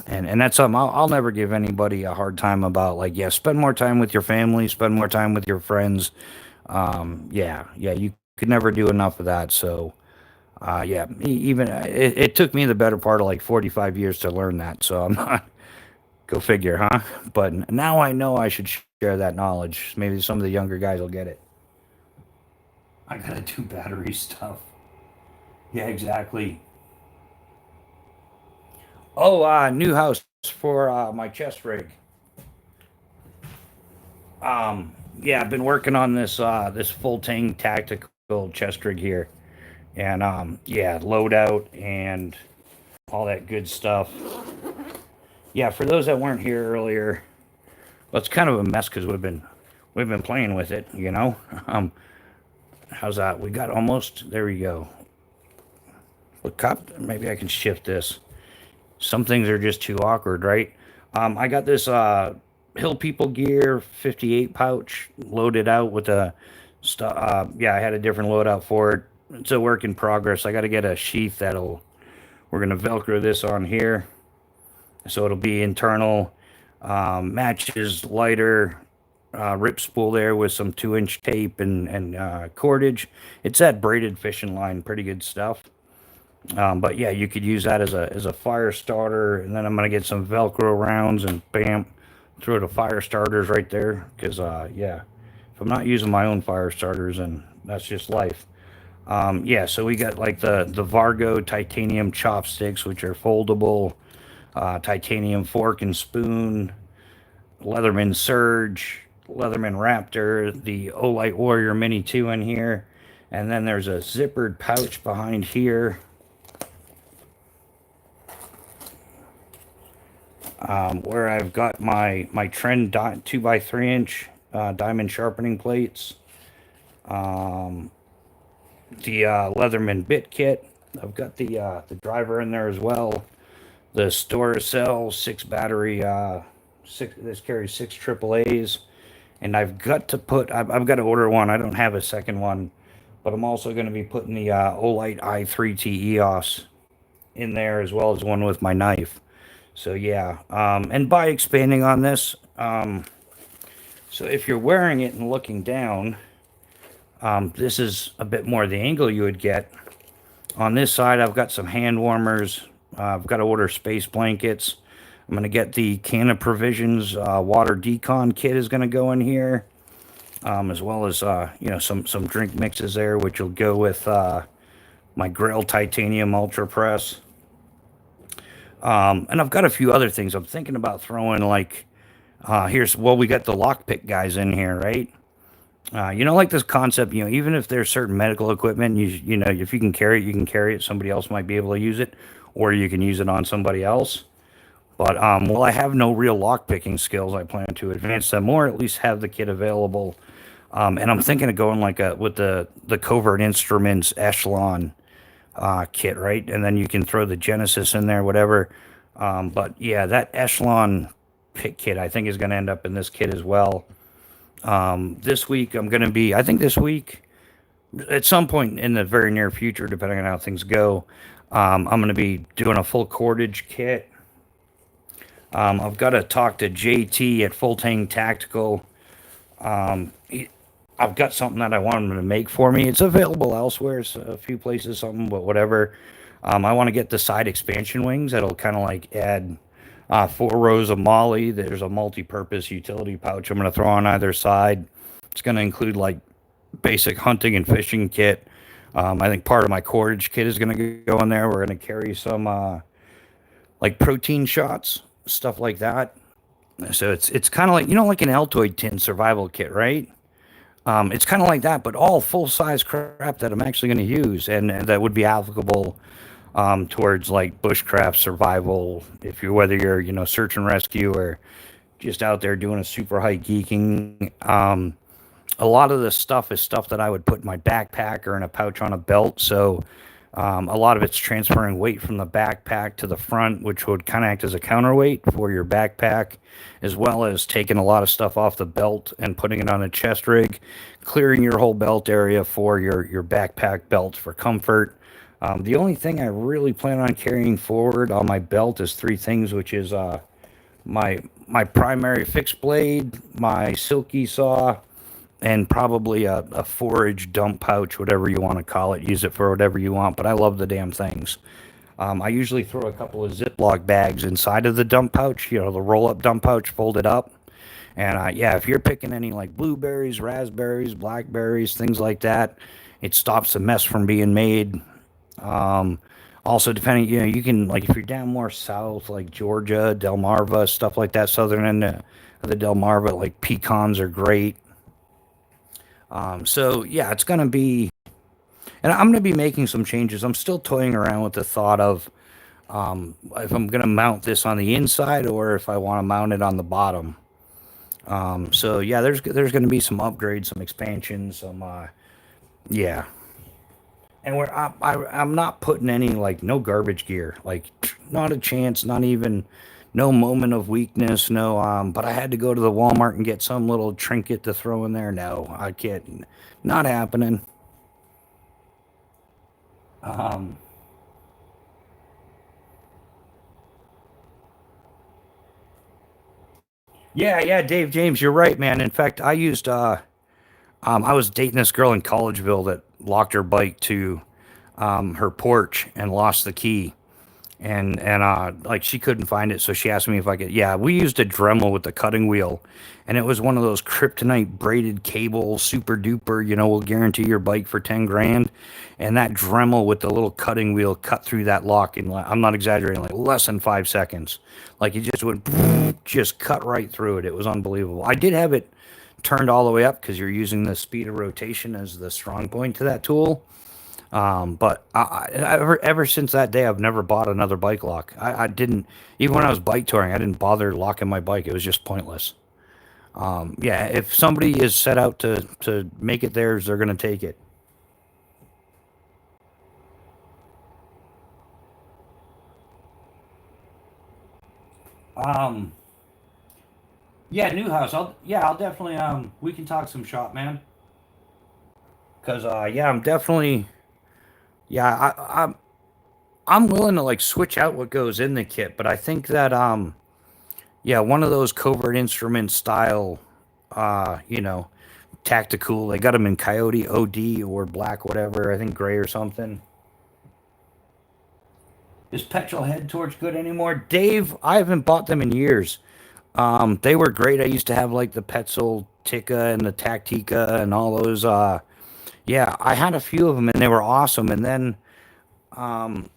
and that's something I'll never give anybody a hard time about. Like, yeah, spend more time with your family, spend more time with your friends. Yeah, you could never do enough of that. So yeah, even it took me the better part of like 45 years to learn that. So I'm not go figure, huh? But now I know I should share that knowledge. Maybe some of the younger guys will get it. I gotta do battery stuff. Yeah, exactly. Oh, new house for my chest rig. Yeah, I've been working on this this full tank tactical old chest rig here. And yeah, loadout and all that good stuff. Yeah, for those that weren't here earlier, well, it's kind of a mess because we've been playing with it, you know. How's that? We got almost, there we go. Look up, maybe I can shift this. Some things are just too awkward, right? I got this Hill People Gear 58 pouch loaded out with a yeah, I had a different loadout for it. It's a work in progress. I got to get a sheath we're gonna Velcro this on here, so it'll be internal. Matches lighter rip spool there with some 2-inch tape and cordage. It's that braided fishing line, pretty good stuff. But yeah, you could use that as a fire starter, and then I'm gonna get some Velcro rounds and bam, throw the fire starters right there. Because yeah, if I'm not using my own fire starters, then that's just life. Yeah, so we got like the Vargo titanium chopsticks, which are foldable, titanium fork and spoon, Leatherman Surge, Leatherman Raptor, the Olight Warrior Mini 2 in here, and then there's a zippered pouch behind here. Where I've got my Trend 2x3-inch diamond sharpening plates, the Leatherman bit kit. I've got the driver in there as well. The Storacell 6 battery, this carries 6 AAAs, and I've got to order one. I don't have a second one, but I'm also going to be putting the Olight i3T EOS in there, as well as one with my knife. So yeah, and by expanding on this, so if you're wearing it and looking down, this is a bit more the angle you would get. On this side, I've got some hand warmers. I've got to order space blankets. I'm going to get the Can of Provisions water decon kit is going to go in here, as well as you know, some drink mixes there, which will go with my Grail Titanium Ultra Press. And I've got a few other things I'm thinking about throwing, like, we got the lockpick guys in here, right? You know, like this concept, you know, even if there's certain medical equipment, you know, if you can carry it, you can carry it. Somebody else might be able to use it, or you can use it on somebody else. But, well, I have no real lockpicking skills. I plan to advance them, or at least have the kit available. And I'm thinking of going like with the Covert Instruments Echelon kit, right? And then you can throw the Genesis in there, whatever. But yeah, that Echelon pick kit I think is going to end up in this kit as well. This week I think this week, at some point in the very near future, depending on how things go, I'm going to be doing a full cordage kit. I've got to talk to JT at Full Tang Tactical. I've got something that I want him to make for me. It's available elsewhere, so a few places, something, but whatever. I want to get the side expansion wings that'll kind of like add 4 rows of molly. There's a multi-purpose utility pouch I'm going to throw on either side. It's going to include like basic hunting and fishing kit. I think part of my cordage kit is going to go in there. We're going to carry some like protein shots, stuff like that. So it's kind of like, you know, like an Altoid tin survival kit, right? It's kind of like that, but all full-size crap that I'm actually going to use, and that would be applicable towards like bushcraft survival, whether you're, you know, search and rescue or just out there doing a super high geeking. A lot of this stuff is stuff that I would put in my backpack or in a pouch on a belt. So a lot of it's transferring weight from the backpack to the front, which would kind of act as a counterweight for your backpack, as well as taking a lot of stuff off the belt and putting it on a chest rig, clearing your whole belt area for your backpack belt for comfort. The only thing I really plan on carrying forward on my belt is 3 things, which is my primary fixed blade, my silky saw, and probably a forage dump pouch, whatever you want to call it. Use it for whatever you want, but I love the damn things. I usually throw a couple of Ziploc bags inside of the dump pouch, you know, the roll-up dump pouch folded up. And yeah, if you're picking any like blueberries, raspberries, blackberries, things like that, it stops the mess from being made. Also, depending, you know, you can, like, if you're down more south, like Georgia, Delmarva, stuff like that, southern end of the Delmarva, like pecans are great. So yeah, it's gonna be And I'm going to be making some changes. I'm still toying around with the thought of if I'm going to mount this on the inside or if I want to mount it on the bottom. So yeah, there's going to be some upgrades, some expansions, some yeah. And I'm not putting any like no garbage gear, like not a chance, not even no moment of weakness, no. But I had to go to the Walmart and get some little trinket to throw in there. No, I can't, not happening. Um, yeah, yeah, Dave James, you're right, man. In fact, I was dating this girl in Collegeville that locked her bike to her porch and lost the key. And like she couldn't find it, so she asked me if I could. Yeah, we used a Dremel with the cutting wheel, and it was one of those kryptonite braided cable, super duper. Will guarantee your bike for 10 grand. And that Dremel with the little cutting wheel cut through that lock in I'm not exaggerating, like less than 5 seconds. Like it just went, just cut right through it. It was unbelievable. I did have it turned all the way up because you're using the speed of rotation as the strong point to that tool. But ever since that day, I've never bought another bike lock. I didn't, even when I was bike touring, I didn't bother locking my bike. It was just pointless. Yeah, if somebody is set out to make it theirs, they're going to take it. Um, yeah, new house. I'll definitely, we can talk some shop, man. Cause, yeah, I'm definitely, yeah, I'm willing to like switch out what goes in the kit, but I think that, yeah, one of those covert instrument style, you know, tactical. They got them in Coyote OD or black, whatever. I think gray or something. Is petrol head torch good anymore? Dave, I haven't bought them in years. They were great. I used to have like the Petzl Tikka and the Tactica and all those. Yeah, I had a few of them and they were awesome. And then I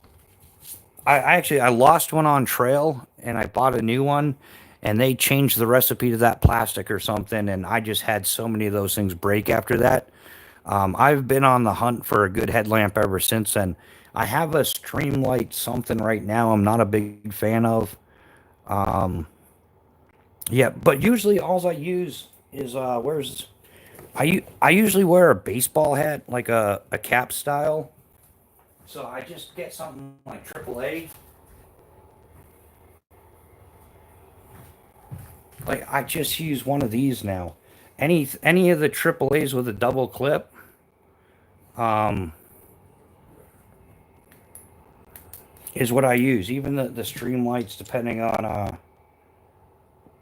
lost one on trail and I bought a new one and they changed the recipe to that plastic or something and I just had so many of those things break after that. I've been on the hunt for a good headlamp ever since then. I have a Streamlight something right now. I'm not a big fan of. Yeah, but usually all I use is I usually wear a baseball hat like a cap style. So I just get something like AAA. Like I just use one of these now. Any of the AAAs with a double clip. Um, is what I use. Even the stream lights, depending on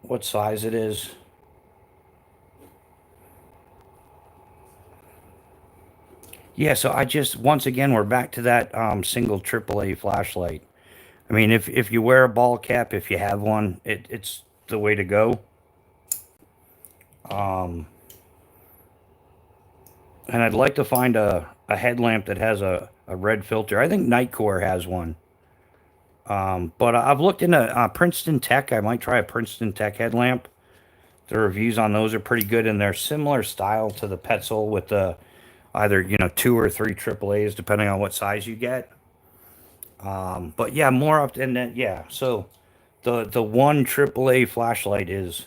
what size it is. Yeah, so I just once again we're back to that single AAA flashlight. I mean, if you wear a ball cap, if you have one, it's the way to go. Um, and I'd like to find a headlamp that has a red filter. I think Nightcore has one. But I've looked into Princeton Tech. I might try a Princeton Tech headlamp. The reviews on those are pretty good, and they're similar style to the Petzl with the either two or three AAAs depending on what size you get. But yeah, more up and then yeah. So the one AAA flashlight is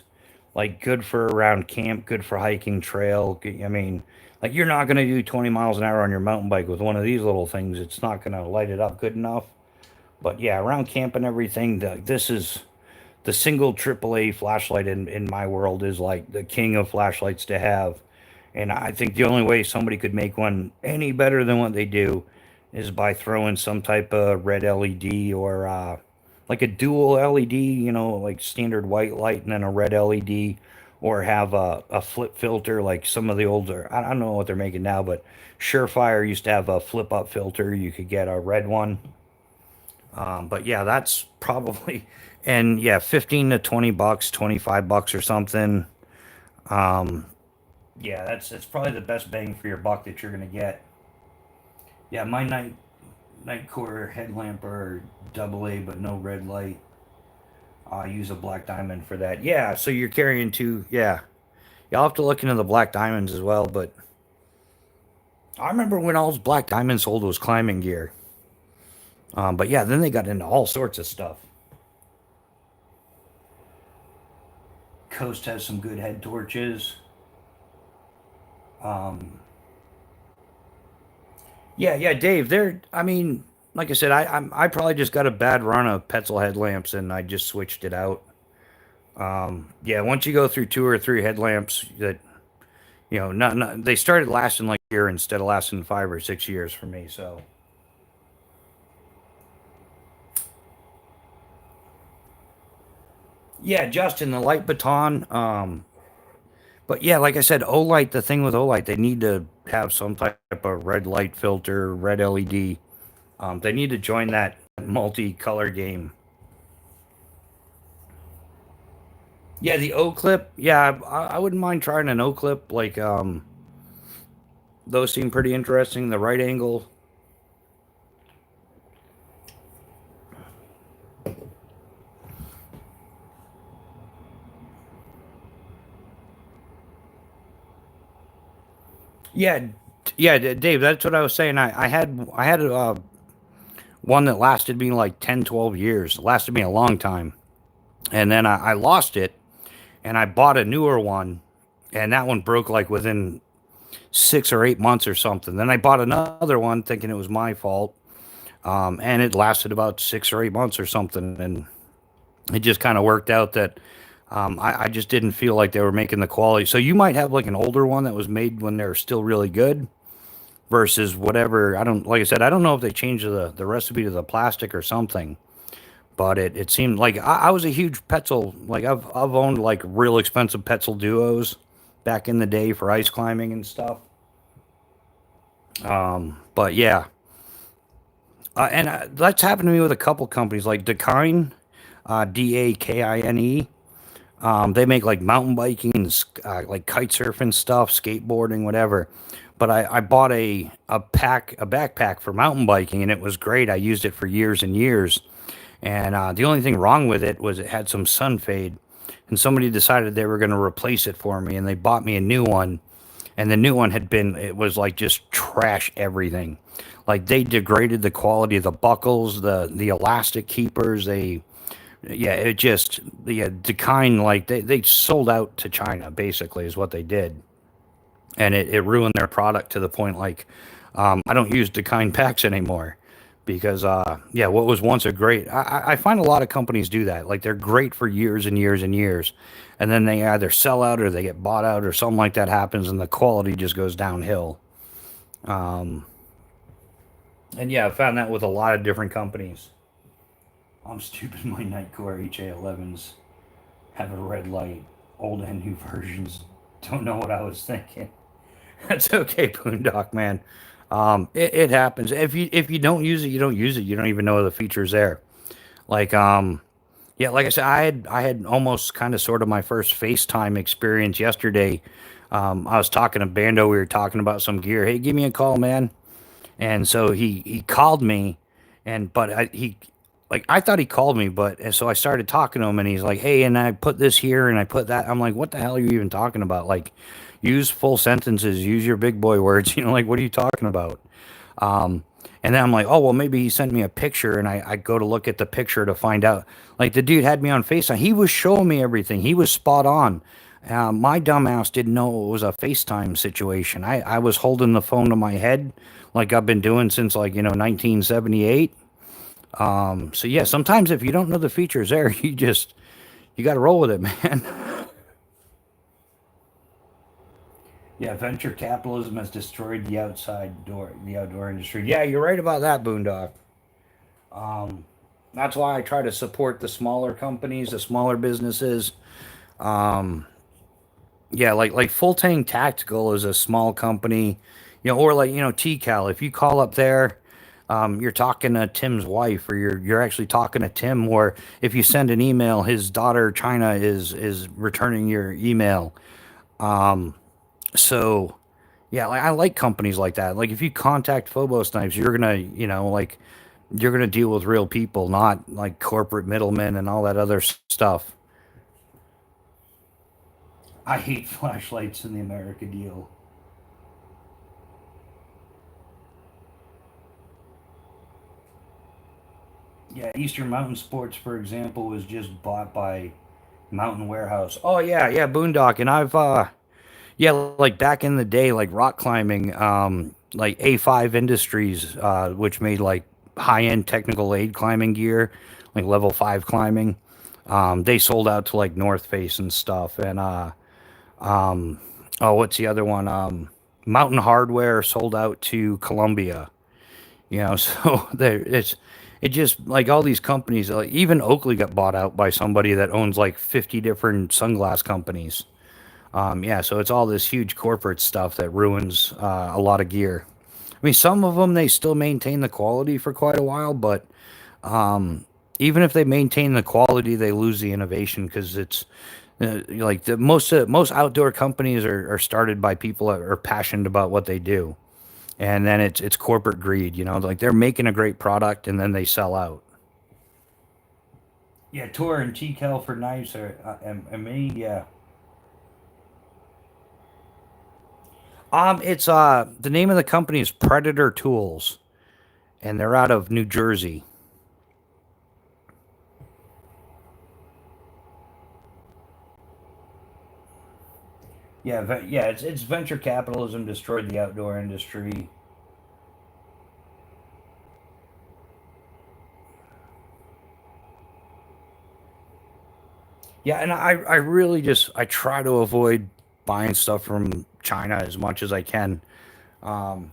like good for around camp, good for hiking trail. I mean, like you're not gonna do 20 miles an hour on your mountain bike with one of these little things. It's not gonna light it up good enough. But yeah, around camp and everything, this is the single AAA flashlight in my world is like the king of flashlights to have. And I think the only way somebody could make one any better than what they do is by throwing some type of red LED or like a dual LED, like standard white light and then a red LED, or have a flip filter like some of the older, I don't know what they're making now, but Surefire used to have a flip up filter. You could get a red one. But yeah, that's probably, and yeah, 15 to 20 bucks, 25 bucks or something. Um, yeah, that's probably the best bang for your buck that you're gonna get. Yeah, my night core headlamp are double A, but no red light. I use a black diamond for that. Yeah, so you're carrying two. Yeah, you'll have to look into the black diamonds as well. But I remember when all Black Diamond sold was climbing gear. But yeah, then they got into all sorts of stuff. Coast has some good head torches. Um, yeah, Dave. They're. I mean, like I said, I probably just got a bad run of Petzl headlamps, and I just switched it out. Yeah, once you go through two or three headlamps, that not they started lasting like a year instead of lasting 5 or 6 years for me. So yeah, Justin, the light baton. But yeah, like I said, Olight. The thing with Olight, they need to have some type of red light filter, red LED. They need to join that multi-color game. Yeah, the O clip. Yeah, I wouldn't mind trying an O clip. Like those seem pretty interesting. The right angle. Yeah, yeah, Dave. That's what I was saying. I had one that lasted me like 10, 12 years. It lasted me a long time, and then I lost it, and I bought a newer one, and that one broke like within 6 or 8 months or something. Then I bought another one thinking it was my fault, and it lasted about 6 or 8 months or something. And it just kind of worked out that I just didn't feel like they were making the quality. So you might have like an older one that was made when they were still really good versus whatever. I don't, like I said, I don't know if they changed the recipe to the plastic or something. But it seemed like I was a huge Petzl. Like I've owned like real expensive Petzl duos back in the day for ice climbing and stuff. But yeah, and that's happened to me with a couple companies like Dakine, Dakine. They make like mountain biking, like kite surfing stuff, skateboarding, whatever. But I bought a backpack for mountain biking, and it was great. I used it for years and years. And the only thing wrong with it was it had some sun fade, and somebody decided they were going to replace it for me, and they bought me a new one. And the new one it was like just trash everything. Like they degraded the quality of the buckles, the elastic keepers. Yeah, it just, the kind, like they sold out to China, basically, is what they did. And it ruined their product to the point like I don't use Dakine packs anymore because yeah, what was once a great, I find a lot of companies do that. Like they're great for years and years and years, and then they either sell out or they get bought out or something like that happens, and the quality just goes downhill. And yeah, I found that with a lot of different companies. I'm stupid. My Nightcore HA11s have a red light. Old and new versions. Don't know what I was thinking. That's okay, Boondock man. It happens. If you don't use it, you don't use it. You don't even know the features there. Like yeah, like I said, I had almost kind of sort of my first FaceTime experience yesterday. I was talking to Bando. We were talking about some gear. Hey, give me a call, man. And so he called me, and but he like I thought he called me, but and so I started talking to him, and he's like, "Hey, and I put this here, and I put that." I'm like, "What the hell are you even talking about? Like, use full sentences, use your big boy words. Like what are you talking about?" And then I'm like, "Oh well, maybe he sent me a picture," and I go to look at the picture to find out. Like the dude had me on FaceTime. He was showing me everything. He was spot on. My dumbass didn't know it was a FaceTime situation. I was holding the phone to my head like I've been doing since like 1978. So yeah, sometimes if you don't know the features there, you got to roll with it, man. Yeah, venture capitalism has destroyed the outdoor industry. Yeah, you're right about that, Boondock. Um, that's why I try to support the smaller companies, the smaller businesses. Um, yeah, like Full Tank Tactical is a small company, or like TCal. If you call up there, you're talking to Tim's wife, or you're actually talking to Tim. Or if you send an email, his daughter China is returning your email. So yeah, like I like companies like that. Like if you contact Phobos Snipes, you're gonna like you're gonna deal with real people, not like corporate middlemen and all that other stuff. I hate flashlights in the America deal. Yeah, Eastern Mountain Sports, for example, was just bought by Mountain Warehouse. Oh yeah, yeah, Boondock, and I've yeah, like back in the day, like rock climbing, like A5 Industries, which made like high-end technical aid climbing gear, like level 5 climbing. They sold out to like North Face and stuff, and oh, what's the other one? Mountain Hardware sold out to Columbia. You know, so there it just like all these companies, like even Oakley got bought out by somebody that owns like 50 different sunglass companies. Yeah, so it's all this huge corporate stuff that ruins a lot of gear. I mean, some of them they still maintain the quality for quite a while, but even if they maintain the quality, they lose the innovation because it's like the most outdoor companies are started by people that are passionate about what they do, and then it's corporate greed. You know, like they're making a great product and then they sell out. Yeah, Tor and TCal for knives are I mean, yeah. It's the name of the company is Predator Tools, and they're out of New Jersey. Yeah, yeah, it's venture capitalism destroyed the outdoor industry. Yeah, and I really just I try to avoid buying stuff from China as much as I can. Um,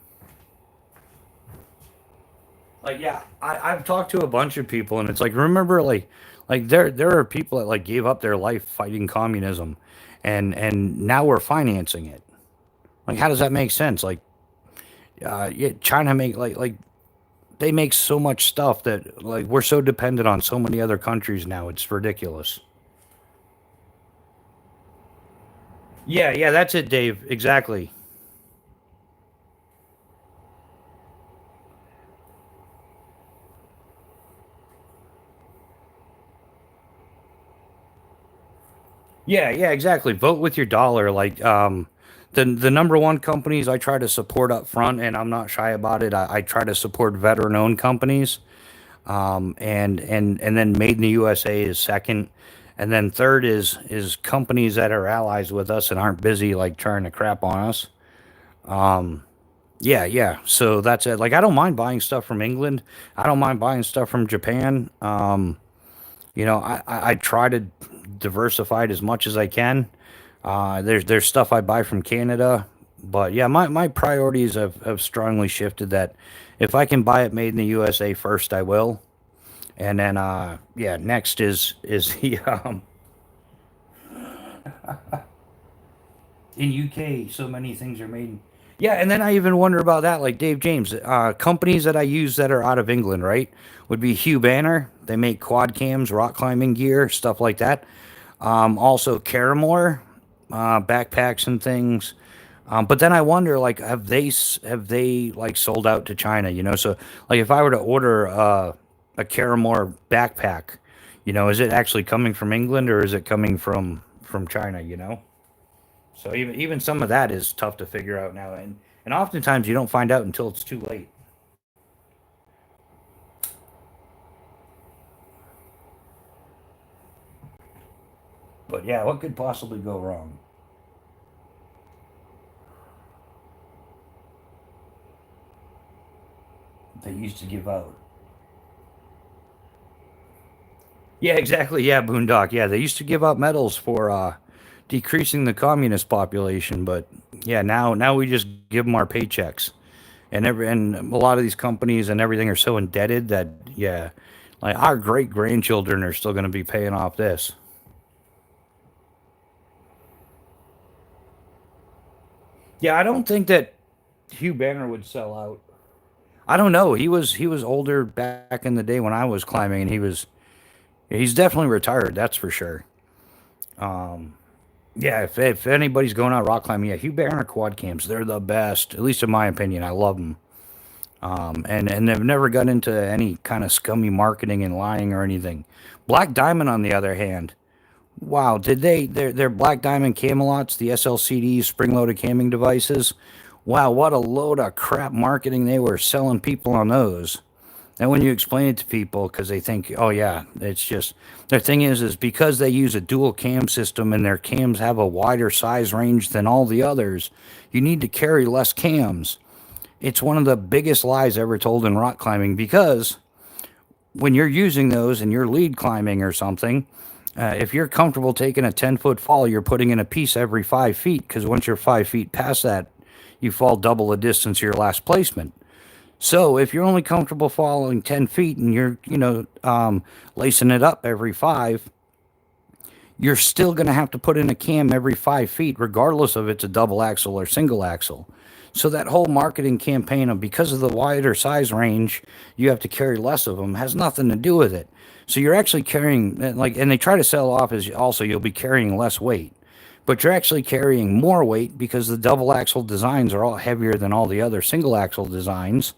like yeah, I've talked to a bunch of people, and it's like remember like there are people that like gave up their life fighting communism, and now we're financing it. Like how does that make sense? Like yeah, China make like they make so much stuff that like we're so dependent on so many other countries now. It's ridiculous. Yeah, yeah, that's it, Dave. Exactly. Yeah, yeah, exactly. Vote with your dollar. Like the number one companies I try to support up front, and I'm not shy about it. I try to support veteran owned companies. And then made in the USA is second. And then third is companies that are allies with us and aren't busy like trying to crap on us. Yeah, yeah. So that's it. Like I don't mind buying stuff from England. I don't mind buying stuff from Japan. You know, I try to diversify it as much as I can. There's stuff I buy from Canada, but yeah, my priorities have strongly shifted that if I can buy it made in the USA first, I will. And then yeah, next is the in UK so many things are made. Yeah, and then I even wonder about that, like Dave James, companies that I use that are out of England, right? Would be Hugh Banner. They make quad cams, rock climbing gear, stuff like that. Also Caramore, backpacks and things. But then I wonder, like, have they like sold out to China? You know, so like if I were to order a Caramore backpack, you know, is it actually coming from England or is it coming from China? You know, so even some of that is tough to figure out now, and oftentimes you don't find out until it's too late. But yeah, what could possibly go wrong? They used to give out. Yeah, exactly. Yeah, Boondock. Yeah, they used to give out medals for decreasing the communist population, but yeah, now we just give them our paychecks, and a lot of these companies and everything are so indebted that yeah, like our great grandchildren are still going to be paying off this. Yeah, I don't think that Hugh Banner would sell out. I don't know. He was older back in the day when I was climbing, and he's definitely retired. That's for sure. Yeah, if anybody's going out rock climbing, yeah, Hugh Banner quad cams, they're the best. At least in my opinion, I love them. And they've never got into any kind of scummy marketing and lying or anything. Black Diamond, on the other hand, wow, did their Black Diamond Camelots, the SLCD spring loaded camming devices? Wow, what a load of crap marketing they were selling people on those. And when you explain it to people, because they think, oh yeah, it's just their thing is because they use a dual cam system and their cams have a wider size range than all the others, you need to carry less cams. It's one of the biggest lies ever told in rock climbing because when you're using those and you're lead climbing or something, if you're comfortable taking a 10-foot fall, you're putting in a piece every 5 feet because once you're 5 feet past that, you fall double the distance of your last placement. So if you're only comfortable falling 10 feet and you're, lacing it up every five, you're still going to have to put in a cam every 5 feet, regardless of it's a double axle or single axle. So that whole marketing campaign of because of the wider size range, you have to carry less of them has nothing to do with it. So you're actually carrying and they try to sell off as also you'll be carrying less weight, but you're actually carrying more weight because the double axle designs are all heavier than all the other single axle designs.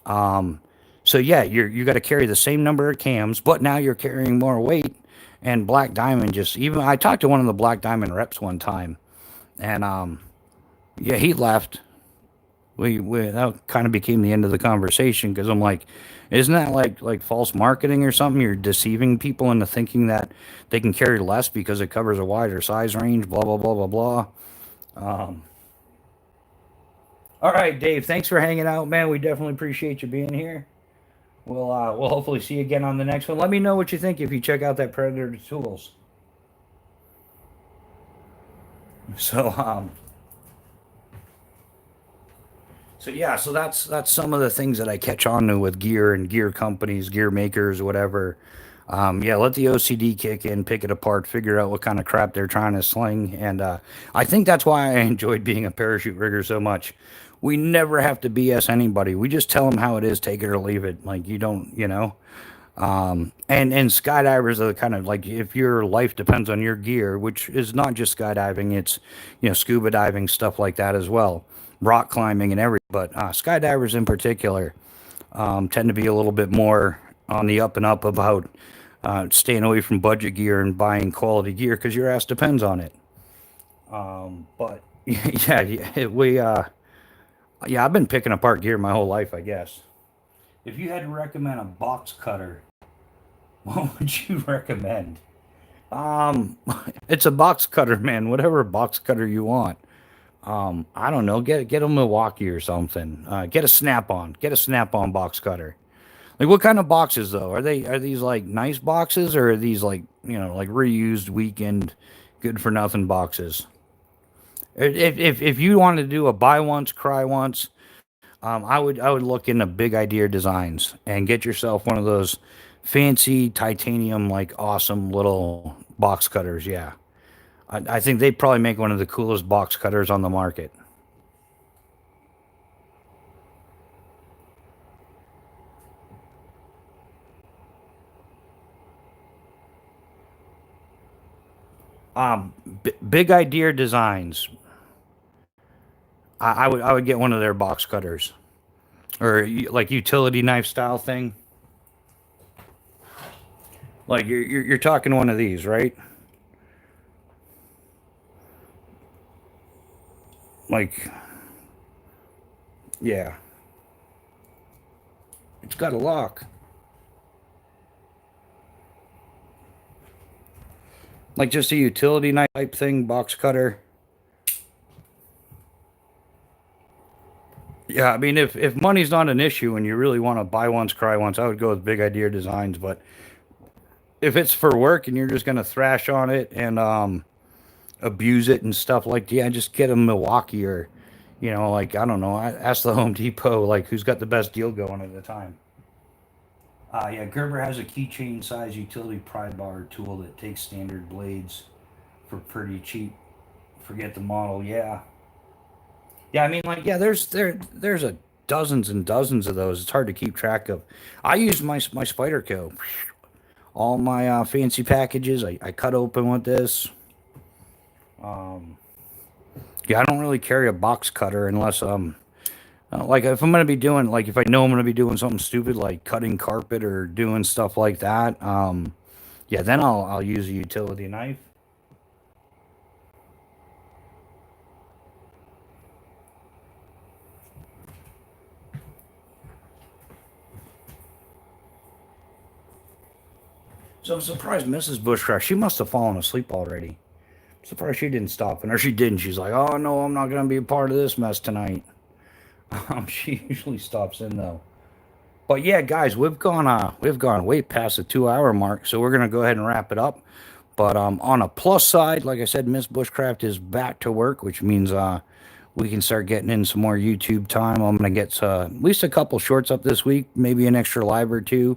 So yeah, you got to carry the same number of cams, but now you're carrying more weight. And Black Diamond even I talked to one of the Black Diamond reps one time, and yeah, he left. We that kind of became the end of the conversation because I'm like, isn't that like false marketing or something? You're deceiving people into thinking that they can carry less because it covers a wider size range. Blah blah blah blah blah. All right, Dave. Thanks for hanging out, man. We definitely appreciate you being here. We'll hopefully see you again on the next one. Let me know what you think if you check out that Predator tools. So so yeah, so that's some of the things that I catch on to with gear and gear companies, gear makers, whatever. Yeah, let the OCD kick in, pick it apart, figure out what kind of crap they're trying to sling, and I think that's why I enjoyed being a parachute rigger so much. We never have to BS anybody. We just tell them how it is, take it or leave it. Like you don't, you know. And skydivers are kind of like if your life depends on your gear, which is not just skydiving, it's scuba diving stuff like that as well, rock climbing and everything. But skydivers in particular tend to be a little bit more on the up and up about staying away from budget gear and buying quality gear because your ass depends on it. But yeah, I've been picking apart gear my whole life, I guess. If you had to recommend a box cutter, what would you recommend? Um, it's a box cutter, man. Whatever box cutter you want. I don't know. Get a Milwaukee or something. Get a Snap on. Get a Snap on box cutter. Like what kind of boxes though? Are these like nice boxes or are these like like reused weekend good for nothing boxes? If you wanted to do a buy once cry once, I would look into Big Idea Designs and get yourself one of those fancy titanium like awesome little box cutters. Yeah, I think they probably make one of the coolest box cutters on the market. Big Idea Designs. I would get one of their box cutters or like utility knife style thing. Like you're talking one of these, right? Like yeah, it's got a lock. Like just a utility knife type thing, box cutter. Yeah, I mean, if money's not an issue and you really want to buy once, cry once, I would go with Big Idea Designs. But if it's for work and you're just gonna thrash on it and abuse it and stuff like, yeah, just get a Milwaukee or, like I don't know, ask the Home Depot like who's got the best deal going at the time. Yeah, Gerber has a keychain size utility pry bar tool that takes standard blades for pretty cheap. Forget the model. Yeah, yeah. I mean, like, yeah. There's a dozens and dozens of those. It's hard to keep track of. I use my Spider Co. All my fancy packages. I cut open with this. Um, yeah, I don't really carry a box cutter unless like if I'm gonna be doing like if I know I'm gonna be doing something stupid like cutting carpet or doing stuff like that. Yeah, then I'll use a utility knife. So I'm surprised Mrs. Bushcraft, she must have fallen asleep already. I'm surprised she didn't stop in, or she didn't. She's like, oh no, I'm not going to be a part of this mess tonight. She usually stops in though. But yeah, guys, we've gone way past the 2 hour mark, so we're gonna go ahead and wrap it up. But on a plus side, like I said, Miss Bushcraft is back to work, which means we can start getting in some more YouTube time. I'm gonna get at least a couple shorts up this week, maybe an extra live or two.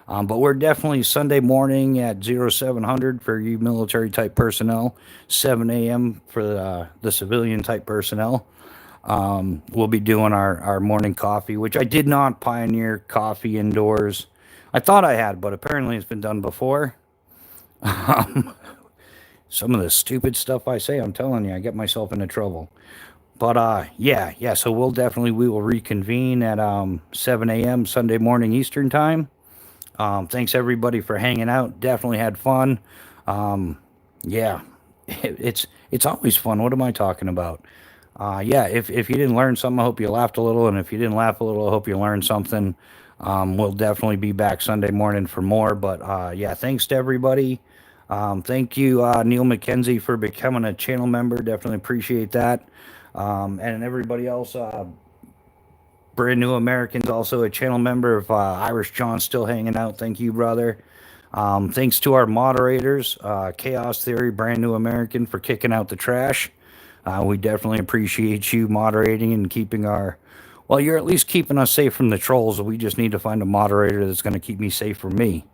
But we're definitely Sunday morning at 0700 for you military type personnel, 7 a.m. for the civilian type personnel. We'll be doing our morning coffee, which I did not pioneer coffee indoors. I thought I had, but apparently it's been done before. Some of the stupid stuff I say, I'm telling you, I get myself into trouble. But yeah, so we will reconvene at 7 a.m. Sunday morning Eastern time. Thanks everybody for hanging out. Definitely had fun. Yeah, it's always fun. What am I talking about? Yeah, if you didn't learn something, I hope you laughed a little. And if you didn't laugh a little, I hope you learned something. We'll definitely be back Sunday morning for more. But yeah, thanks to everybody. Thank you, Neil McKenzie, for becoming a channel member. Definitely appreciate that. And everybody else, brand new Americans, also a channel member. If Irish John's still hanging out, thank you, brother. Thanks to our moderators, Chaos Theory, brand new American, for kicking out the trash. We definitely appreciate you moderating and keeping well, you're at least keeping us safe from the trolls. We just need to find a moderator that's going to keep me safe from me.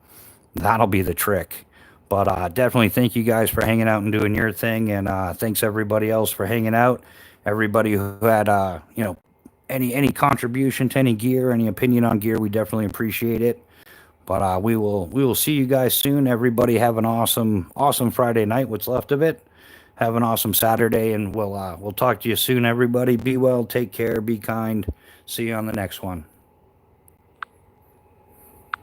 That'll be the trick. But definitely thank you guys for hanging out and doing your thing. And thanks everybody else for hanging out. Everybody who had, any contribution to any gear, any opinion on gear, we definitely appreciate it. But we will see you guys soon. Everybody have an awesome Friday night, what's left of it. Have an awesome Saturday, and we'll talk to you soon, everybody. Be well, take care, be kind. See you on the next one.